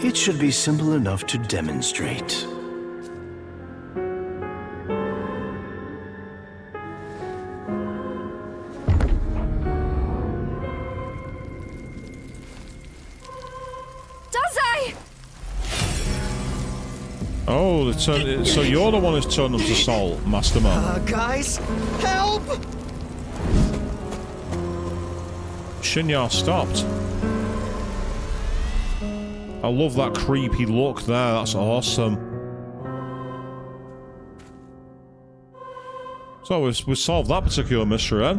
It should be simple enough to demonstrate. Oh, so you're the one who's turned them to salt, Masterman. Guys, help! Shinya stopped. I love that creepy look there, that's awesome. So we've solved that particular mystery then.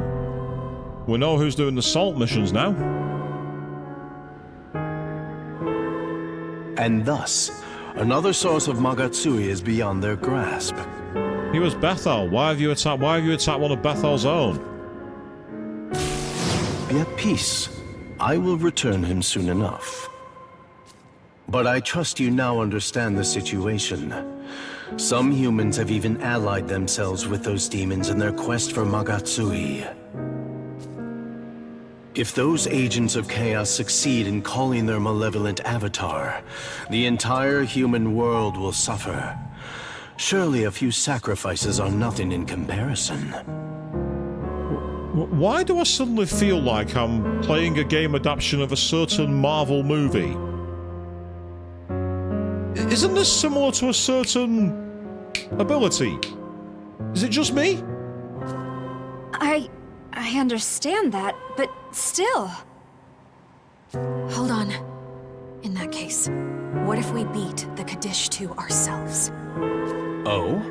We know who's doing the salt missions now. And thus, another source of Magatsuhi is beyond their grasp. He was Bethel. Why have you attacked one of Bethel's own? Be at peace. I will return him soon enough. But I trust you now understand the situation. Some humans have even allied themselves with those demons in their quest for Magatsuhi. If those agents of chaos succeed in calling their malevolent avatar, the entire human world will suffer. Surely a few sacrifices are nothing in comparison. Why do I suddenly feel like I'm playing a game adaptation of a certain Marvel movie? Isn't this similar to a certain ability? Is it just me? I understand that, but still. Hold on. In that case, what if we beat the Kaddish 2 ourselves? Oh?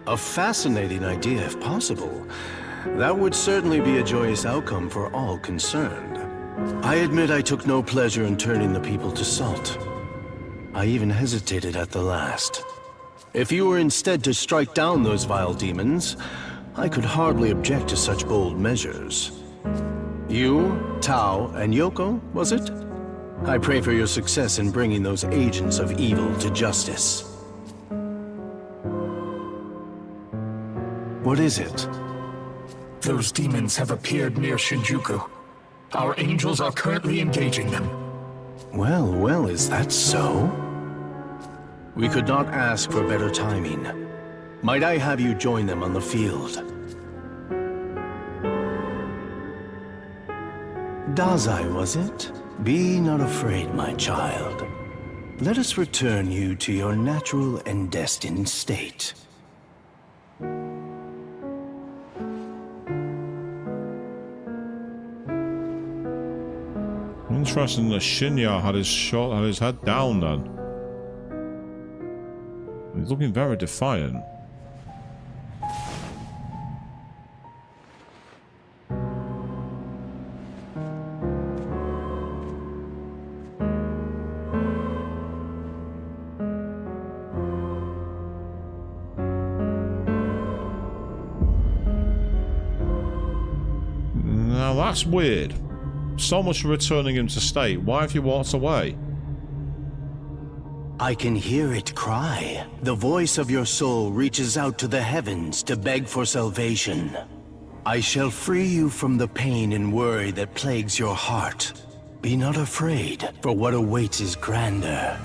A fascinating idea, if possible. That would certainly be a joyous outcome for all concerned. I admit I took no pleasure in turning the people to salt. I even hesitated at the last. If you were instead to strike down those vile demons, I could hardly object to such bold measures. You, Tao, and Yoko, was it? I pray for your success in bringing those agents of evil to justice. What is it? Those demons have appeared near Shinjuku. Our angels are currently engaging them. Well, well, is that so? We could not ask for better timing. Might I have you join them on the field? Dazai, was it? Be not afraid, my child. Let us return you to your natural and destined state. Interesting that Shinya had his head down then. He's looking very defiant. Now that's weird. So much for returning him to state. Why have you walked away? I can hear it cry. The voice of your soul reaches out to the heavens to beg for salvation. I shall free you from the pain and worry that plagues your heart. Be not afraid, for what awaits is grander.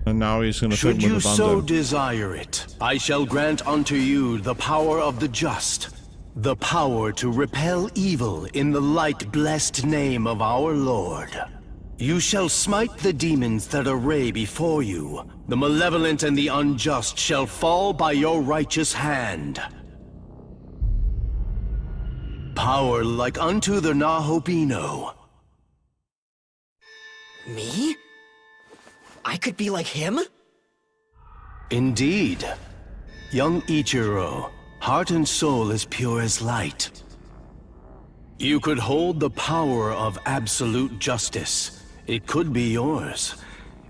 And now he's going to Should think you with so abandon. desire it, I shall grant unto you the power of the just, the power to repel evil in the light-blessed name of our Lord. You shall smite the demons that array before you. The malevolent and the unjust shall fall by your righteous hand. Power like unto the Nahobino. Me? I could be like him? Indeed. Young Ichiro, heart and soul as pure as light. You could hold the power of absolute justice. It could be yours.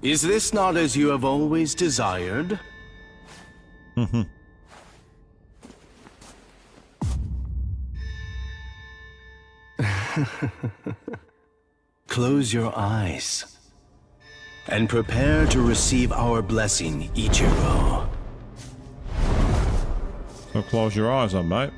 Is this not as you have always desired? Close your eyes. And prepare to receive our blessing, Ichiro. So close your eyes then, mate.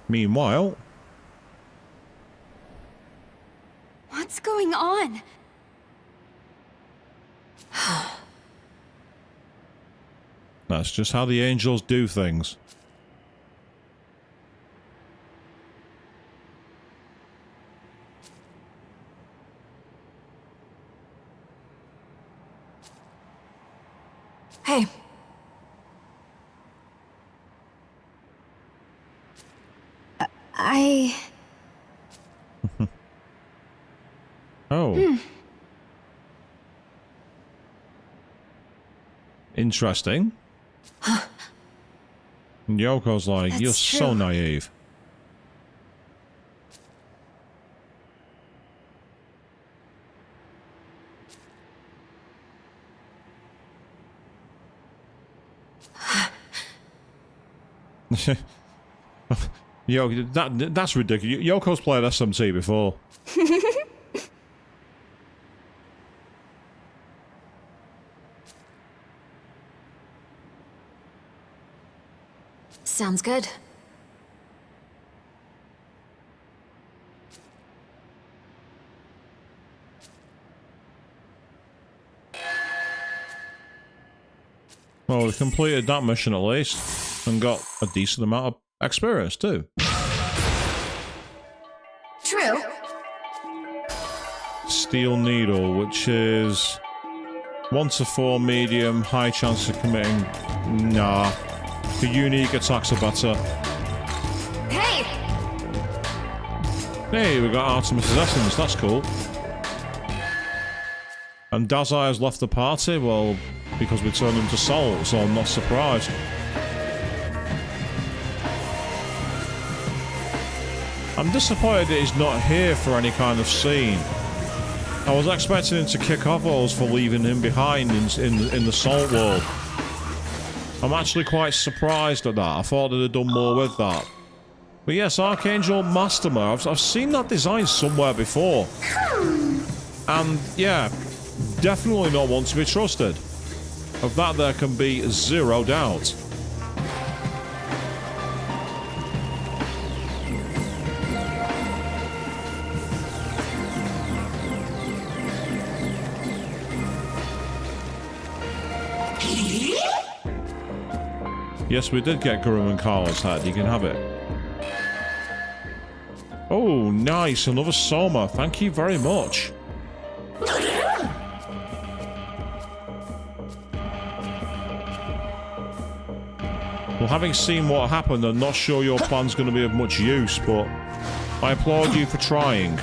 Meanwhile... What's going on? That's just how the angels do things. Hey. Oh. Interesting. And Yoko's like, That's you're so true. naive. Yo, that's ridiculous. Yoko's played SMT before. Sounds good. Well, we completed that mission at least, and got a decent amount of experience too. True. Steel Needle, which is 1 to 4 medium, high chance of committing. Nah. The unique attacks are better. Hey! Hey, we got Artemis' Essence, that's cool. And Dazai has left the party, well, because we turned him to Soul, so I'm not surprised. I'm disappointed that he's not here for any kind of scene. I was expecting him to kick off us for leaving him behind in the Salt world. I'm actually quite surprised at that. I thought they'd have done more with that. But yes, Archangel Masterma, I've seen that design somewhere before. And yeah, definitely not one to be trusted. Of that there can be zero doubt. Yes, we did get Guru and Carla's head. You can have it. Oh, nice. Another Soma. Thank you very much. Well, having seen what happened, I'm not sure your plan's going to be of much use, but I applaud you for trying.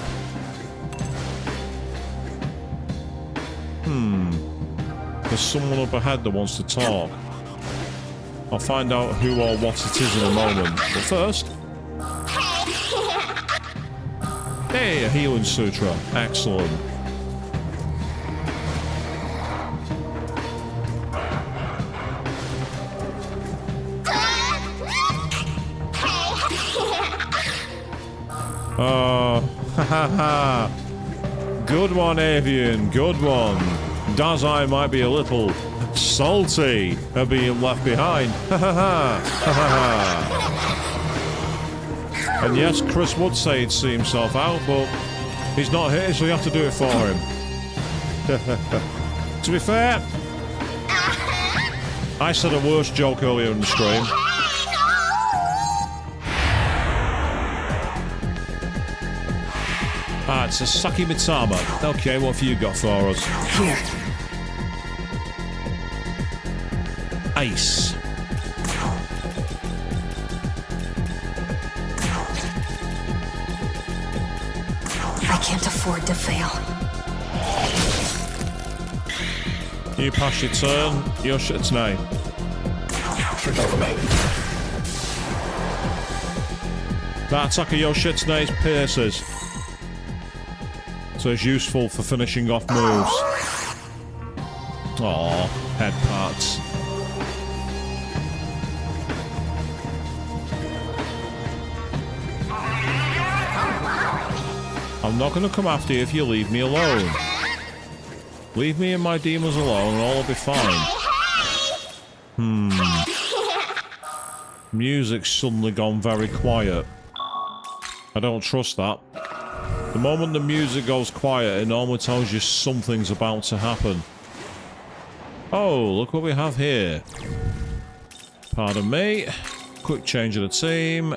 There's someone up ahead that wants to talk. I'll find out who or what it is in a moment. But first... Hey, a healing sutra. Excellent. Oh, ha ha ha. Good one, Avian. Good one. Dazai might be a little salty at being left behind. Ha ha ha. Ha ha ha. And yes, Chris would say he'd see himself out, but he's not here, so you have to do it for him. To be fair, I said a worse joke earlier in the stream. Ah, it's a Saki Mitama. Okay, what have you got for us? Here. Ice. I can't afford to fail. You pass your turn. Yoshitsune. Forgive me. That attack of Yoshitsune's pierces. So it's useful for finishing off moves. Aww, head parts. I'm not going to come after you if you leave me alone. Leave me and my demons alone and all will be fine. Music's suddenly gone very quiet. I don't trust that. The moment the music goes quiet, it normally tells you something's about to happen. Oh, look what we have here. Pardon me. Quick change of the team.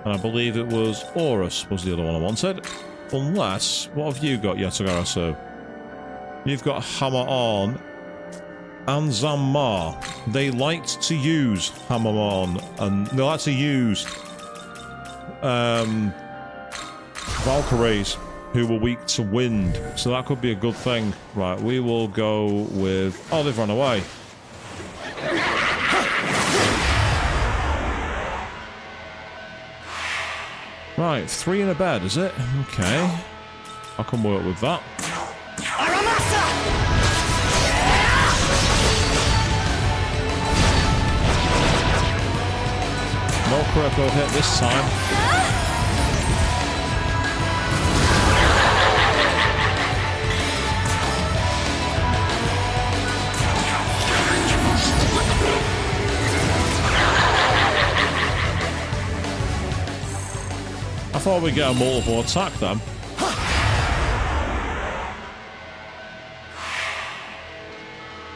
And I believe it was Horus was the other one I wanted. Unless, what have you got, Yatagarasu? You've got Hammer On and Zammar. They liked to use Hammer On, and they like to use Valkyries, who were weak to wind. So that could be a good thing. Right, we will go with... Oh, they've run away. Right, 3 in a bed, is it? Okay. I can work with that. No critical hit this time. I thought we'd get a multiple attack then.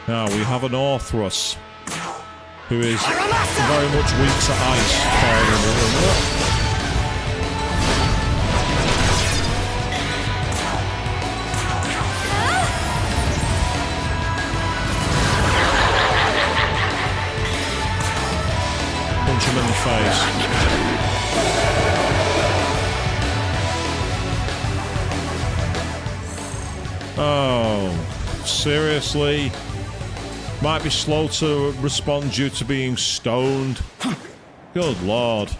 Now we have an Orthrus, who is very much weak to ice. Punch him in the face. Oh, seriously? Might be slow to respond due to being stoned. Good lord.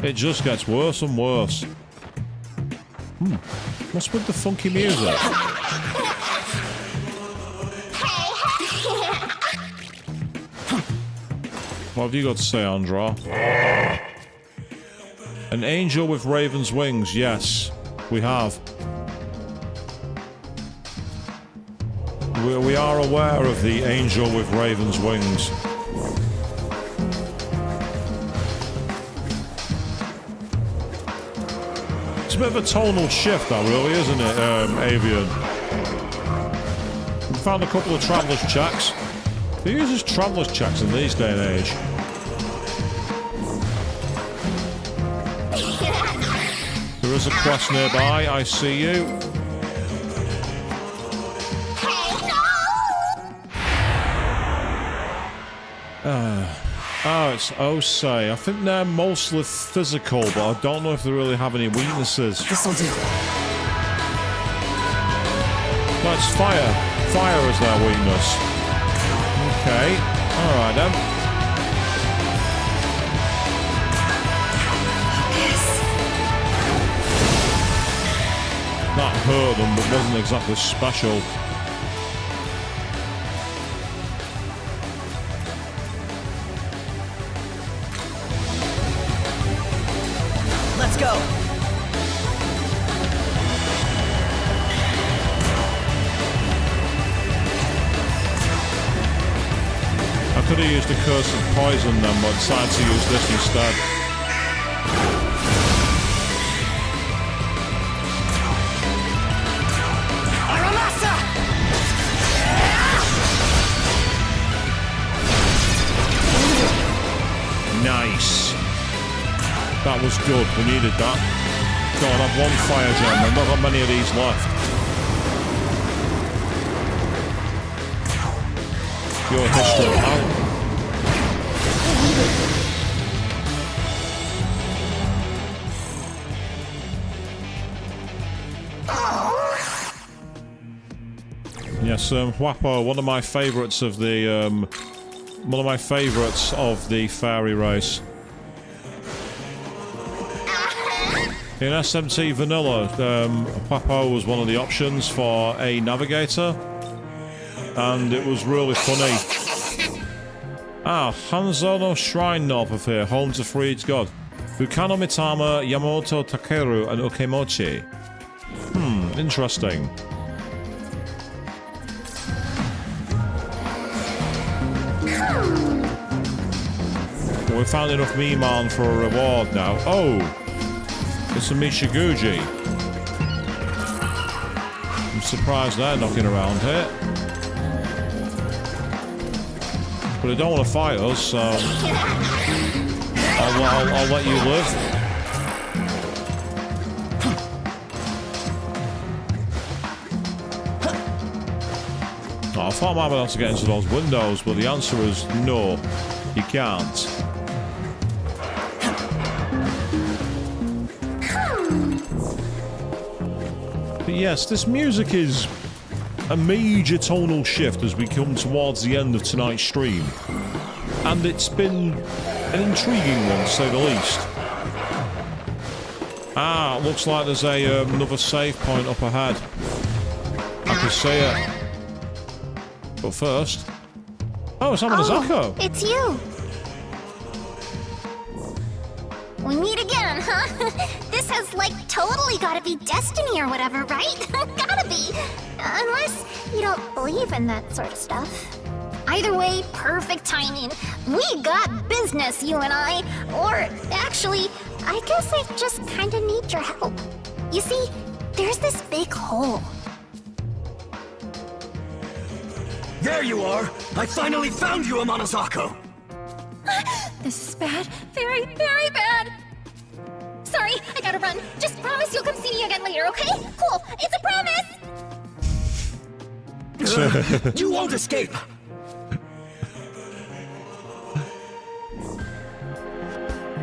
It just gets worse and worse. What's with the funky music? What have you got to say, Andra? An angel with raven's wings, yes, we have. We are aware of the angel with raven's wings. It's a bit of a tonal shift, that really, isn't it, Avian? We found a couple of Traveller's Checks. Who uses Traveller's Checks in these day and age? There is a quest nearby, I see you. Oh, it's Osei. I think they're mostly physical, but I don't know if they really have any weaknesses. This'll do. That's fire. Fire is their weakness. Okay. Alright then. That hurt them, but wasn't exactly special. Let's go. I could have used the curse of poison then, but decided to use this instead. Nice. That was good. We needed that. God, I've one fire gem. I've not got many of these left. Your history out. Yes, Huapo, one of my favourites of the fairy race. In SMT Vanilla, Huapo was one of the options for a navigator, and it was really funny. Ah, Hanzo no Shrine north of here, home to Freed's god. Fukano Mitama, Yamamoto Takeru, and Ukemochi. Interesting. Well, we found enough Miman for a reward now. Oh! It's a Michiguji. I'm surprised they're knocking around here. But they don't want to fight us, so... I'll let you live. Oh, I thought I might be able to get into those windows, but the answer is no. You can't. But yes, this music is a major tonal shift as we come towards the end of tonight's stream. And it's been an intriguing one, to say the least. Ah, looks like there's another save point up ahead. I can see it. But first... Oh, it's Amanazako! It's you! We meet again, huh? This has, like, totally gotta be destiny or whatever, right? Gotta be! Unless you don't believe in that sort of stuff. Either way, perfect timing. We got business, you and I. Or, actually, I guess I just kinda need your help. You see, there's this big hole. There you are! I finally found you, Amanazako! This is bad. Very, very bad. Sorry, I gotta run. Just promise you'll come see me again later, okay? Cool. It's a promise! You won't escape!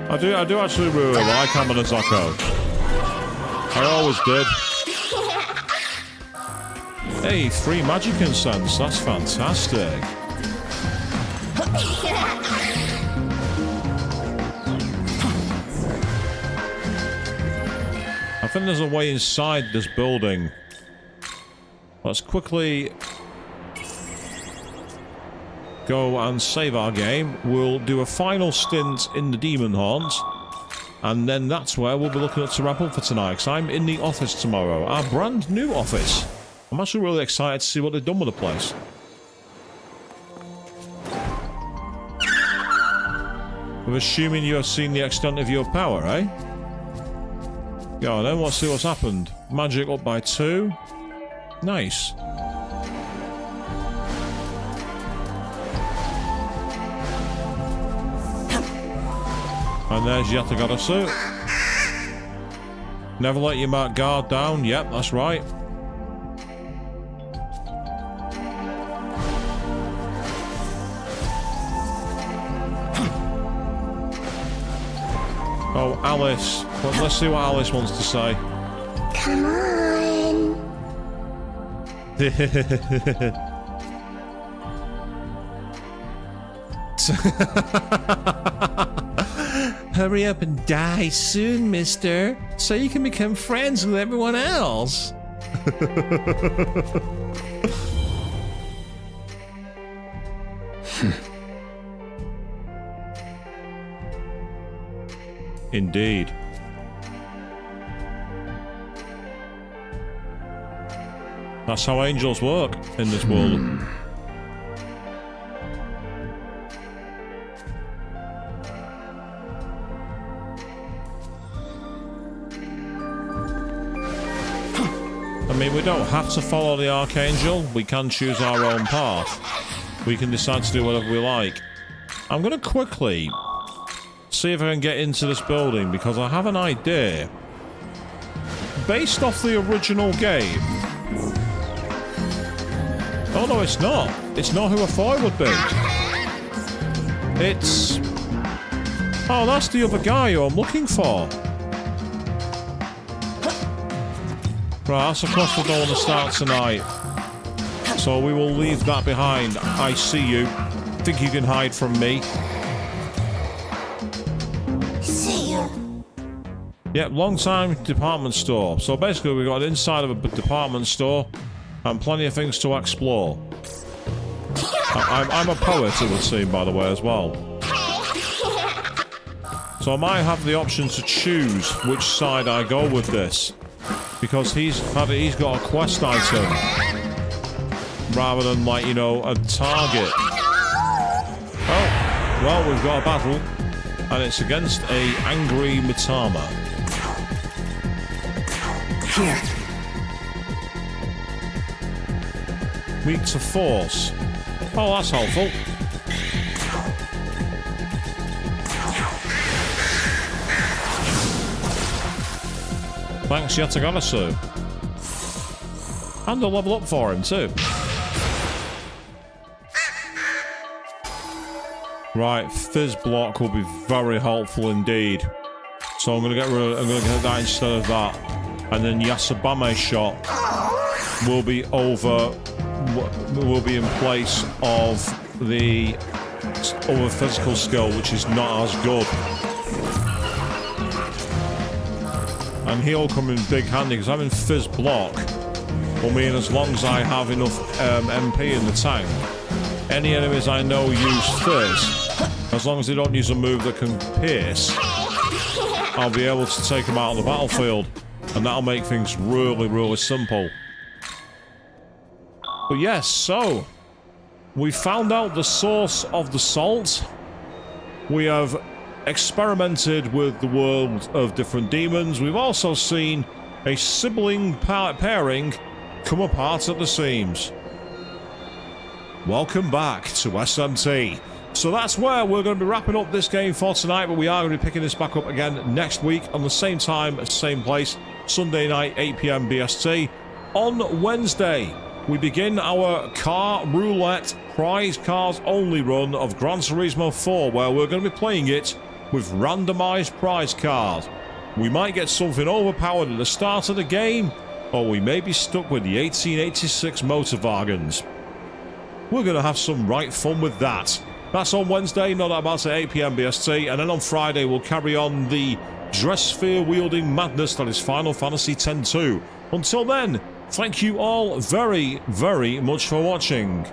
I do actually really like Amanazako. I always did. Hey, 3 magic incense. That's fantastic. I think there's a way inside this building. Let's quickly go and save our game. We'll do a final stint in the Demon Haunt, and then that's where we'll be looking at to wrap up for tonight, because I'm in the office tomorrow, our brand new office. I'm actually really excited to see what they've done with the place. I'm assuming you have seen the extent of your power, eh? Go on then, let's see what's happened. Magic up by 2. Nice. And there's Yatagarasu. Never let your guard down. Yep, that's right. Oh, Alice. Well, let's see what Alice wants to say. Come on. Hurry up and die soon, mister, so you can become friends with everyone else. Indeed. That's how angels work in this world. I mean, we don't have to follow the Archangel. We can choose our own path. We can decide to do whatever we like. I'm going to quickly see if I can get into this building, because I have an idea. Based off the original game. Oh no, it's not. It's not who I thought it would be. It's... Oh, that's the other guy who I'm looking for. Right, that's across the door on the start tonight. So we will leave that behind. I see you. Think you can hide from me? See you. Yep, long time department store. So basically we got inside of a department store and plenty of things to explore. I'm a poet, it would seem, by the way, as well. So I might have the option to choose which side I go with this. Because he's got a quest item. Rather than, like, you know, a target. Oh, well, we've got a battle. And it's against a angry Mitama. Here. Weak to force. Oh, that's helpful. Thanks, Yatagarasu. And a level up for him, too. Right, Fizz Block will be very helpful indeed. So I'm gonna get that instead of that. And then Yasabame shot will be in place of the other physical skill, which is not as good. And he'll come in big handy, because having Fizz Block will mean as long as I have enough MP in the tank, any enemies I know use Fizz, as long as they don't use a move that can pierce, I'll be able to take them out on the battlefield, and that'll make things really, really simple. But yes, so we found out the source of the salt. We have experimented with the world of different demons. We've also seen a sibling pairing come apart at the seams. Welcome back to SMT. So that's where we're going to be wrapping up this game for tonight, but we are going to be picking this back up again next week on the same time, same place, Sunday night, 8 PM BST. On Wednesday, we begin our car roulette prize cars only run of Gran Turismo 4, where we're going to be playing it with randomized prize cars. We might get something overpowered at the start of the game, or we may be stuck with the 1886 Motorwagens. We're going to have some right fun with that. That's on Wednesday, not about at 8 PM BST, and then on Friday we'll carry on the dress sphere wielding madness that is Final Fantasy X-2. Until then, thank you all very, very much for watching.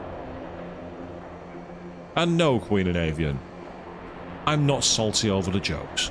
And no, Queen and Avian, I'm not salty over the jokes.